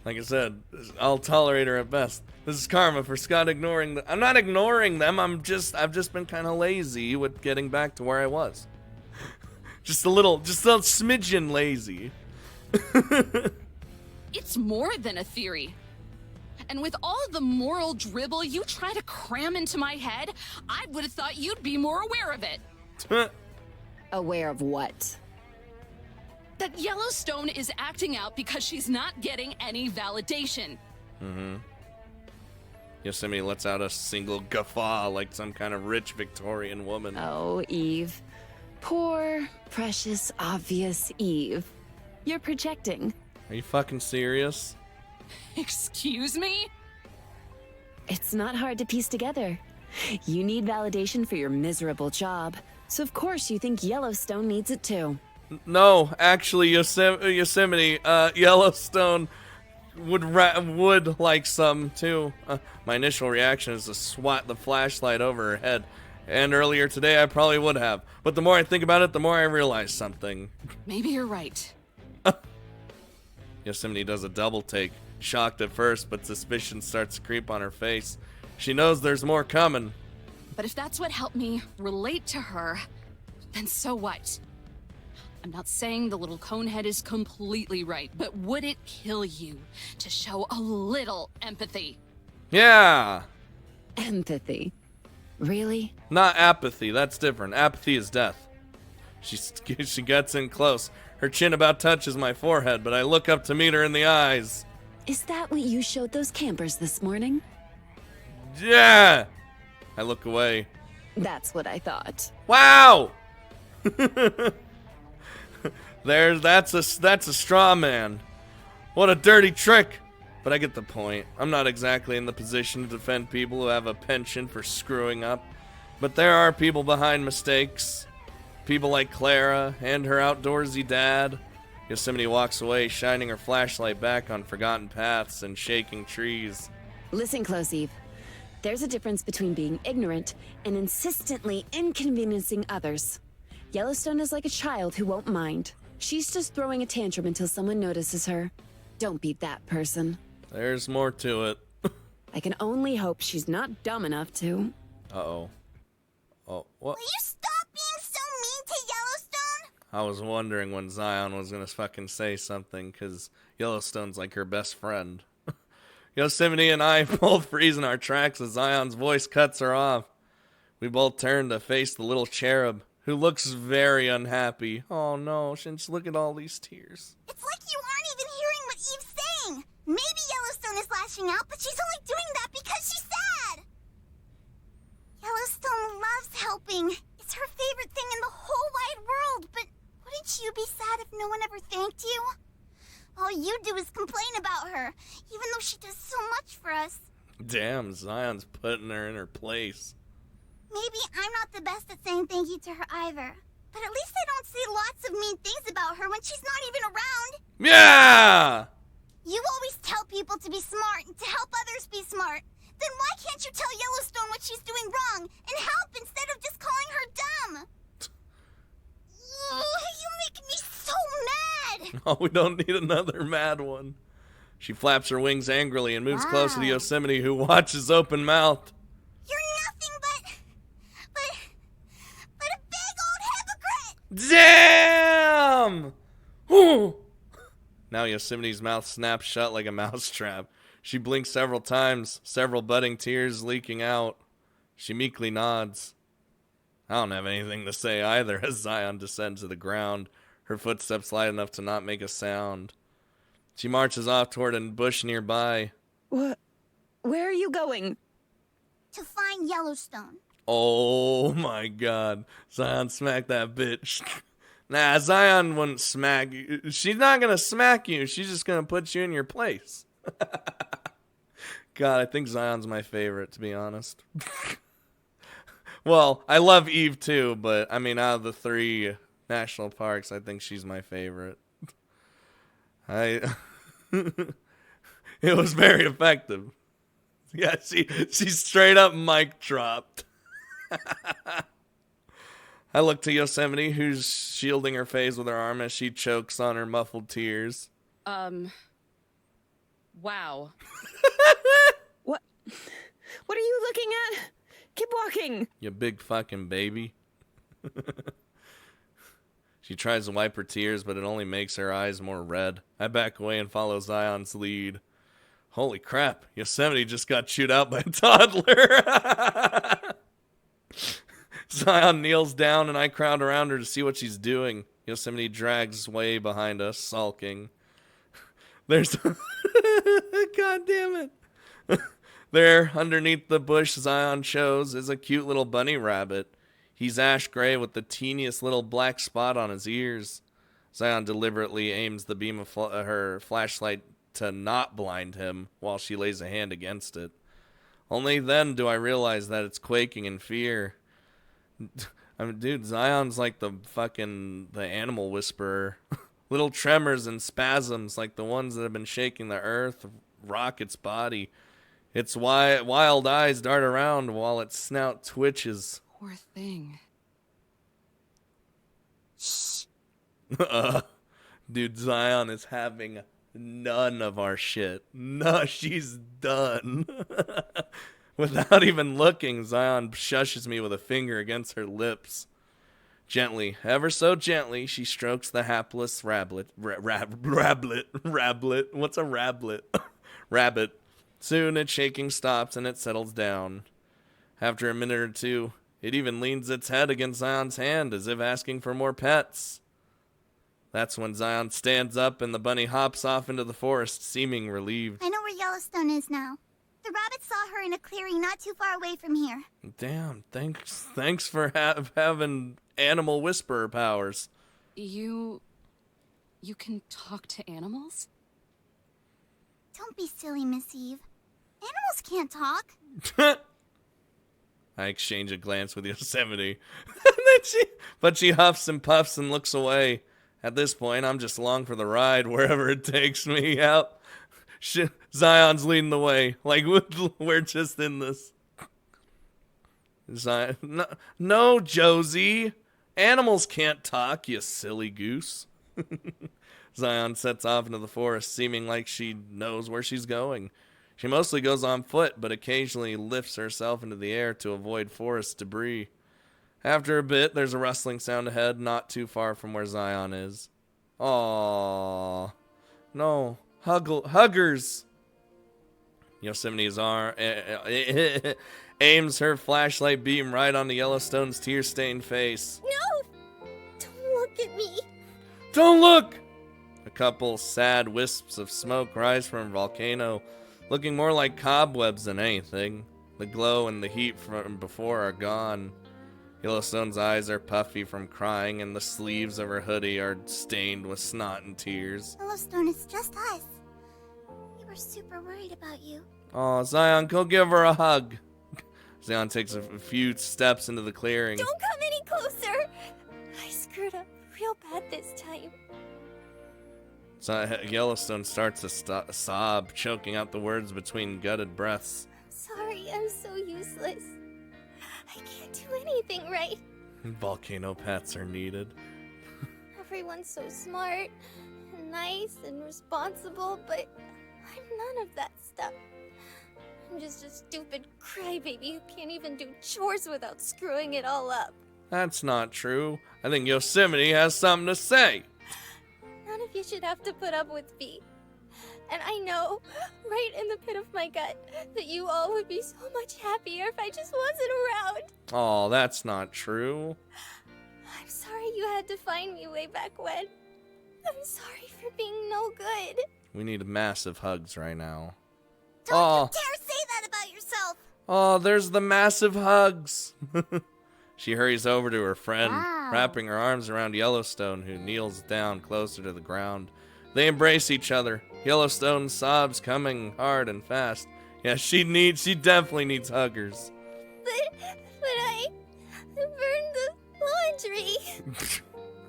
Speaker 1: Like I said, I'll tolerate her at best. This is karma for Scott ignoring I'm not ignoring them, I've just been kind of lazy with getting back to where I was. just a smidgen lazy.
Speaker 2: It's more than a theory. And with all the moral dribble you try to cram into my head, I would have thought you'd be more aware of it.
Speaker 6: Aware of what?
Speaker 2: That Yellowstone is acting out because she's not getting any validation.
Speaker 1: Mm-hmm. Yosemite lets out a single guffaw like some kind of rich Victorian woman.
Speaker 6: Oh, Eve. Poor, precious, obvious Eve. You're projecting.
Speaker 1: Are you fucking serious?
Speaker 2: Excuse me?
Speaker 6: It's not hard to piece together. You need validation for your miserable job, so of course you think Yellowstone needs it too.
Speaker 1: No, actually, Yosemite, Yellowstone would like some too. My initial reaction is to swat the flashlight over her head, and earlier today I probably would have. But the more I think about it, the more I realize something.
Speaker 2: Maybe you're right.
Speaker 1: Yosemite does a double take, shocked at first, but suspicion starts to creep on her face. She knows there's more coming.
Speaker 2: But if that's what helped me relate to her, then so what? I'm not saying the little conehead is completely right, but would it kill you to show a little empathy?
Speaker 1: Yeah!
Speaker 6: Empathy? Really?
Speaker 1: Not apathy, that's different. Apathy is death. She gets in close. Her chin about touches my forehead, but I look up to meet her in the eyes.
Speaker 6: Is that what you showed those campers this morning?
Speaker 1: Yeah! I look away.
Speaker 6: That's what I thought.
Speaker 1: Wow! That's a straw man. What a dirty trick. But I get the point. I'm not exactly in the position to defend people who have a penchant for screwing up. But there are people behind mistakes. People like Clara and her outdoorsy dad. Yosemite walks away, shining her flashlight back on forgotten paths and shaking trees.
Speaker 6: Listen close, Eve. There's a difference between being ignorant and insistently inconveniencing others. Yellowstone is like a child who won't mind. She's just throwing a tantrum until someone notices her. Don't be that person.
Speaker 1: There's more to it.
Speaker 6: I can only hope she's not dumb enough to.
Speaker 1: Uh-oh. Oh, what?
Speaker 8: Will you stop being so mean to Yellowstone?
Speaker 1: I was wondering when Zion was gonna fucking say something, because Yellowstone's like her best friend. Yosemite and I both freeze in our tracks as Zion's voice cuts her off. We both turn to face the little cherub, who looks very unhappy. Oh no, just look at all these tears.
Speaker 8: It's like you aren't even hearing what Eve's saying. Maybe Yellowstone is lashing out, but she's only doing that because she's sad. Yellowstone loves helping. It's her favorite thing in the whole wide world, but wouldn't you be sad if no one ever thanked you? All you do is complain about her, even though she does so much for us.
Speaker 1: Damn, Zion's putting her in her place.
Speaker 8: Maybe I'm not the best at saying thank you to her either. But at least I don't say lots of mean things about her when she's not even around.
Speaker 1: Yeah!
Speaker 8: You always tell people to be smart and to help others be smart. Then why can't you tell Yellowstone what she's doing wrong and help instead of just calling her dumb? Ugh, you make me so mad!
Speaker 1: Oh, we don't need another mad one. She flaps her wings angrily and moves closer to Yosemite, who watches open mouthed.
Speaker 8: You're nothing but a big old hypocrite!
Speaker 1: Damn! Whew. Now Yosemite's mouth snaps shut like a mousetrap. She blinks several times, several budding tears leaking out. She meekly nods. I don't have anything to say either as Zion descends to the ground, her footsteps light enough to not make a sound. She marches off toward a bush nearby.
Speaker 6: What? Where are you going?
Speaker 8: To find Yellowstone.
Speaker 1: Oh my god. Zion smacked that bitch. Nah, Zion wouldn't smack you. She's not gonna smack you. She's just gonna put you in your place. God, I think Zion's my favorite, to be honest. Well, I love Eve too, but I mean, out of the 3 national parks, I think she's my favorite. It was very effective. Yeah, she straight up mic dropped. I look to Yosemite, who's shielding her face with her arm as she chokes on her muffled tears.
Speaker 2: Wow.
Speaker 6: What? What are you looking at? Keep walking.
Speaker 1: You big fucking baby. She tries to wipe her tears, but it only makes her eyes more red. I back away and follow Zion's lead. Holy crap, Yosemite just got chewed out by a toddler. Zion kneels down and I crowd around her to see what she's doing. Yosemite drags way behind us, sulking. There's... God damn it. There, underneath the bush Zion chose, is a cute little bunny rabbit. He's ash gray with the teeniest little black spot on his ears. Zion deliberately aims the beam of her flashlight to not blind him while she lays a hand against it. Only then do I realize that it's quaking in fear. I mean, dude, Zion's like the animal whisperer. Little tremors and spasms like the ones that have been shaking the earth rock its body. Its wild eyes dart around while its snout twitches.
Speaker 2: Poor thing.
Speaker 8: Shh.
Speaker 1: Dude, Zion is having none of our shit. No, she's done. Without even looking, Zion shushes me with a finger against her lips. Gently, ever so gently, she strokes the hapless rablet. What's a rablet? Rabbit. Soon its shaking stops and it settles down. After a minute or two, it even leans its head against Zion's hand as if asking for more pets. That's when Zion stands up and the bunny hops off into the forest, seeming relieved.
Speaker 8: I know where Yellowstone is now. The rabbit saw her in a clearing not too far away from here.
Speaker 1: Damn, thanks for having animal whisperer powers.
Speaker 2: You can talk to animals?
Speaker 8: Don't be silly, Miss Eve. Animals can't talk.
Speaker 1: I exchange a glance with Yosemite. But she huffs and puffs and looks away. At this point, I'm just along for the ride wherever it takes me out. Zion's leading the way. Like, we're just in this. Zion, no, Josie. Animals can't talk, you silly goose. Zion sets off into the forest, seeming like she knows where she's going. She mostly goes on foot, but occasionally lifts herself into the air to avoid forest debris. After a bit, there's a rustling sound ahead, not too far from where Zion is. Aww. No. Huggers. Yosemite's arm aims her flashlight beam right onto Yellowstone's tear-stained face.
Speaker 8: No! Don't look at me.
Speaker 1: Don't look! A couple sad wisps of smoke rise from a volcano, looking more like cobwebs than anything. The glow and the heat from before are gone. Yellowstone's eyes are puffy from crying, and the sleeves of her hoodie are stained with snot and tears.
Speaker 8: Yellowstone, it's just us. We were super worried about you.
Speaker 1: Aw, Zion, go give her a hug. Zion takes a few steps into the clearing.
Speaker 4: Don't come any closer! I screwed up real bad this time.
Speaker 1: So Yellowstone starts to sob, choking out the words between gutted breaths.
Speaker 4: Sorry, I'm so useless. I can't do anything right.
Speaker 1: Volcano pets are needed.
Speaker 4: Everyone's so smart, and nice, and responsible, but I'm none of that stuff. I'm just a stupid crybaby who can't even do chores without screwing it all up.
Speaker 1: That's not true. I think Yosemite has something to say.
Speaker 4: None of you should have to put up with me. And I know, right in the pit of my gut, that you all would be so much happier if I just wasn't around.
Speaker 1: Aw, that's not true.
Speaker 4: I'm sorry you had to find me way back when. I'm sorry for being no good.
Speaker 1: We need massive hugs right now.
Speaker 8: Don't you dare say that about yourself!
Speaker 1: Oh, there's the massive hugs. She hurries over to her friend, wrapping her arms around Yellowstone, who kneels down closer to the ground. They embrace each other. Yellowstone sobs coming hard and fast. Yeah, she definitely needs huggers.
Speaker 4: But I burned the laundry.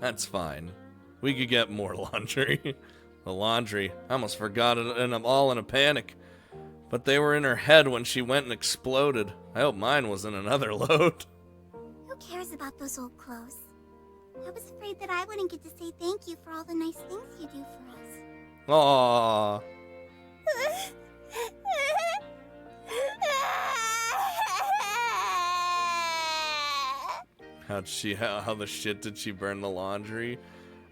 Speaker 1: That's fine. We could get more laundry. The laundry. I almost forgot it, and I'm all in a panic. But they were in her head when she went and exploded. I hope mine was in another load.
Speaker 8: Who cares about those old clothes? I was afraid that I wouldn't get to say thank you for all the nice things you do for us.
Speaker 1: Aww. How the shit did she burn the laundry?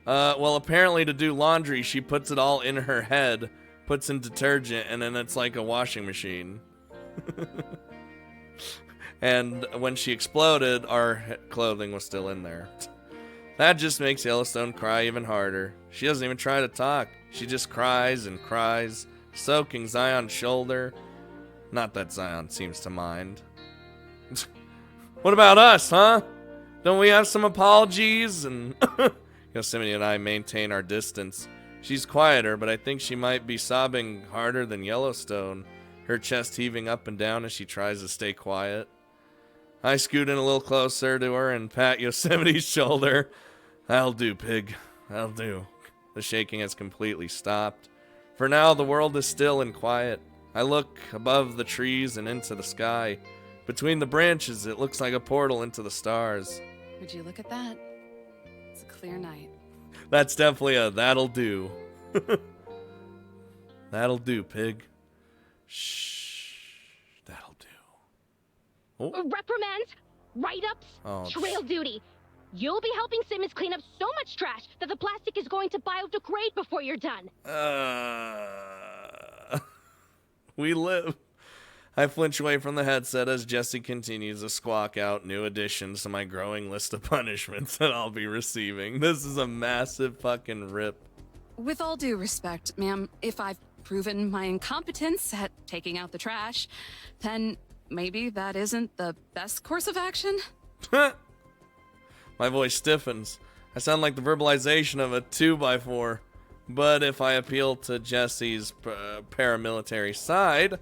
Speaker 1: Well, apparently to do laundry, she puts it all in her head, puts in detergent, and then it's like a washing machine. And when she exploded, our clothing was still in there. That just makes Yellowstone cry even harder. She doesn't even try to talk. She just cries and cries, soaking Zion's shoulder. Not that Zion seems to mind. What about us, huh? Don't we have some apologies? And Yosemite and I maintain our distance. She's quieter, but I think she might be sobbing harder than Yellowstone, her chest heaving up and down as she tries to stay quiet. I scoot in a little closer to her and pat Yosemite's shoulder. That'll do, pig. That'll do. The shaking has completely stopped. For now, the world is still and quiet. I look above the trees and into the sky. Between the branches, it looks like a portal into the stars.
Speaker 2: Would you look at that? It's a clear night.
Speaker 1: That's definitely a that'll do. That'll do, pig. Shh. That'll do. Oh.
Speaker 7: Reprimands, write-ups, trail duty. You'll be helping Simmons clean up so much trash that the plastic is going to biodegrade before you're done.
Speaker 1: We live. I flinch away from the headset as Jesse continues to squawk out new additions to my growing list of punishments that I'll be receiving. This is a massive fucking rip.
Speaker 2: With all due respect, ma'am, if I've proven my incompetence at taking out the trash, then maybe that isn't the best course of action?
Speaker 1: My voice stiffens. I sound like the verbalization of a 2x4. But if I appeal to Jesse's paramilitary side,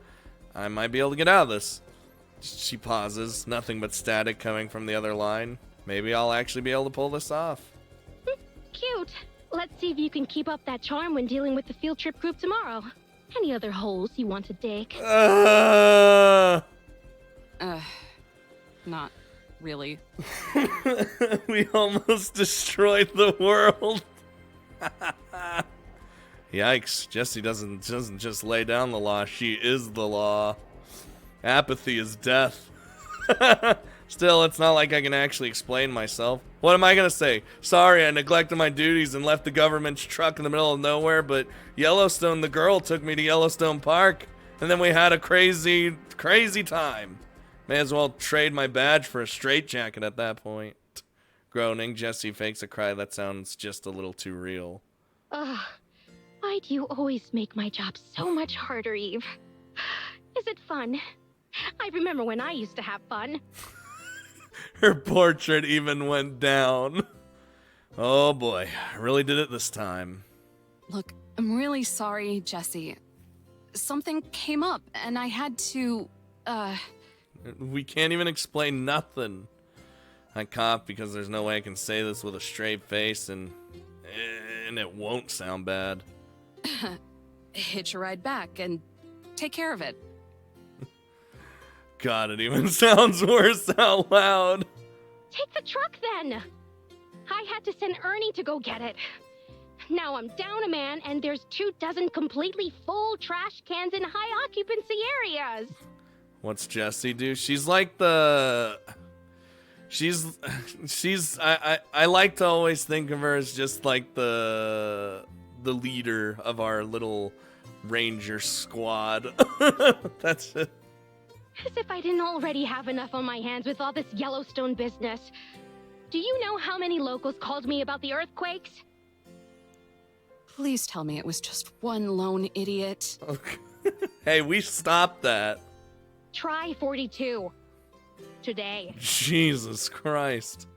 Speaker 1: I might be able to get out of this. She pauses, nothing but static coming from the other line. Maybe I'll actually be able to pull this off.
Speaker 7: Cute. Let's see if you can keep up that charm when dealing with the field trip group tomorrow. Any other holes you want to dig?
Speaker 2: Not really.
Speaker 1: We almost destroyed the world. Yikes. Jessie doesn't just lay down the law, she is the law. Apathy is death. Still, it's not like I can actually explain myself. What am I gonna say? Sorry, I neglected my duties and left the government's truck in the middle of nowhere, but Yellowstone, the girl, took me to Yellowstone Park, and then we had a crazy, crazy time. May as well trade my badge for a straitjacket at that point. Groaning, Jessie fakes a cry that sounds just a little too real.
Speaker 7: Ugh. Why do you always make my job so much harder, Eve? Is it fun? I remember when I used to have fun.
Speaker 1: Her portrait even went down. Oh boy, I really did it this time.
Speaker 2: Look, I'm really sorry, Jesse. Something came up, and I had to,
Speaker 1: We can't even explain nothing. I cough because there's no way I can say this with a straight face, and it won't sound bad.
Speaker 2: hitch a ride back and take care of it.
Speaker 1: God, it even sounds worse out loud.
Speaker 7: Take the truck then. I had to send Ernie to go get it. Now I'm down a man, and there's 24 completely full trash cans in high occupancy areas.
Speaker 1: What's Jessie do? She's like the... I like to always think of her as just like the leader of our little ranger squad. That's it.
Speaker 7: As if I didn't already have enough on my hands with all this Yellowstone business. Do you know how many locals called me about the earthquakes?
Speaker 2: Please tell me it was just one lone idiot.
Speaker 1: Okay. Hey, we stopped that.
Speaker 7: Try 42. Today.
Speaker 1: Jesus Christ.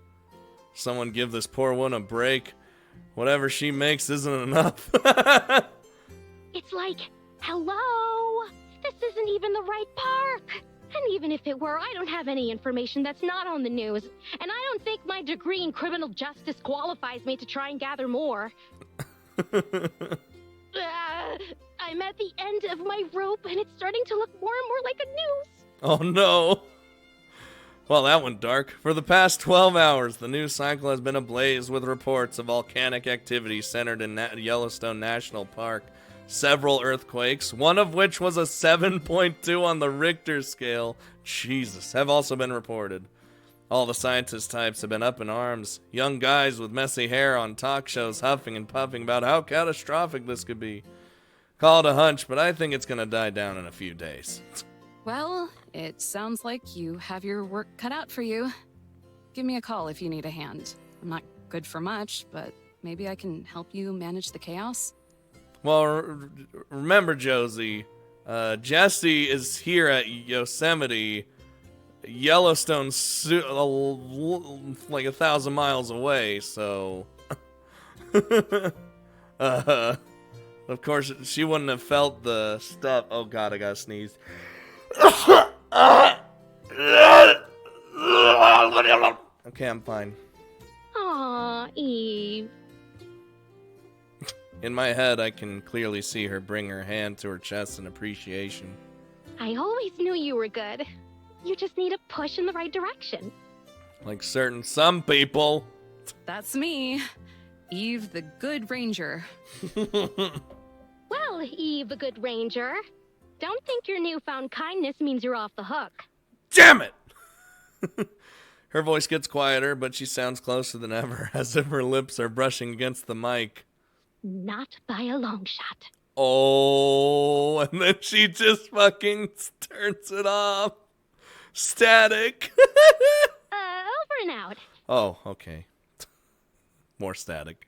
Speaker 1: Someone give this poor one a break. Whatever she makes isn't enough.
Speaker 7: It's like, hello? This isn't even the right park. And even if it were, I don't have any information that's not on the news. And I don't think my degree in criminal justice qualifies me to try and gather more. I'm at the end of my rope, and it's starting to look more and more like a noose.
Speaker 1: Oh no. Well, that went dark. For the past 12 hours, the news cycle has been ablaze with reports of volcanic activity centered in Yellowstone National Park. Several earthquakes, one of which was a 7.2 on the Richter scale, Jesus, have also been reported. All the scientist types have been up in arms. Young guys with messy hair on talk shows huffing and puffing about how catastrophic this could be. Call it a hunch, but I think it's gonna die down in a few days.
Speaker 2: Well, it sounds like you have your work cut out for you. Give me a call if you need a hand. I'm not good for much, but maybe I can help you manage the chaos.
Speaker 1: Well, remember, Josie, Jesse is here at Yosemite. Yellowstone's like 1,000 miles away, so... of course, she wouldn't have felt the stuff. Oh god, I gotta sneeze. Okay, I'm fine.
Speaker 7: Aw, Eve.
Speaker 1: In my head, I can clearly see her bring her hand to her chest in appreciation.
Speaker 7: I always knew you were good. You just need a push in the right direction.
Speaker 1: Like some people.
Speaker 2: That's me, Eve the Good Ranger.
Speaker 7: Well, Eve the Good Ranger, don't think your newfound kindness means you're off the hook.
Speaker 1: Damn it! Her voice gets quieter, but she sounds closer than ever, as if her lips are brushing against the mic.
Speaker 7: Not by a long shot.
Speaker 1: Oh, and then she just fucking turns it off. Static.
Speaker 7: Over and out.
Speaker 1: Oh, okay. More static.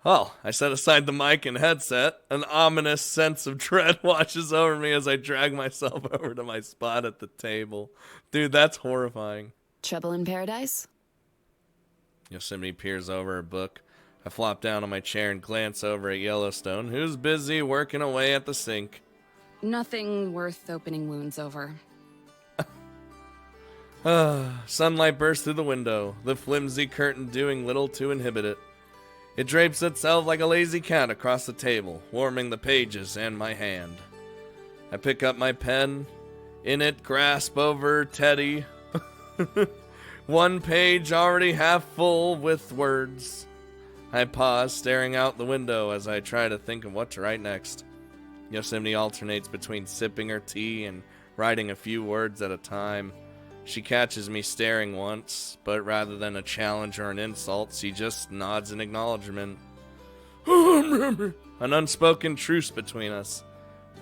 Speaker 1: Oh, I set aside the mic and headset. An ominous sense of dread washes over me as I drag myself over to my spot at the table. Dude, that's horrifying.
Speaker 6: Trouble in Paradise?
Speaker 1: Yosemite peers over her book. I flop down on my chair and glance over at Yellowstone, who's busy working away at the sink.
Speaker 2: Nothing worth opening wounds over.
Speaker 1: Sunlight bursts through the window, the flimsy curtain doing little to inhibit it. It drapes itself like a lazy cat across the table, warming the pages and my hand. I pick up my pen, in it grasp over Teddy. One page already half full with words. I pause, staring out the window as I try to think of what to write next. Yosemite alternates between sipping her tea and writing a few words at a time. She catches me staring once, but rather than a challenge or an insult, she just nods in acknowledgement. An unspoken truce between us.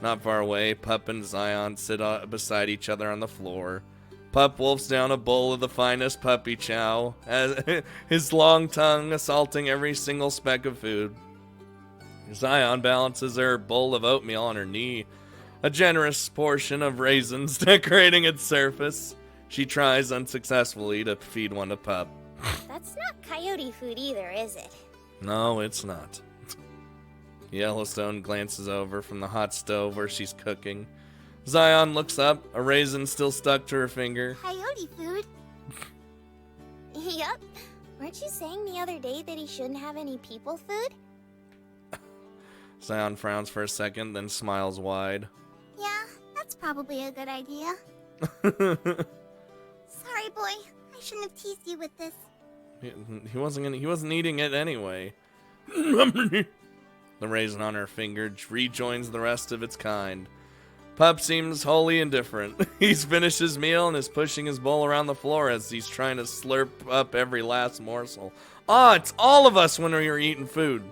Speaker 1: Not far away, Pup and Zion sit beside each other on the floor. Pup wolfs down a bowl of the finest puppy chow, his long tongue assaulting every single speck of food. Zion balances her bowl of oatmeal on her knee, a generous portion of raisins decorating its surface. She tries unsuccessfully to feed one to Pup.
Speaker 4: That's not coyote food either, is it?
Speaker 1: No, it's not. Yellowstone glances over from the hot stove where she's cooking. Zion looks up, a raisin still stuck to her finger.
Speaker 8: Coyote food?
Speaker 4: Yup. Weren't you saying the other day that he shouldn't have any people food?
Speaker 1: Zion frowns for a second, then smiles wide.
Speaker 8: Yeah, that's probably a good idea. Sorry, boy. I shouldn't have teased you with this.
Speaker 1: He wasn't eating it anyway. The raisin on her finger rejoins the rest of its kind. Pup seems wholly indifferent. He's finished his meal and is pushing his bowl around the floor as he's trying to slurp up every last morsel. Ah, it's all of us when we're eating food.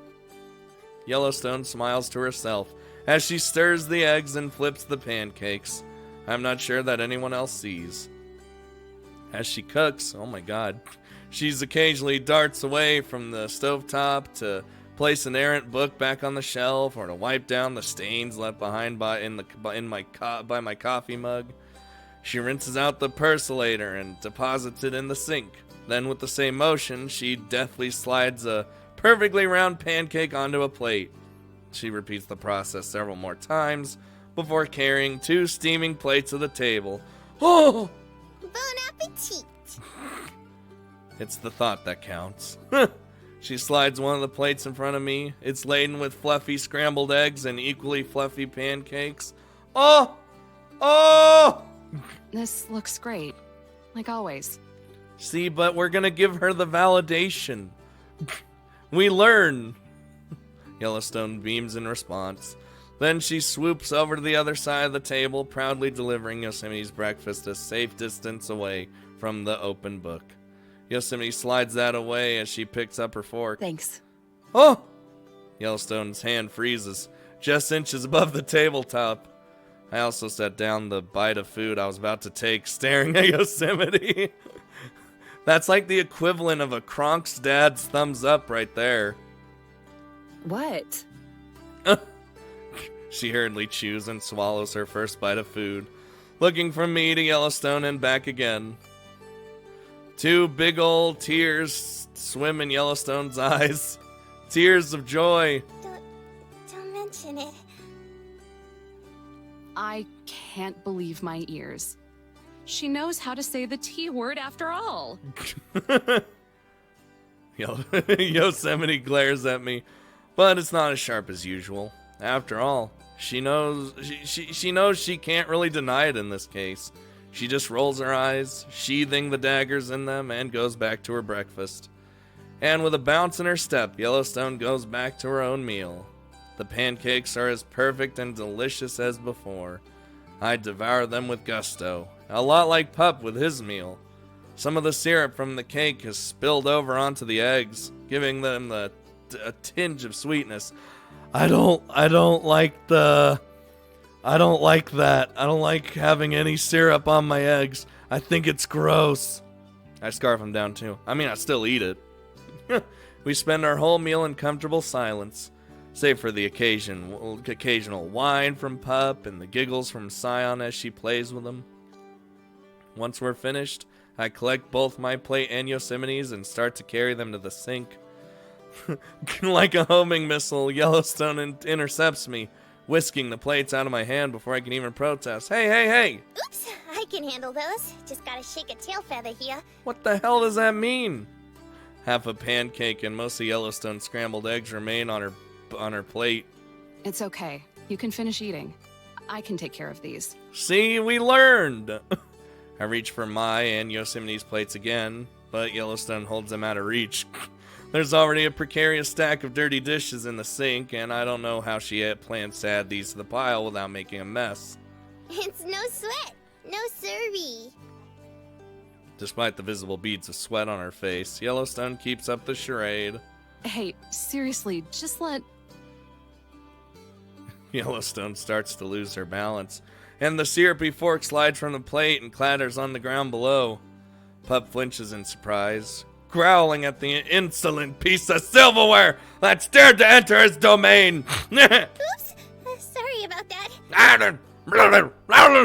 Speaker 1: Yellowstone smiles to herself as she stirs the eggs and flips the pancakes. I'm not sure that anyone else sees. As she cooks, oh my god, she's occasionally darts away from the stovetop to place an errant book back on the shelf or to wipe down the stains left behind by my coffee mug. She rinses out the percolator and deposits it in the sink. Then with the same motion, she deftly slides a perfectly round pancake onto a plate. She repeats the process several more times before carrying 2 steaming plates to the table. Oh!
Speaker 8: Bon appetit!
Speaker 1: It's the thought that counts. She slides one of the plates in front of me. It's laden with fluffy scrambled eggs and equally fluffy pancakes. Oh! Oh!
Speaker 2: This looks great. Like always.
Speaker 1: See, but we're gonna give her the validation. We learn. Yellowstone beams in response. Then she swoops over to the other side of the table, proudly delivering Yosemite's breakfast a safe distance away from the open book. Yosemite slides that away as she picks up her fork.
Speaker 6: Thanks.
Speaker 1: Oh! Yellowstone's hand freezes, just inches above the tabletop. I also set down the bite of food I was about to take, staring at Yosemite. That's like the equivalent of a Kronk's dad's thumbs up right there.
Speaker 6: What?
Speaker 1: She hurriedly chews and swallows her first bite of food, looking from me to Yellowstone and back again. 2 big old tears swim in Yellowstone's eyes. Tears of joy.
Speaker 4: Don't mention it.
Speaker 2: I can't believe my ears. She knows how to say the T word after all.
Speaker 1: Yosemite glares at me, but it's not as sharp as usual. After all, she knows she knows she can't really deny it in this case. She just rolls her eyes, sheathing the daggers in them, and goes back to her breakfast. And with a bounce in her step, Yellowstone goes back to her own meal. The pancakes are as perfect and delicious as before. I devour them with gusto, a lot like Pup with his meal. Some of the syrup from the cake has spilled over onto the eggs, giving them a tinge of sweetness. I don't like that. I don't like having any syrup on my eggs. I think it's gross. I scarf them down too. I mean, I still eat it. We spend our whole meal in comfortable silence, save for the occasional whine from Pup and the giggles from Scion as she plays with him. Once we're finished, I collect both my plate and Yosemite's and start to carry them to the sink. Like a homing missile, Yellowstone intercepts me, whisking the plates out of my hand before I can even protest. Hey!
Speaker 4: Oops, I can handle those. Just gotta shake a tail feather here.
Speaker 1: What the hell does that mean? Half a pancake and most of Yellowstone's scrambled eggs remain on her plate.
Speaker 2: It's okay. You can finish eating. I can take care of these.
Speaker 1: See, we learned! I reach for my and Yosemite's plates again, but Yellowstone holds them out of reach. There's already a precarious stack of dirty dishes in the sink, and I don't know how she plans to add these to the pile without making a mess.
Speaker 4: It's no sweat. No siree.
Speaker 1: Despite the visible beads of sweat on her face, Yellowstone keeps up the charade.
Speaker 2: Hey, seriously, just let...
Speaker 1: Yellowstone starts to lose her balance, and the syrupy fork slides from the plate and clatters on the ground below. Pup flinches in surprise, growling at the insolent piece of silverware that dared to enter his domain.
Speaker 4: Oops. Sorry about that.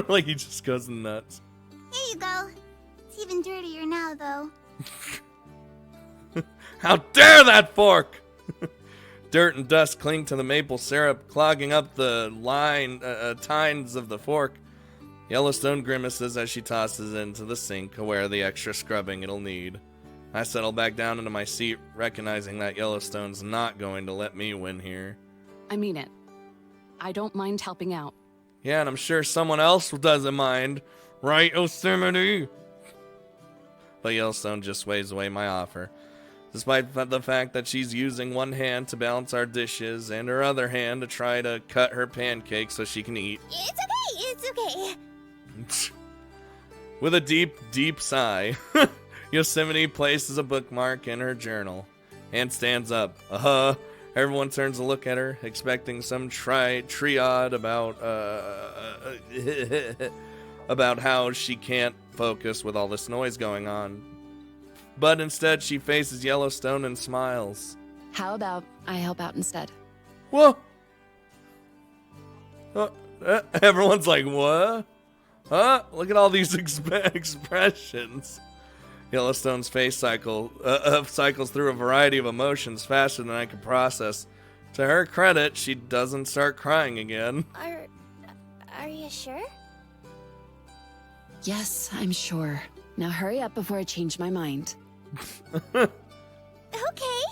Speaker 1: Like he just goes nuts.
Speaker 8: Here you go. even dirtier now, though.
Speaker 1: How dare that fork! Dirt and dust cling to the maple syrup, clogging up the tines of the fork. Yellowstone grimaces as she tosses it into the sink, aware of the extra scrubbing it'll need. I settle back down into my seat, recognizing that Yellowstone's not going to let me win here.
Speaker 2: I mean it. I don't mind helping out.
Speaker 1: Yeah, and I'm sure someone else doesn't mind. Right, Yosemite? But Yellowstone just waves away my offer. Despite the fact that she's using one hand to balance our dishes and her other hand to try to cut her pancakes so she can eat.
Speaker 8: It's okay.
Speaker 1: With a deep, deep sigh, Yosemite places a bookmark in her journal and stands up. Everyone turns to look at her, expecting some triad about about how she can't focus with all this noise going on. But instead, she faces Yellowstone and smiles.
Speaker 6: How about I help out instead?
Speaker 1: Whoa! Everyone's like, what? Huh? Look at all these expressions. Yellowstone's face cycles through a variety of emotions faster than I can process. To her credit, she doesn't start crying again.
Speaker 4: Are you sure?
Speaker 6: Yes, I'm sure. Now hurry up before I change my mind.
Speaker 8: Okay.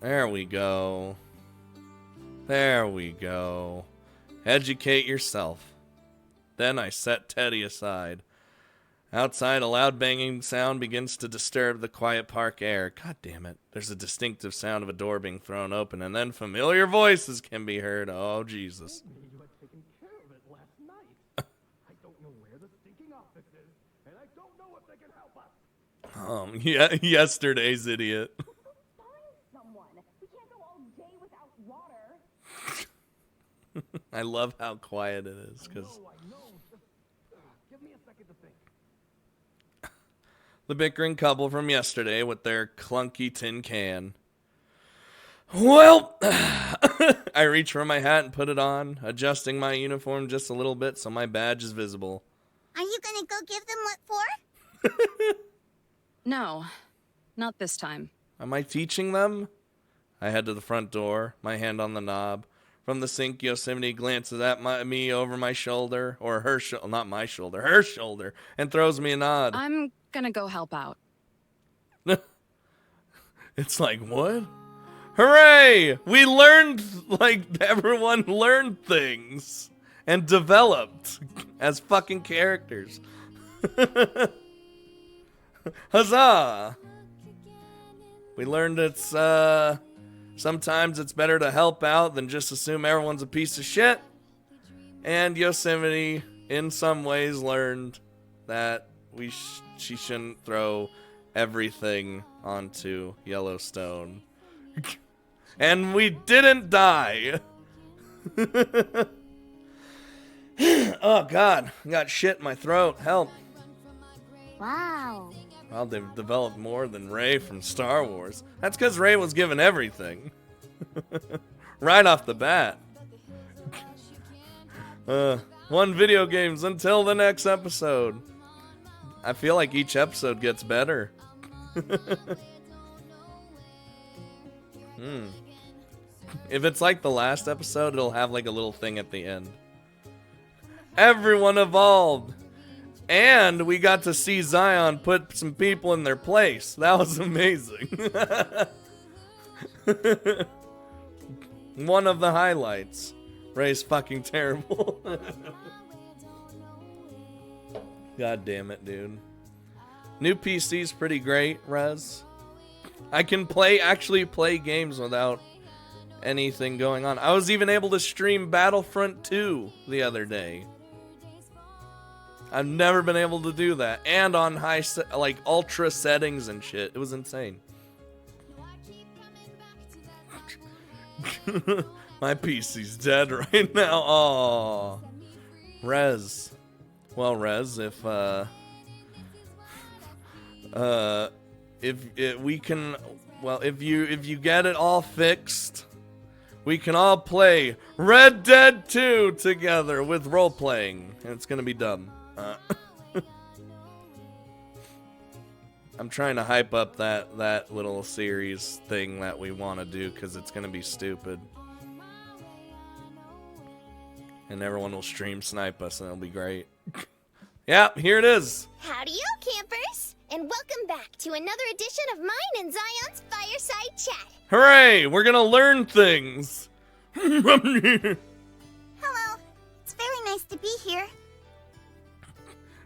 Speaker 1: There we go. There we go. Educate yourself. Then I set Teddy aside. Outside, a loud banging sound begins to disturb the quiet park air. God damn it. There's a distinctive sound of a door being thrown open, and then familiar voices can be heard. Oh, Jesus.
Speaker 3: You had taken care of it last night. I don't know where the stinking office is, and I don't know if they can help us.
Speaker 1: Yeah, yesterday's idiot.
Speaker 5: Find someone. We can't go all day without water.
Speaker 1: I love how quiet it is, because
Speaker 3: I know. Just give me a second to think.
Speaker 1: the bickering couple from yesterday with their clunky tin can. Well, I reach for my hat and put it on, adjusting my uniform just a little bit so my badge is visible.
Speaker 8: Are you gonna go give them what for?
Speaker 2: No, not this time.
Speaker 1: Am I teaching them? I head to the front door, my hand on the knob. From the sink, Yosemite glances at me over my shoulder, or her shoulder, not my shoulder, her shoulder, and throws me a nod.
Speaker 2: I'm gonna go help out.
Speaker 1: It's like, what? Hooray! We learned, like, everyone learned things and developed as fucking characters. Huzzah! We learned it's, sometimes it's better to help out than just assume everyone's a piece of shit. And Yosemite, in some ways, learned that she shouldn't throw everything onto Yellowstone. And we didn't die. Oh, God. I got shit in my throat. Help.
Speaker 8: Wow.
Speaker 1: Well, they've developed more than Rey from Star Wars. That's because Rey was given everything. Right off the bat. One video games until the next episode. I feel like each episode gets better. If it's like the last episode, it'll have like a little thing at the end. Everyone evolved. And we got to see Zion put some people in their place. That was amazing. One of the highlights. Rey's fucking terrible. God damn it, dude. New PC's pretty great, Rez. I can actually play games without anything going on. I was even able to stream Battlefront 2 the other day. I've never been able to do that. And on like ultra settings and shit. It was insane. My PC's dead right now. Aww. Rez. Well, Rez, if we can, well, if you get it all fixed, we can all play Red Dead 2 together with role playing, and it's gonna be dumb. I'm trying to hype up that little series thing that we want to do because it's gonna be stupid, and everyone will stream snipe us, and it'll be great. Yeah, here it is.
Speaker 4: Howdy, yo, campers, and welcome back to another edition of mine and Zion's Fireside Chat.
Speaker 1: Hooray! We're gonna learn things.
Speaker 8: Hello. It's very nice to be here.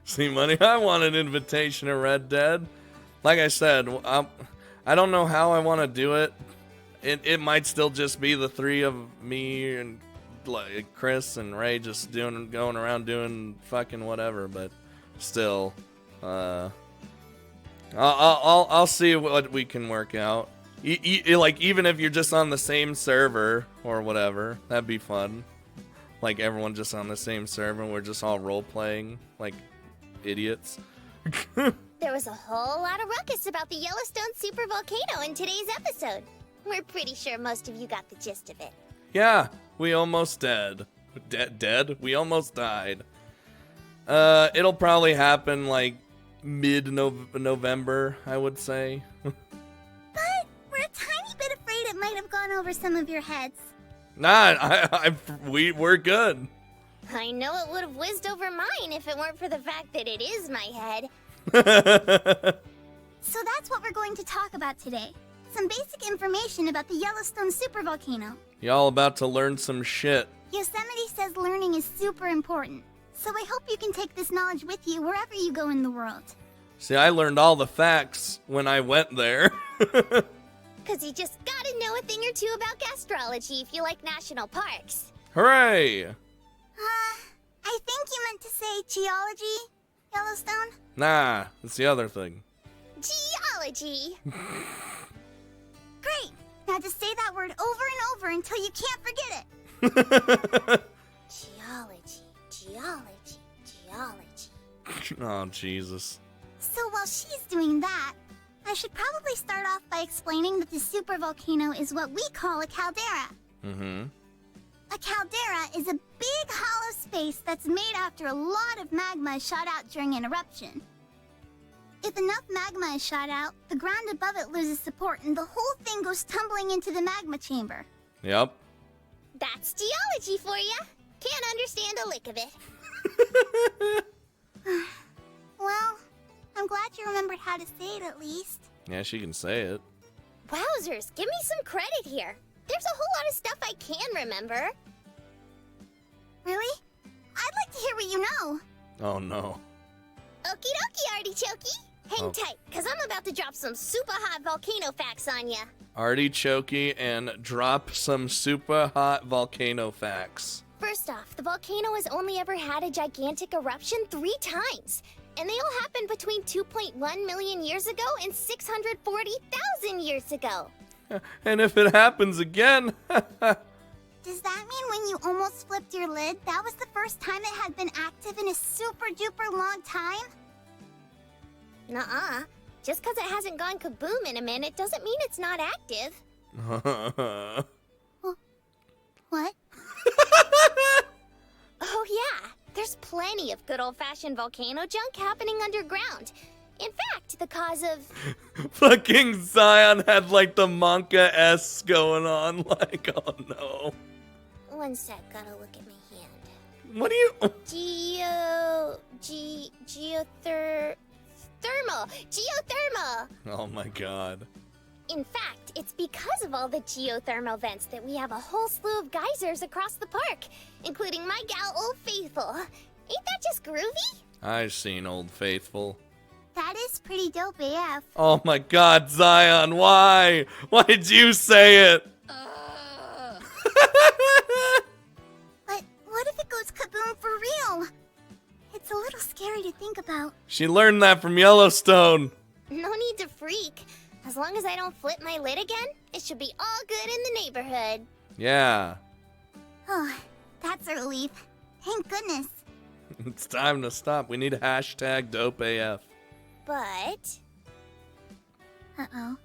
Speaker 1: See, money, I want an invitation to Red Dead. Like I said, I don't know how I want to do it. It might still just be the three of me and like Chris and Ray just going around doing fucking whatever. But still, I'll see what we can work out. Like even if you're just on the same server or whatever, that'd be fun. Like everyone just on the same server, and we're just all role playing like idiots.
Speaker 4: There was a whole lot of ruckus about the Yellowstone supervolcano in today's episode. We're pretty sure most of you got the gist of it.
Speaker 1: Yeah, we almost dead. Dead? We almost died. It'll probably happen like mid-November, I would say.
Speaker 8: But we're a tiny bit afraid it might have gone over some of your heads.
Speaker 1: Nah, we're good.
Speaker 4: I know it would have whizzed over mine if it weren't for the fact that it is my head.
Speaker 8: So that's what we're going to talk about today. Some basic information about the Yellowstone supervolcano.
Speaker 1: Y'all about to learn some shit.
Speaker 8: Yosemite says learning is super important, so I hope you can take this knowledge with you wherever you go in the world.
Speaker 1: See, I learned all the facts when I went there.
Speaker 4: Cause you just gotta know a thing or two about gastrology if you like national parks.
Speaker 1: Hooray!
Speaker 8: I think you meant to say geology, Yellowstone?
Speaker 1: Nah, it's the other thing.
Speaker 4: Geology.
Speaker 8: Great! Now just say that word over and over until you can't forget it.
Speaker 4: Geology.
Speaker 1: Oh, Jesus.
Speaker 8: So while she's doing that, I should probably start off by explaining that the supervolcano is what we call a caldera.
Speaker 1: Mm-hmm.
Speaker 8: A caldera is a big hollow space that's made after a lot of magma is shot out during an eruption. If enough magma is shot out, the ground above it loses support and the whole thing goes tumbling into the magma chamber.
Speaker 1: Yep.
Speaker 4: That's geology for ya. Can't understand a lick of it.
Speaker 8: Well, I'm glad you remembered how to say it at least.
Speaker 1: Yeah, she can say it.
Speaker 4: Wowzers, give me some credit here. There's a whole lot of stuff I can remember.
Speaker 8: Really? I'd like to hear what you know.
Speaker 1: Oh, no.
Speaker 4: Okie dokie, artichoke. Hang tight, cause I'm about to drop some super hot volcano facts on ya.
Speaker 1: Artichoke and drop some super hot volcano facts.
Speaker 4: First off, the volcano has only ever had a gigantic eruption 3 times. And they all happened between 2.1 million years ago and 640,000 years ago.
Speaker 1: And if it happens again...
Speaker 8: Does that mean when you almost flipped your lid, that was the first time it had been active in a super duper long time?
Speaker 4: Nuh-uh. Just because it hasn't gone kaboom in a minute doesn't mean it's not active.
Speaker 8: What?
Speaker 4: Oh yeah, there's plenty of good old-fashioned volcano junk happening underground. In fact, the cause of...
Speaker 1: Fucking Zion had like the Monka S going on, like, oh no.
Speaker 4: One sec, gotta look at my hand.
Speaker 1: What do you...
Speaker 4: Geothermal!
Speaker 1: Oh my god.
Speaker 4: In fact, it's because of all the geothermal vents that we have a whole slew of geysers across the park, including my gal Old Faithful. Ain't that just groovy?
Speaker 1: I've seen Old Faithful.
Speaker 8: That is pretty dope AF.
Speaker 1: Oh my god, Zion, why? Why did you say it?
Speaker 8: But what if it goes kaboom for real? It's a little scary to think about.
Speaker 1: She learned that from Yellowstone.
Speaker 4: No need to freak. As long as I don't flip my lid again, it should be all good in the neighborhood.
Speaker 1: Yeah.
Speaker 8: Oh, that's a relief. Thank goodness.
Speaker 1: It's time to stop. We need a hashtag dope AF.
Speaker 4: But...
Speaker 8: Uh-oh.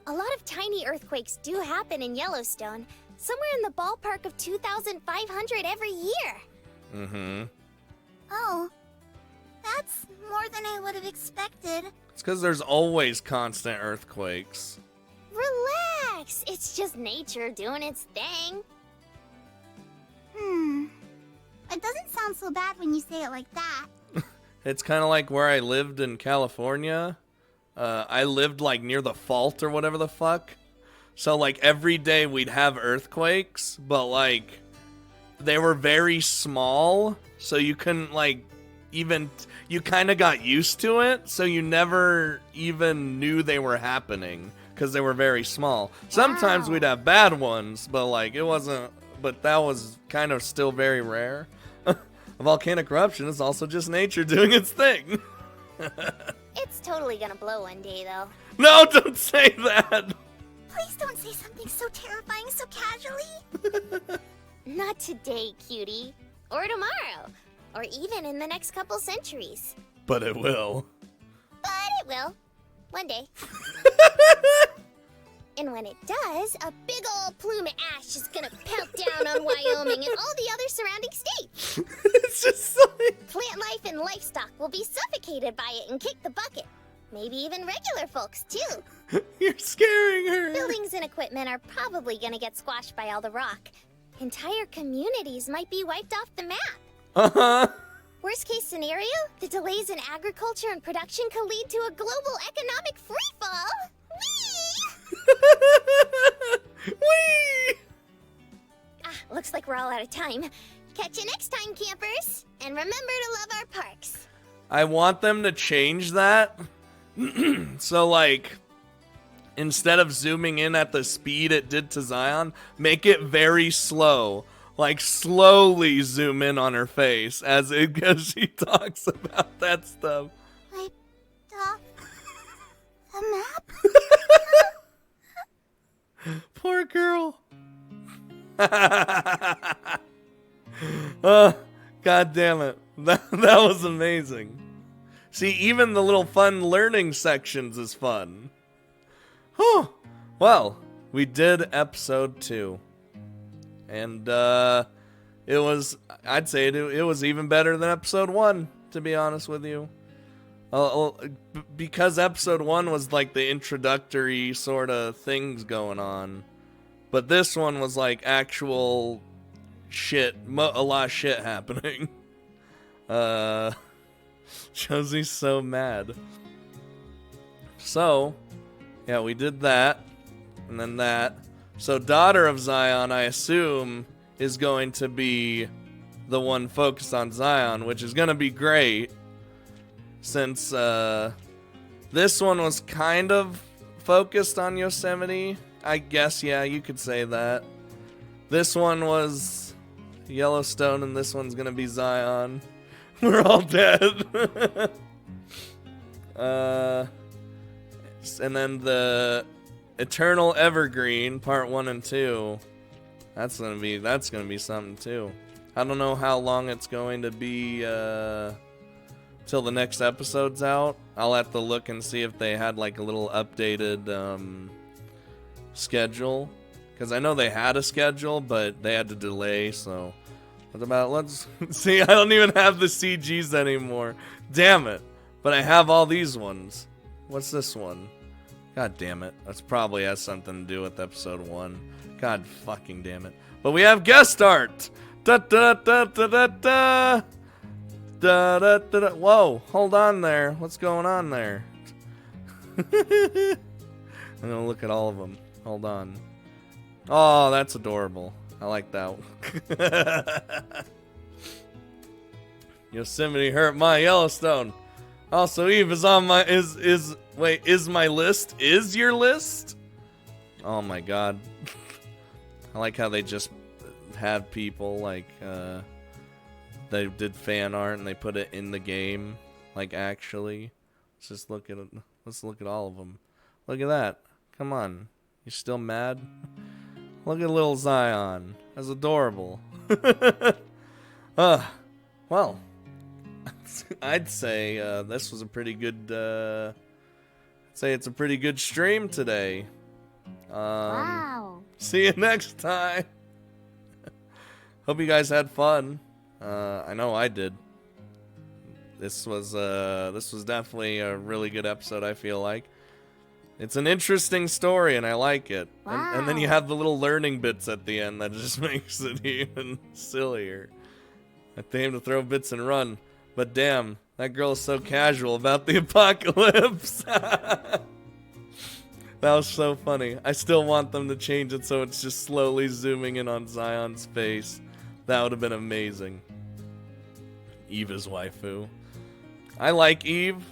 Speaker 4: A lot of tiny earthquakes do happen in Yellowstone. Somewhere in the ballpark of 2,500 every year.
Speaker 1: Mm-hmm.
Speaker 8: Oh, That's more than I would have expected.
Speaker 1: It's because there's always constant earthquakes.
Speaker 4: Relax. It's just nature doing its thing.
Speaker 8: It doesn't sound so bad when you say it like that.
Speaker 1: It's kind of like where I lived in California. I lived like near the fault or whatever the fuck. So like every day we'd have earthquakes, but like they were very small, so you couldn't like even, you kind of got used to it, so you never even knew they were happening because they were very small. Sometimes we'd have bad ones, but like it wasn't, but that was kind of still very rare. Volcanic eruption is also just nature doing its thing.
Speaker 4: It's totally gonna blow one day, though.
Speaker 1: No, don't say that.
Speaker 8: Please don't say something so terrifying so casually.
Speaker 4: Not today, cutie. Or tomorrow. Or even in the next couple centuries.
Speaker 1: But it will.
Speaker 4: But it will. One day. And when it does, a big old plume of ash is gonna pelt down on Wyoming and all the other surrounding states.
Speaker 1: It's just like...
Speaker 4: Plant life and livestock will be suffocated by it and kick the bucket. Maybe even regular folks, too.
Speaker 1: You're scaring her.
Speaker 4: Buildings and equipment are probably gonna get squashed by all the rock. Entire communities might be wiped off the map.
Speaker 1: Uh-huh.
Speaker 4: Worst case scenario, the delays in agriculture and production could lead to a global economic freefall. Whee!
Speaker 1: Whee!
Speaker 4: Looks like we're all out of time. Catch you next time, campers. And remember to love our parks.
Speaker 1: I want them to change that. So, like, instead of zooming in at the speed it did to Zion, make it very slow. Like, slowly zoom in on her face as she talks about that stuff.
Speaker 8: Wiped off the map?
Speaker 1: Poor girl. Oh, God damn it. That was amazing. See, even the little fun learning sections is fun. Whew. Well, we did episode 2. And it was, I'd say it was even better than episode 1, to be honest with you. Because episode 1 was like the introductory sort of things going on. But this one was like actual shit, a lot of shit happening. Josie's so mad. So, yeah, we did that. And then that. So, Daughter of Zion, I assume, is going to be the one focused on Zion, which is going to be great. Since this one was kind of focused on Yosemite. I guess, yeah, you could say that. This one was Yellowstone, and this one's going to be Zion. We're all dead. And then the Eternal Evergreen, part 1 and 2. That's gonna be something too. I don't know how long it's going to be till the next episode's out. I'll have to look and see if they had like a little updated schedule, because I know they had a schedule, but they had to delay. So let's see. I don't even have the CGs anymore. Damn it! But I have all these ones. What's this one? God damn it. That's probably has something to do with episode 1. God fucking damn it. But we have guest art! Da da da da da da! Da da da da. Whoa, hold on there. What's going on there? I'm gonna look at all of them. Hold on. Oh, that's adorable. I like that. Yosemite hurt my Yellowstone. Also, Eve is on my is my list? Is your list? Oh my god. I like how they just have people like they did fan art and they put it in the game, like actually. Let's look at all of them. Look at that. Come on. You still mad? Look at little Zion. That's adorable. Well, I'd say this was a pretty good it's a pretty good stream today.
Speaker 8: Wow.
Speaker 1: See you next time. Hope you guys had fun. I know I did. this was definitely a really good episode, I feel like. It's an interesting story, and I like it. And then you have the little learning bits at the end that just makes it even sillier. I aim to throw bits and run, but damn, that girl is so casual about the apocalypse. That was so funny. I still want them to change it so it's just slowly zooming in on Zion's face. That would have been amazing. Eva's waifu. I like Eve,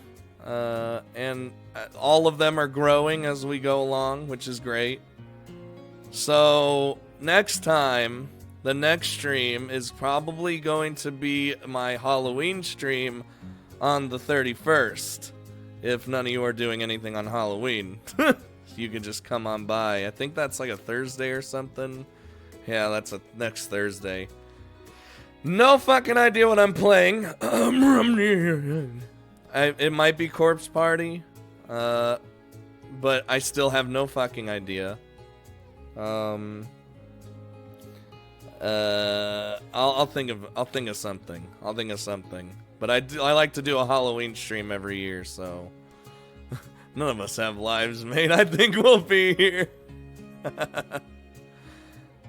Speaker 1: and all of them are growing as we go along, which is great. So, next time, the next stream is probably going to be my Halloween stream on the 31st. If none of you are doing anything on Halloween. You can just come on by. I think that's like a Thursday or something. Yeah, that's next Thursday. No fucking idea what I'm playing. It might be Corpse Party. But I still have no fucking idea. I'll think of something. But I like to do a Halloween stream every year, so none of us have lives, mate. I think we'll be here.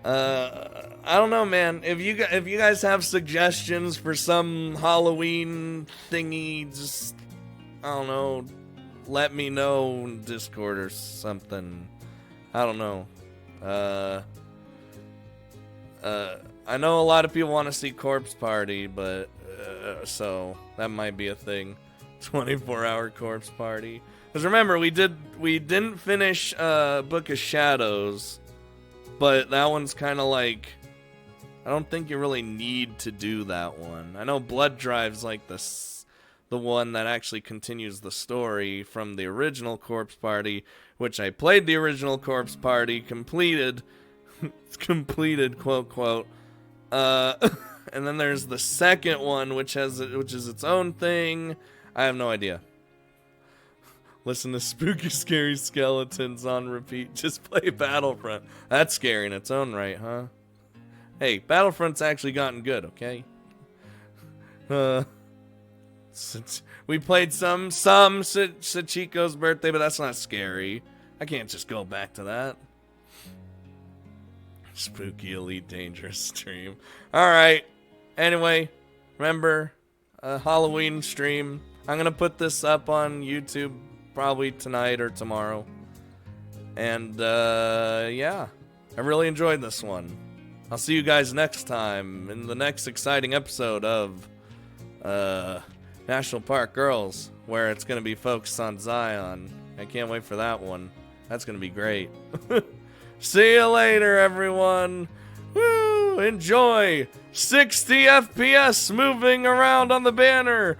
Speaker 1: I don't know, man. If you guys have suggestions for some Halloween thingy, just I don't know, let me know in Discord or something. I don't know. I know a lot of people want to see Corpse Party, but so that might be a thing. 24-hour Corpse Party. Because remember, we didn't finish Book of Shadows, but that one's kind of like, I don't think you really need to do that one. I know Blood Drive's like the one that actually continues the story from the original Corpse Party, which I played the original Corpse Party, completed, quote, quote. And then there's the second one, which is its own thing. I have no idea. Listen to spooky, scary skeletons on repeat. Just play Battlefront. That's scary in its own right, huh? Hey, Battlefront's actually gotten good, okay? We played some Sachiko's birthday, but that's not scary. I can't just go back to that. Spooky Elite Dangerous stream. Alright. Anyway, remember, Halloween stream. I'm going to put this up on YouTube probably tonight or tomorrow. And, yeah. I really enjoyed this one. I'll see you guys next time in the next exciting episode of, National Park Girls, where it's going to be focused on Zion. I can't wait for that one. That's going to be great. See you later, everyone. Woo! Enjoy 60 FPS moving around on the banner.